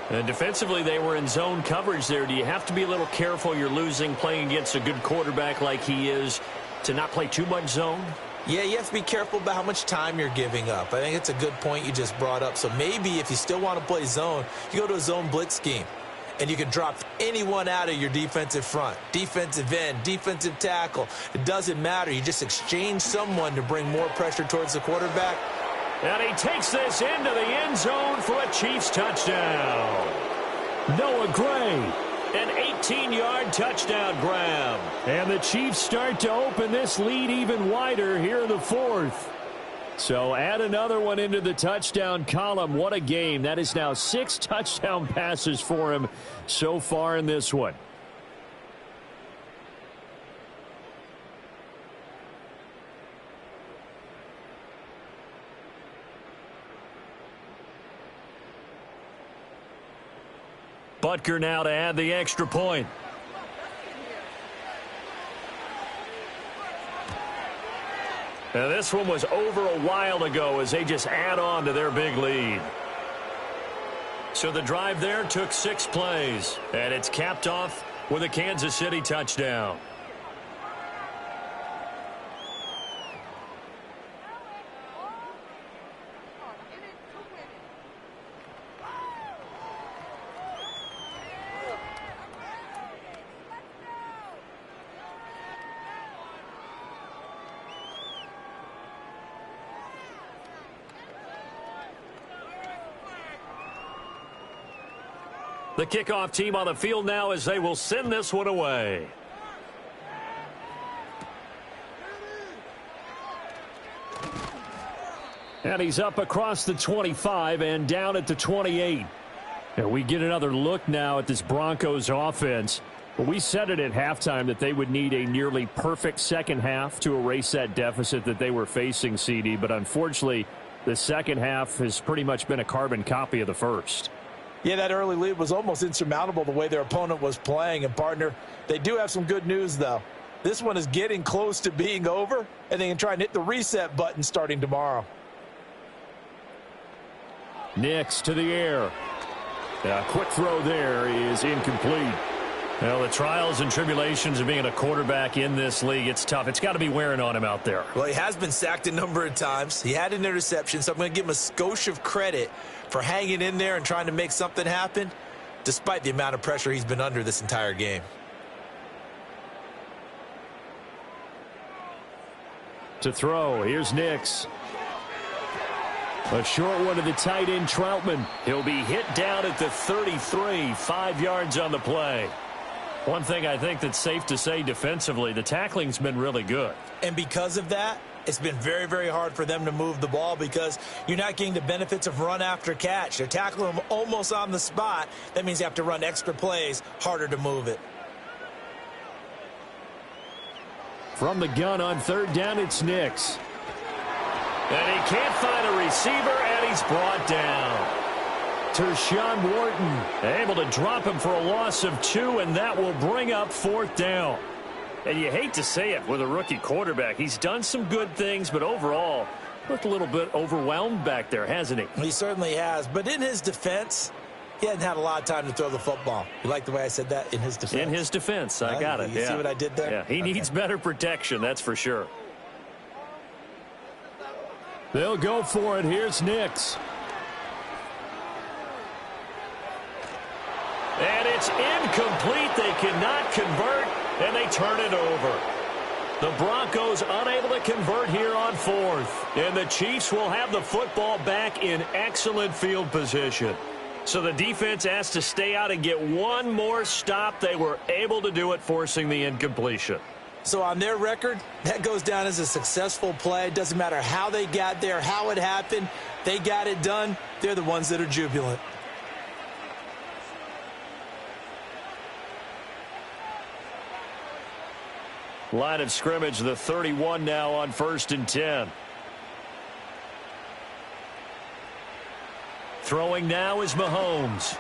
Speaker 5: And defensively, they were in zone coverage there. Do you have to be a little careful? You're losing playing against a good quarterback like he is to not play too much zone?
Speaker 6: Yeah, you have to be careful about how much time you're giving up. I think it's a good point you just brought up. So maybe if you still want to play zone, you go to a zone blitz scheme. And you can drop anyone out of your defensive front, defensive end, defensive tackle. It doesn't matter. You just exchange someone to bring more pressure towards the quarterback.
Speaker 5: And he takes this into the end zone for a Chiefs touchdown. Noah Gray, an 18-yard touchdown grab.
Speaker 7: And the Chiefs start to open this lead even wider here in the fourth. So add another one into the touchdown column. What a game. That is now 6 touchdown passes for him so far in this one.
Speaker 5: Butker now to add the extra point. Now this one was over a while ago as they just add on to their big lead. So the drive there took 6 plays, and it's capped off with a Kansas City touchdown. The kickoff team on the field now as they will send this one away.
Speaker 7: And he's up across the 25 and down at the 28. And we get another look now at this Broncos offense. But we said it at halftime that they would need a nearly perfect second half to erase that deficit that they were facing, CD. But unfortunately, the second half has pretty much been a carbon copy of the first.
Speaker 6: Yeah, that early lead was almost insurmountable the way their opponent was playing. And, partner, they do have some good news, though. This one is getting close to being over, and they can try and hit the reset button starting tomorrow.
Speaker 7: Nix to the air. A quick throw there is incomplete.
Speaker 5: Well, the trials and tribulations of being a quarterback in this league, it's tough. It's got to be wearing on him out there.
Speaker 6: Well, he has been sacked a number of times. He had an interception, so I'm going to give him a skosh of credit for hanging in there and trying to make something happen, despite the amount of pressure he's been under this entire game.
Speaker 7: To throw, here's Nix. A short one to the tight end, Troutman.
Speaker 5: He'll be hit down at the 33, 5 yards on the play. One thing I think that's safe to say defensively, the tackling's been really good.
Speaker 6: And because of that, it's been very, very hard for them to move the ball because you're not getting the benefits of run after catch. They're tackling them almost on the spot. That means you have to run extra plays, harder to move it.
Speaker 7: From the gun on third down, it's Nix.
Speaker 5: And he can't find a receiver, and he's brought down.
Speaker 7: Tershawn Wharton
Speaker 5: able to drop him for a loss of 2, and that will bring up fourth down. And you hate to say it with a rookie quarterback. He's done some good things, but overall, looked a little bit overwhelmed back there, hasn't he?
Speaker 6: He certainly has. But in his defense, he hadn't had a lot of time to throw the football. You like the way I said that? In his defense?
Speaker 5: In his defense. I got it.
Speaker 6: You see what I did there?
Speaker 5: Yeah, he needs better protection, that's for sure.
Speaker 7: They'll go for it. Here's Nix.
Speaker 5: It's incomplete. They cannot convert, and they turn it over. The Broncos unable to convert here on fourth. And the Chiefs will have the football back in excellent field position. So the defense has to stay out and get one more stop. They were able to do it, forcing the incompletion.
Speaker 6: So on their record, that goes down as a successful play. It doesn't matter how they got there, how it happened. They got it done. They're the ones that are jubilant.
Speaker 5: Line of scrimmage, the 31 now on 1st and 10. Throwing now is Mahomes.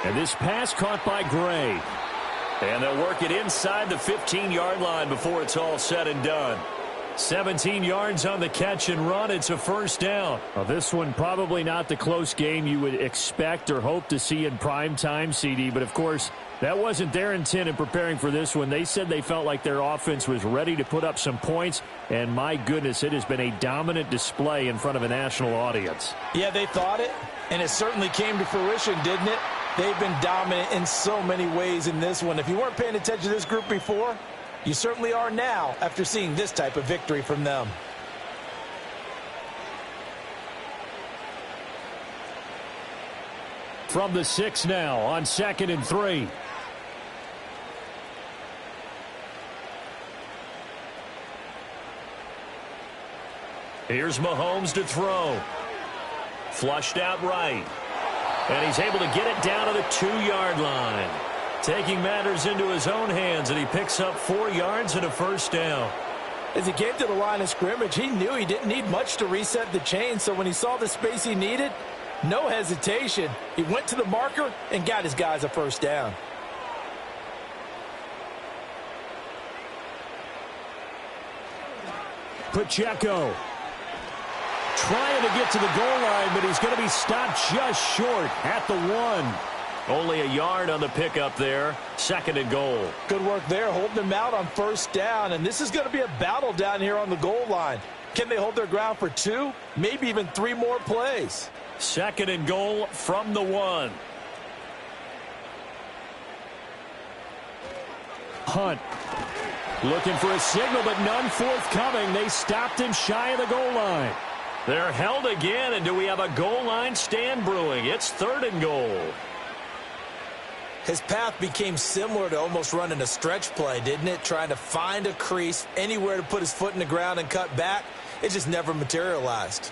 Speaker 7: And this pass caught by Gray.
Speaker 5: And they'll work it inside the 15-yard line before it's all said and done. 17 yards on the catch and run. It's a first down.
Speaker 7: Well, this one probably not the close game you would expect or hope to see in prime time, CD. But, of course, that wasn't their intent in preparing for this one. They said they felt like their offense was ready to put up some points. And, my goodness, it has been a dominant display in front of a national audience.
Speaker 6: Yeah, they thought it, and it certainly came to fruition, didn't it? They've been dominant in so many ways in this one. If you weren't paying attention to this group before, you certainly are now after seeing this type of victory from them.
Speaker 7: From the 6 now on 2nd and 3.
Speaker 5: Here's Mahomes to throw. Flushed out right. And he's able to get it down to the 2-yard line. Taking matters into his own hands, and he picks up 4 yards and a first down.
Speaker 6: As he came to the line of scrimmage, he knew he didn't need much to reset the chain, so when he saw the space he needed, no hesitation. He went to the marker and got his guys a first down.
Speaker 7: Pacheco trying to get to the goal line, but he's going to be stopped just short at the 1.
Speaker 5: Only a yard on the pickup there. 2nd and goal.
Speaker 6: Good work there, holding them out on first down, and this is going to be a battle down here on the goal line. Can they hold their ground for 2, maybe even 3 more plays?
Speaker 5: 2nd and goal from the 1.
Speaker 7: Hunt looking for a signal, but none forthcoming. They stopped him shy of the goal line.
Speaker 5: They're held again, and do we have a goal line stand brewing? It's 3rd and goal.
Speaker 6: His path became similar to almost running a stretch play, didn't it? Trying to find a crease, anywhere to put his foot in the ground and cut back. It just never materialized.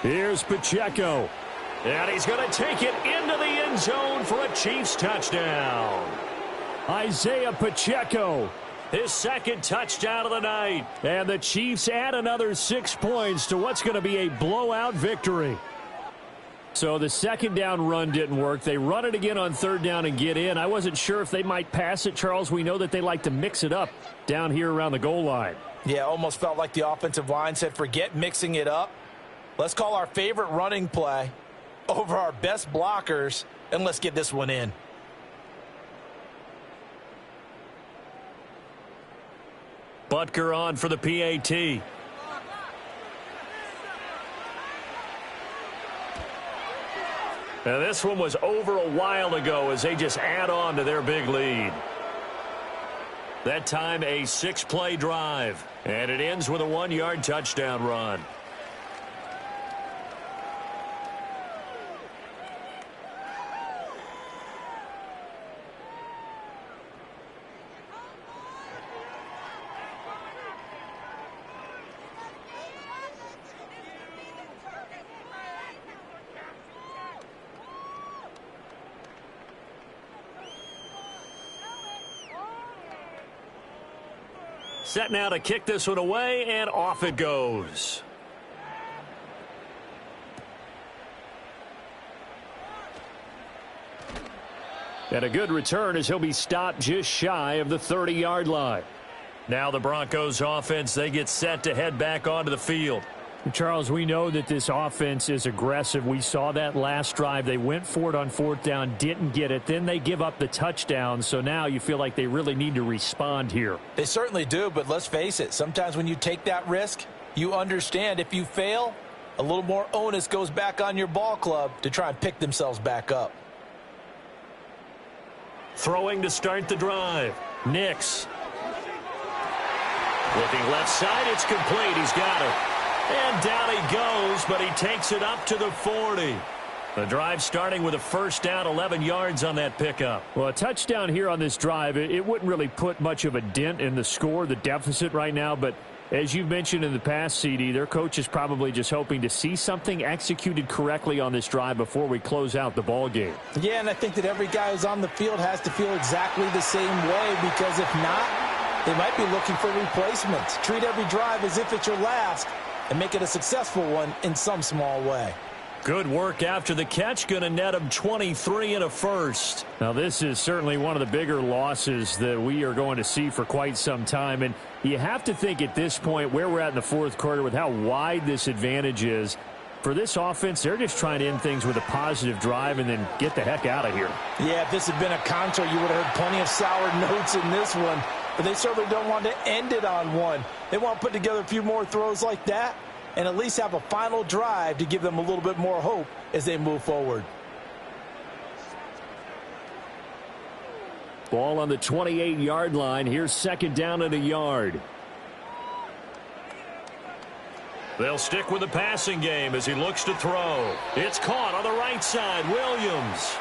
Speaker 7: Here's Pacheco.
Speaker 5: And he's going to take it into the end zone for a Chiefs touchdown.
Speaker 7: Isaiah Pacheco.
Speaker 5: His 2nd touchdown of the night.
Speaker 7: And the Chiefs add another 6 points to what's going to be a blowout victory. So the 2nd down run didn't work. They run it again on 3rd down and get in. I wasn't sure if they might pass it, Charles. We know that they like to mix it up down here around the goal line.
Speaker 6: Yeah, almost felt like the offensive line said, forget mixing it up. Let's call our favorite running play over our best blockers, and let's get this one in.
Speaker 5: Butker on for the PAT. Now this one was over a while ago as they just add on to their big lead. That time a 6-play drive, and it ends with a 1-yard touchdown run. Set now to kick this one away, and off it goes.
Speaker 7: And a good return as he'll be stopped just shy of the 30-yard line.
Speaker 5: Now the Broncos offense, they get set to head back onto the field.
Speaker 7: Charles, we know that this offense is aggressive. We saw that last drive. They went for it on 4th down, didn't get it. Then they give up the touchdown. So now you feel like they really need to respond here.
Speaker 6: They certainly do, but let's face it. Sometimes when you take that risk, you understand if you fail, A little more onus goes back on your ball club to try and pick themselves back up.
Speaker 5: Throwing to start the drive. Nix. Looking left side, it's complete. He's got it. And down he goes, but he takes it up to the 40. The drive starting with a first down, 11 yards on that pickup.
Speaker 7: Well, a touchdown here on this drive, it wouldn't really put much of a dent in the score, the deficit right now, but as you've mentioned in the past, CD, their coach is probably just hoping to see something executed correctly on this drive before we close out the ball game.
Speaker 6: Yeah, and I think that every guy who's on the field has to feel exactly the same way, because if not, they might be looking for replacements. Treat every drive as if it's your last and make it a successful one in some small way.
Speaker 5: Good work after the catch. Going to net him 23 and a first.
Speaker 7: Now, this is certainly one of the bigger losses that we are going to see for quite some time. And you have to think at this point where we're at in the fourth quarter with how wide this advantage is. For this offense, they're just trying to end things with a positive drive and then get the heck out of here.
Speaker 6: Yeah, if this had been a concert, you would have heard plenty of sour notes in this one. But they certainly don't want to end it on one. They want to put together a few more throws like that and at least have a final drive to give them a little bit more hope as they move forward.
Speaker 7: Ball on the 28-yard line. Here's second down and a yard.
Speaker 5: They'll stick with the passing game as he looks to throw. It's caught on the right side. Williams.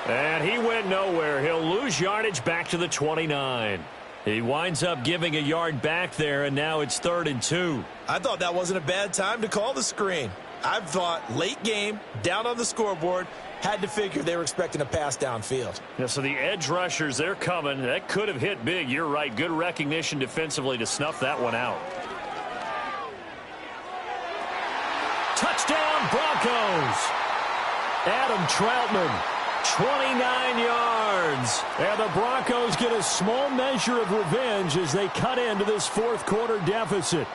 Speaker 5: And he went nowhere. He'll lose yardage back to the 29. He winds up giving a yard back there, and now it's 3rd and 2.
Speaker 6: I thought that wasn't a bad time to call the screen. I've thought late game, down on the scoreboard, had to figure they were expecting a pass downfield.
Speaker 5: Yeah, so the edge rushers, they're coming. That could have hit big. You're right. Good recognition defensively to snuff that one out. Touchdown, Broncos.
Speaker 7: Adam Troutman, 29 yards. And the Broncos get a small measure of revenge as they cut into this fourth quarter deficit.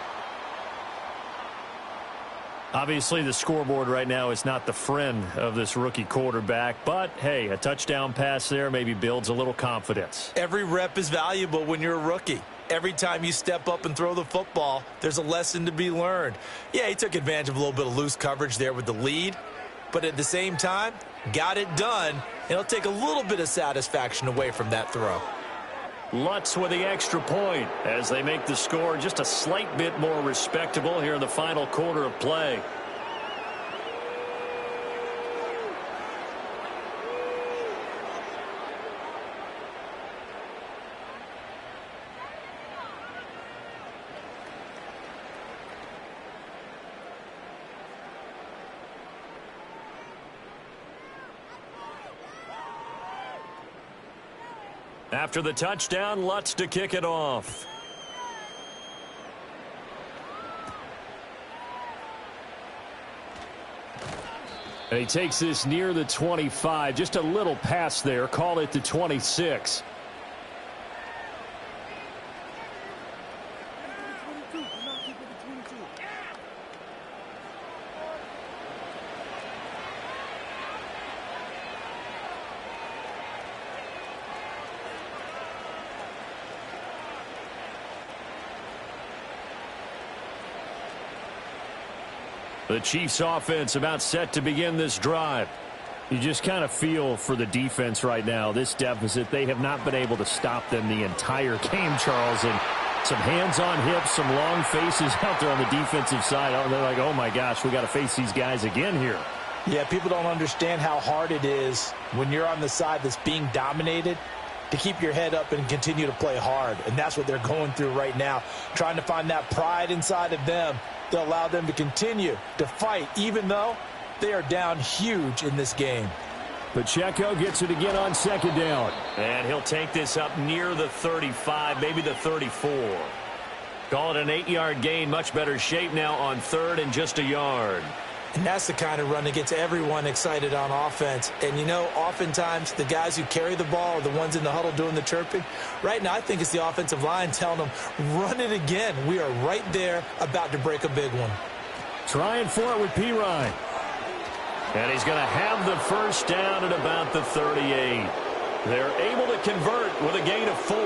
Speaker 5: Obviously, the scoreboard right now is not the friend of this rookie quarterback, but, hey, a touchdown pass there maybe builds a little confidence.
Speaker 6: Every rep is valuable when you're a rookie. Every time you step up and throw the football, there's a lesson to be learned. Yeah, he took advantage of a little bit of loose coverage there with the lead, but at the same time, got it done. It'll take a little bit of satisfaction away from that throw.
Speaker 5: Lutz with the extra point as they make the score just a slight bit more respectable here in the final quarter of play. After the touchdown, Lutz to kick it off.
Speaker 7: And he takes this near the 25. Just a little pass there. Call it the 26.
Speaker 5: The Chiefs offense about set to begin this drive.
Speaker 7: You just kind of feel for the defense right now, this deficit. They have not been able to stop them the entire game, Charles. And some hands on hips, some long faces out there on the defensive side. They're like, oh, my gosh, we got to face these guys again here.
Speaker 6: Yeah, people don't understand how hard it is when you're on the side that's being dominated to keep your head up and continue to play hard. And that's what they're going through right now, trying to find that pride inside of them to allow them to continue to fight, even though they are down huge in this game.
Speaker 7: Pacheco gets it again on second down.
Speaker 5: And he'll take this up near the 35, maybe the 34. Call it an 8-yard gain, much better shape now on 3rd and just a yard.
Speaker 6: And that's the kind of run that gets everyone excited on offense. And, you know, oftentimes the guys who carry the ball are the ones in the huddle doing the chirping. Right now, I think it's the offensive line telling them, run it again. We are right there about to break a big one.
Speaker 7: Trying for it with P-Ryan.
Speaker 5: And he's going to have the first down at about the 38. They're able to convert with a gain of 4.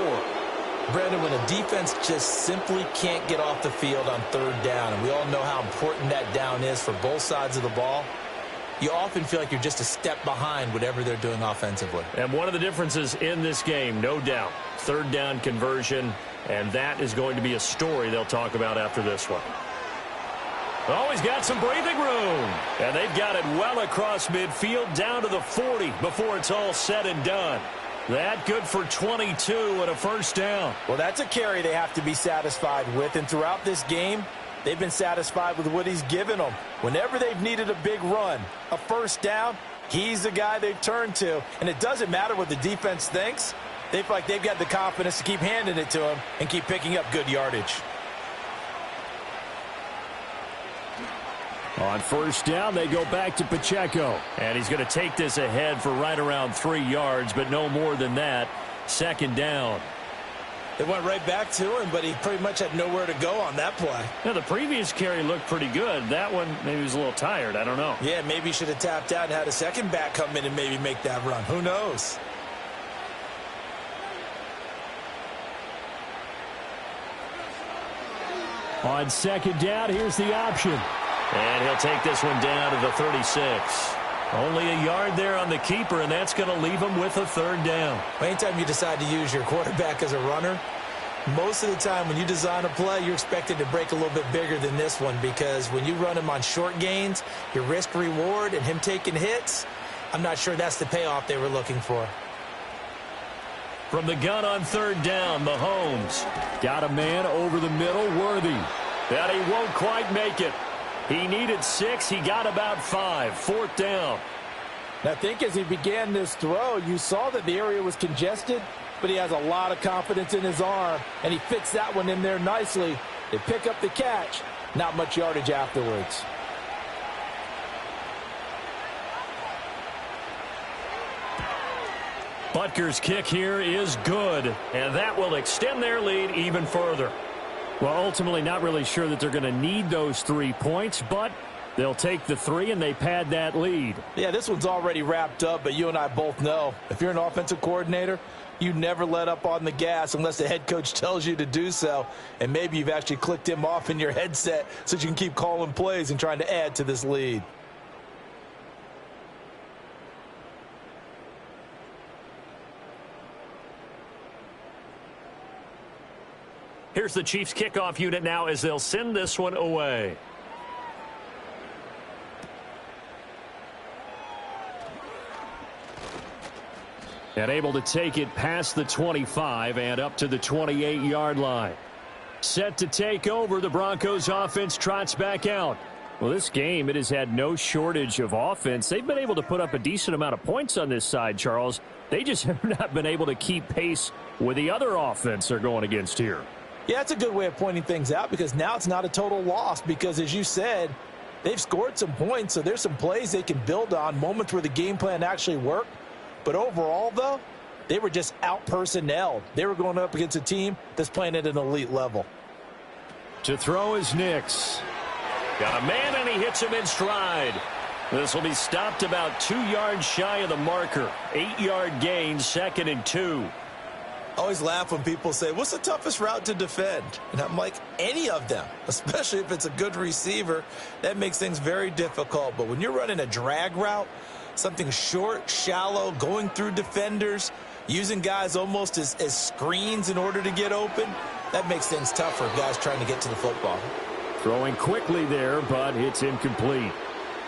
Speaker 6: Brandon, when a defense just simply can't get off the field on third down, and we all know how important that down is for both sides of the ball, you often feel like you're just a step behind whatever they're doing offensively.
Speaker 5: And one of the differences in this game, no doubt, third down conversion, and that is going to be a story they'll talk about after this one. Oh, he's got some breathing room. And they've got it well across midfield down to the 40 before it's all said and done. That good for 22 and a first down.
Speaker 6: Well, that's a carry they have to be satisfied with. And throughout this game, they've been satisfied with what he's given them. Whenever they've needed a big run, a first down, he's the guy they've turned to. And it doesn't matter what the defense thinks. They feel like they've got the confidence to keep handing it to him and keep picking up good yardage.
Speaker 7: On first down, they go back to Pacheco.
Speaker 5: And he's going to take this ahead for right around 3 yards, but no more than that. Second down.
Speaker 6: It went right back to him, but he pretty much had nowhere to go on that play.
Speaker 5: Now, the previous carry looked pretty good. That one, maybe he was a little tired. I don't know.
Speaker 6: Yeah, maybe he should have tapped out and had a second back come in and maybe make that run. Who knows?
Speaker 7: On second down, here's the option.
Speaker 5: And he'll take this one down to the 36. Only a yard there on the keeper, and that's going to leave him with a third down.
Speaker 6: Anytime you decide to use your quarterback as a runner, most of the time when you design a play, you're expected to break a little bit bigger than this one, because when you run him on short gains, your risk-reward and him taking hits, I'm not sure that's the payoff they were looking for.
Speaker 5: From the gun on third down, Mahomes.
Speaker 7: Got a man over the middle, Worthy.
Speaker 5: That he won't quite make it. He needed 6. He got about 5. Fourth down.
Speaker 6: I think as he began this throw, you saw that the area was congested, but he has a lot of confidence in his arm, and he fits that one in there nicely. They pick up the catch. Not much yardage afterwards.
Speaker 5: Butker's kick here is good, and that will extend their lead even further.
Speaker 7: Well, ultimately not really sure that they're going to need those 3 points, but they'll take the 3 and they pad that lead.
Speaker 6: Yeah, this one's already wrapped up, but you and I both know if you're an offensive coordinator, you never let up on the gas unless the head coach tells you to do so. And maybe you've actually clicked him off in your headset so you can keep calling plays and trying to add to this lead.
Speaker 5: Here's the Chiefs kickoff unit now as they'll send this one away.
Speaker 7: And able to take it past the 25 and up to the 28-yard line. Set to take over, the Broncos offense trots back out. Well, this game, it has had no shortage of offense. They've been able to put up a decent amount of points on this side, Charles. They just have not been able to keep pace with the other offense they're going against here.
Speaker 6: Yeah, that's a good way of pointing things out, because now it's not a total loss, because as you said, they've scored some points, so there's some plays they can build on, moments where the game plan actually worked. But overall, though, they were just out-personnelled. They were going up against a team that's playing at an elite level.
Speaker 7: To throw is Nix.
Speaker 5: Got a man, and he hits him in stride. This will be stopped about 2 yards shy of the marker. 8-yard gain, 2nd and 2.
Speaker 6: I always laugh when people say, what's the toughest route to defend? And I'm like, any of them, especially if it's a good receiver. That makes things very difficult. But when you're running a drag route, something short, shallow, going through defenders, using guys almost as screens in order to get open, that makes things tough for guys trying to get to the football.
Speaker 7: Throwing quickly there, but it's incomplete.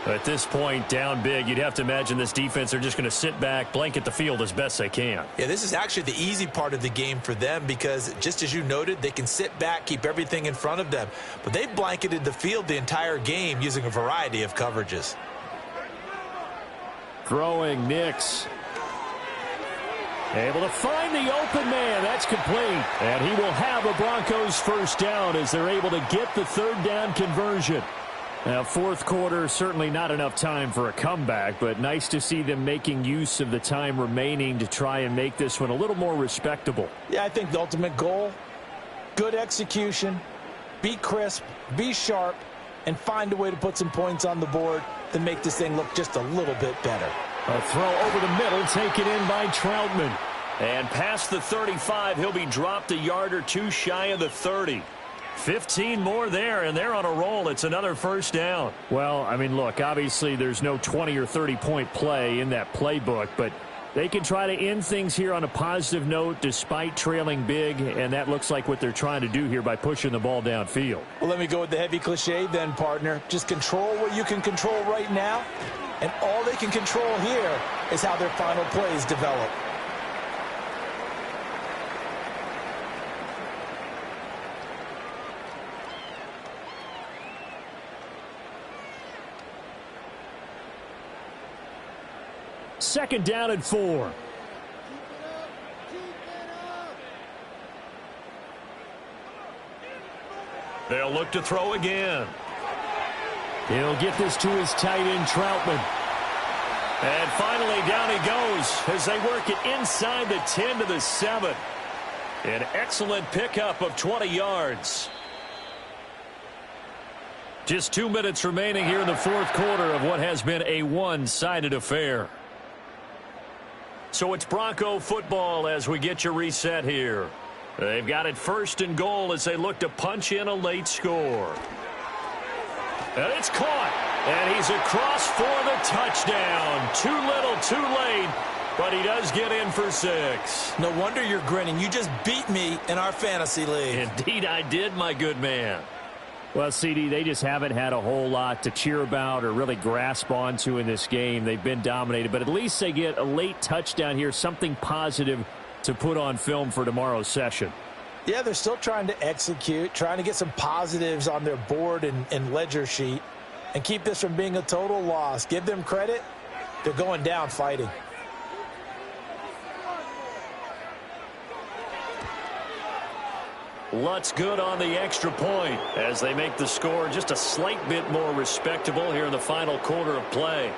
Speaker 5: At this point, down big, you'd have to imagine this defense are just going to sit back, blanket the field as best they can.
Speaker 6: Yeah, this is actually the easy part of the game for them, because just as you noted, they can sit back, keep everything in front of them. But they've blanketed the field the entire game using a variety of coverages.
Speaker 7: Throwing Nix. Able to find the open man. That's complete. And he will have a Broncos first down as they're able to get the third down conversion. Now, fourth quarter, certainly not enough time for a comeback, but nice to see them making use of the time remaining to try and make this one a little more respectable.
Speaker 6: Yeah, I think the ultimate goal, good execution, be crisp, be sharp, and find a way to put some points on the board to make this thing look just a little bit better.
Speaker 7: A throw over the middle, taken in by Troutman.
Speaker 5: And past the 35, he'll be dropped a yard or two shy of the 30. 15 more there, and they're on a roll. It's another first down.
Speaker 7: Well, I mean, look, obviously there's no 20 or 30-point play in that playbook, but they can try to end things here on a positive note despite trailing big, and that looks like what they're trying to do here by pushing the ball downfield.
Speaker 6: Well, let me go with the heavy cliche then, partner. Just control what you can control right now, and all they can control here is how their final plays develop.
Speaker 7: Second down and 4.
Speaker 5: They'll look to throw again.
Speaker 7: He'll get this to his tight end, Troutman.
Speaker 5: And finally, down he goes as they work it inside the 10 to the 7. An excellent pickup of 20 yards. Just 2 minutes remaining here in the fourth quarter of what has been a one-sided affair. So it's Bronco football as we get your reset here. They've got it first and goal as they look to punch in a late score. And it's caught. And he's across for the touchdown. Too little, too late. But he does get in for 6.
Speaker 6: No wonder you're grinning. You just beat me in our fantasy league.
Speaker 5: Indeed I did, my good man.
Speaker 7: Well, CD, they just haven't had a whole lot to cheer about or really grasp onto in this game. They've been dominated, but at least they get a late touchdown here, something positive to put on film for tomorrow's session.
Speaker 6: Yeah, they're still trying to execute, trying to get some positives on their board and ledger sheet and keep this from being a total loss. Give them credit. They're going down fighting.
Speaker 5: Lutz good on the extra point as they make the score just a slight bit more respectable here in the final quarter of play.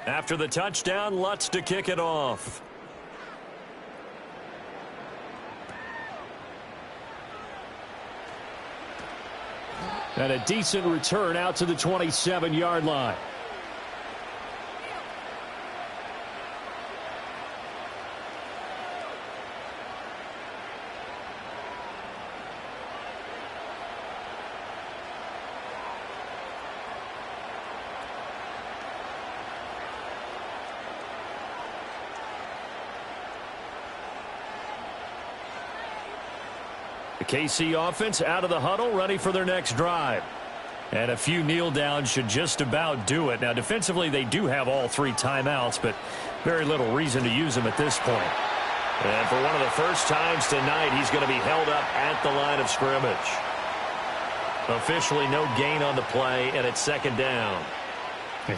Speaker 5: After the touchdown, Lutz to kick it off.
Speaker 7: And a decent return out to the 27-yard line.
Speaker 5: The KC offense out of the huddle, ready for their next drive. And a few kneel downs should just about do it. Now, defensively, they do have all 3 timeouts, but very little reason to use them at this point. And for one of the first times tonight, he's going to be held up at the line of scrimmage. Officially no gain on the play, and it's second down.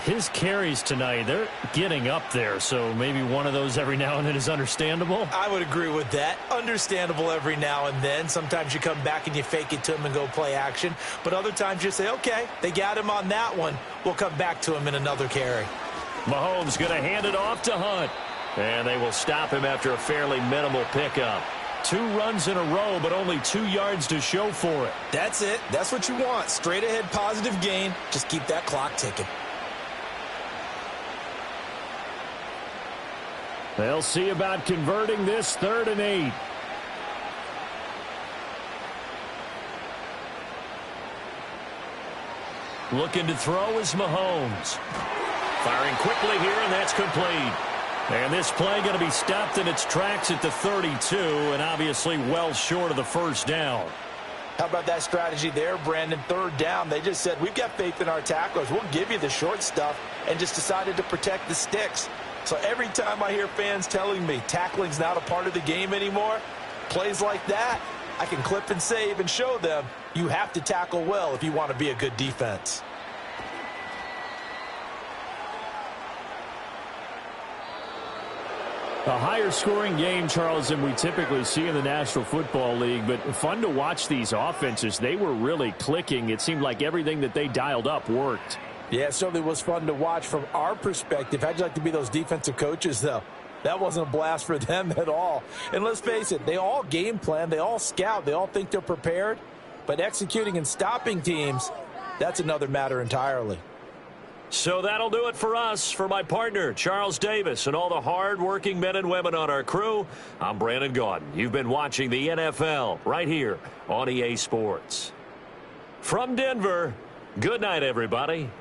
Speaker 7: His carries tonight, they're getting up there, so maybe one of those every now and then is understandable.
Speaker 6: I would agree with that. Understandable every now and then. Sometimes you come back and you fake it to him and go play action. But other times you say, okay, they got him on that one. We'll come back to him in another carry.
Speaker 5: Mahomes going to hand it off to Hunt. And they will stop him after a fairly minimal pickup. 2 runs in a row, but only 2 yards to show for it.
Speaker 6: That's it. That's what you want. Straight ahead positive gain. Just keep that clock ticking.
Speaker 7: They'll see about converting this 3rd and 8.
Speaker 5: Looking to throw is Mahomes. Firing quickly here, and that's complete. And this play going to be stopped in its tracks at the 32, and obviously well short of the first down.
Speaker 6: How about that strategy there, Brandon? 3rd down. They just said, we've got faith in our tacklers. We'll give you the short stuff, and just decided to protect the sticks. So every time I hear fans telling me tackling's not a part of the game anymore, plays like that, I can clip and save and show them you have to tackle well if you want to be a good defense.
Speaker 7: A higher scoring game, Charles, than we typically see in the National Football League, but fun to watch these offenses. They were really clicking. It seemed like everything that they dialed up worked.
Speaker 6: Yeah, it certainly was fun to watch from our perspective. How'd you like to be those defensive coaches, though? That wasn't a blast for them at all. And let's face it, they all game plan, they all scout, they all think they're prepared. But executing and stopping teams, that's another matter entirely.
Speaker 5: So that'll do it for us. For my partner, Charles Davis, and all the hard-working men and women on our crew, I'm Brandon Gaudin. You've been watching the NFL right here on EA Sports. From Denver, good night, everybody.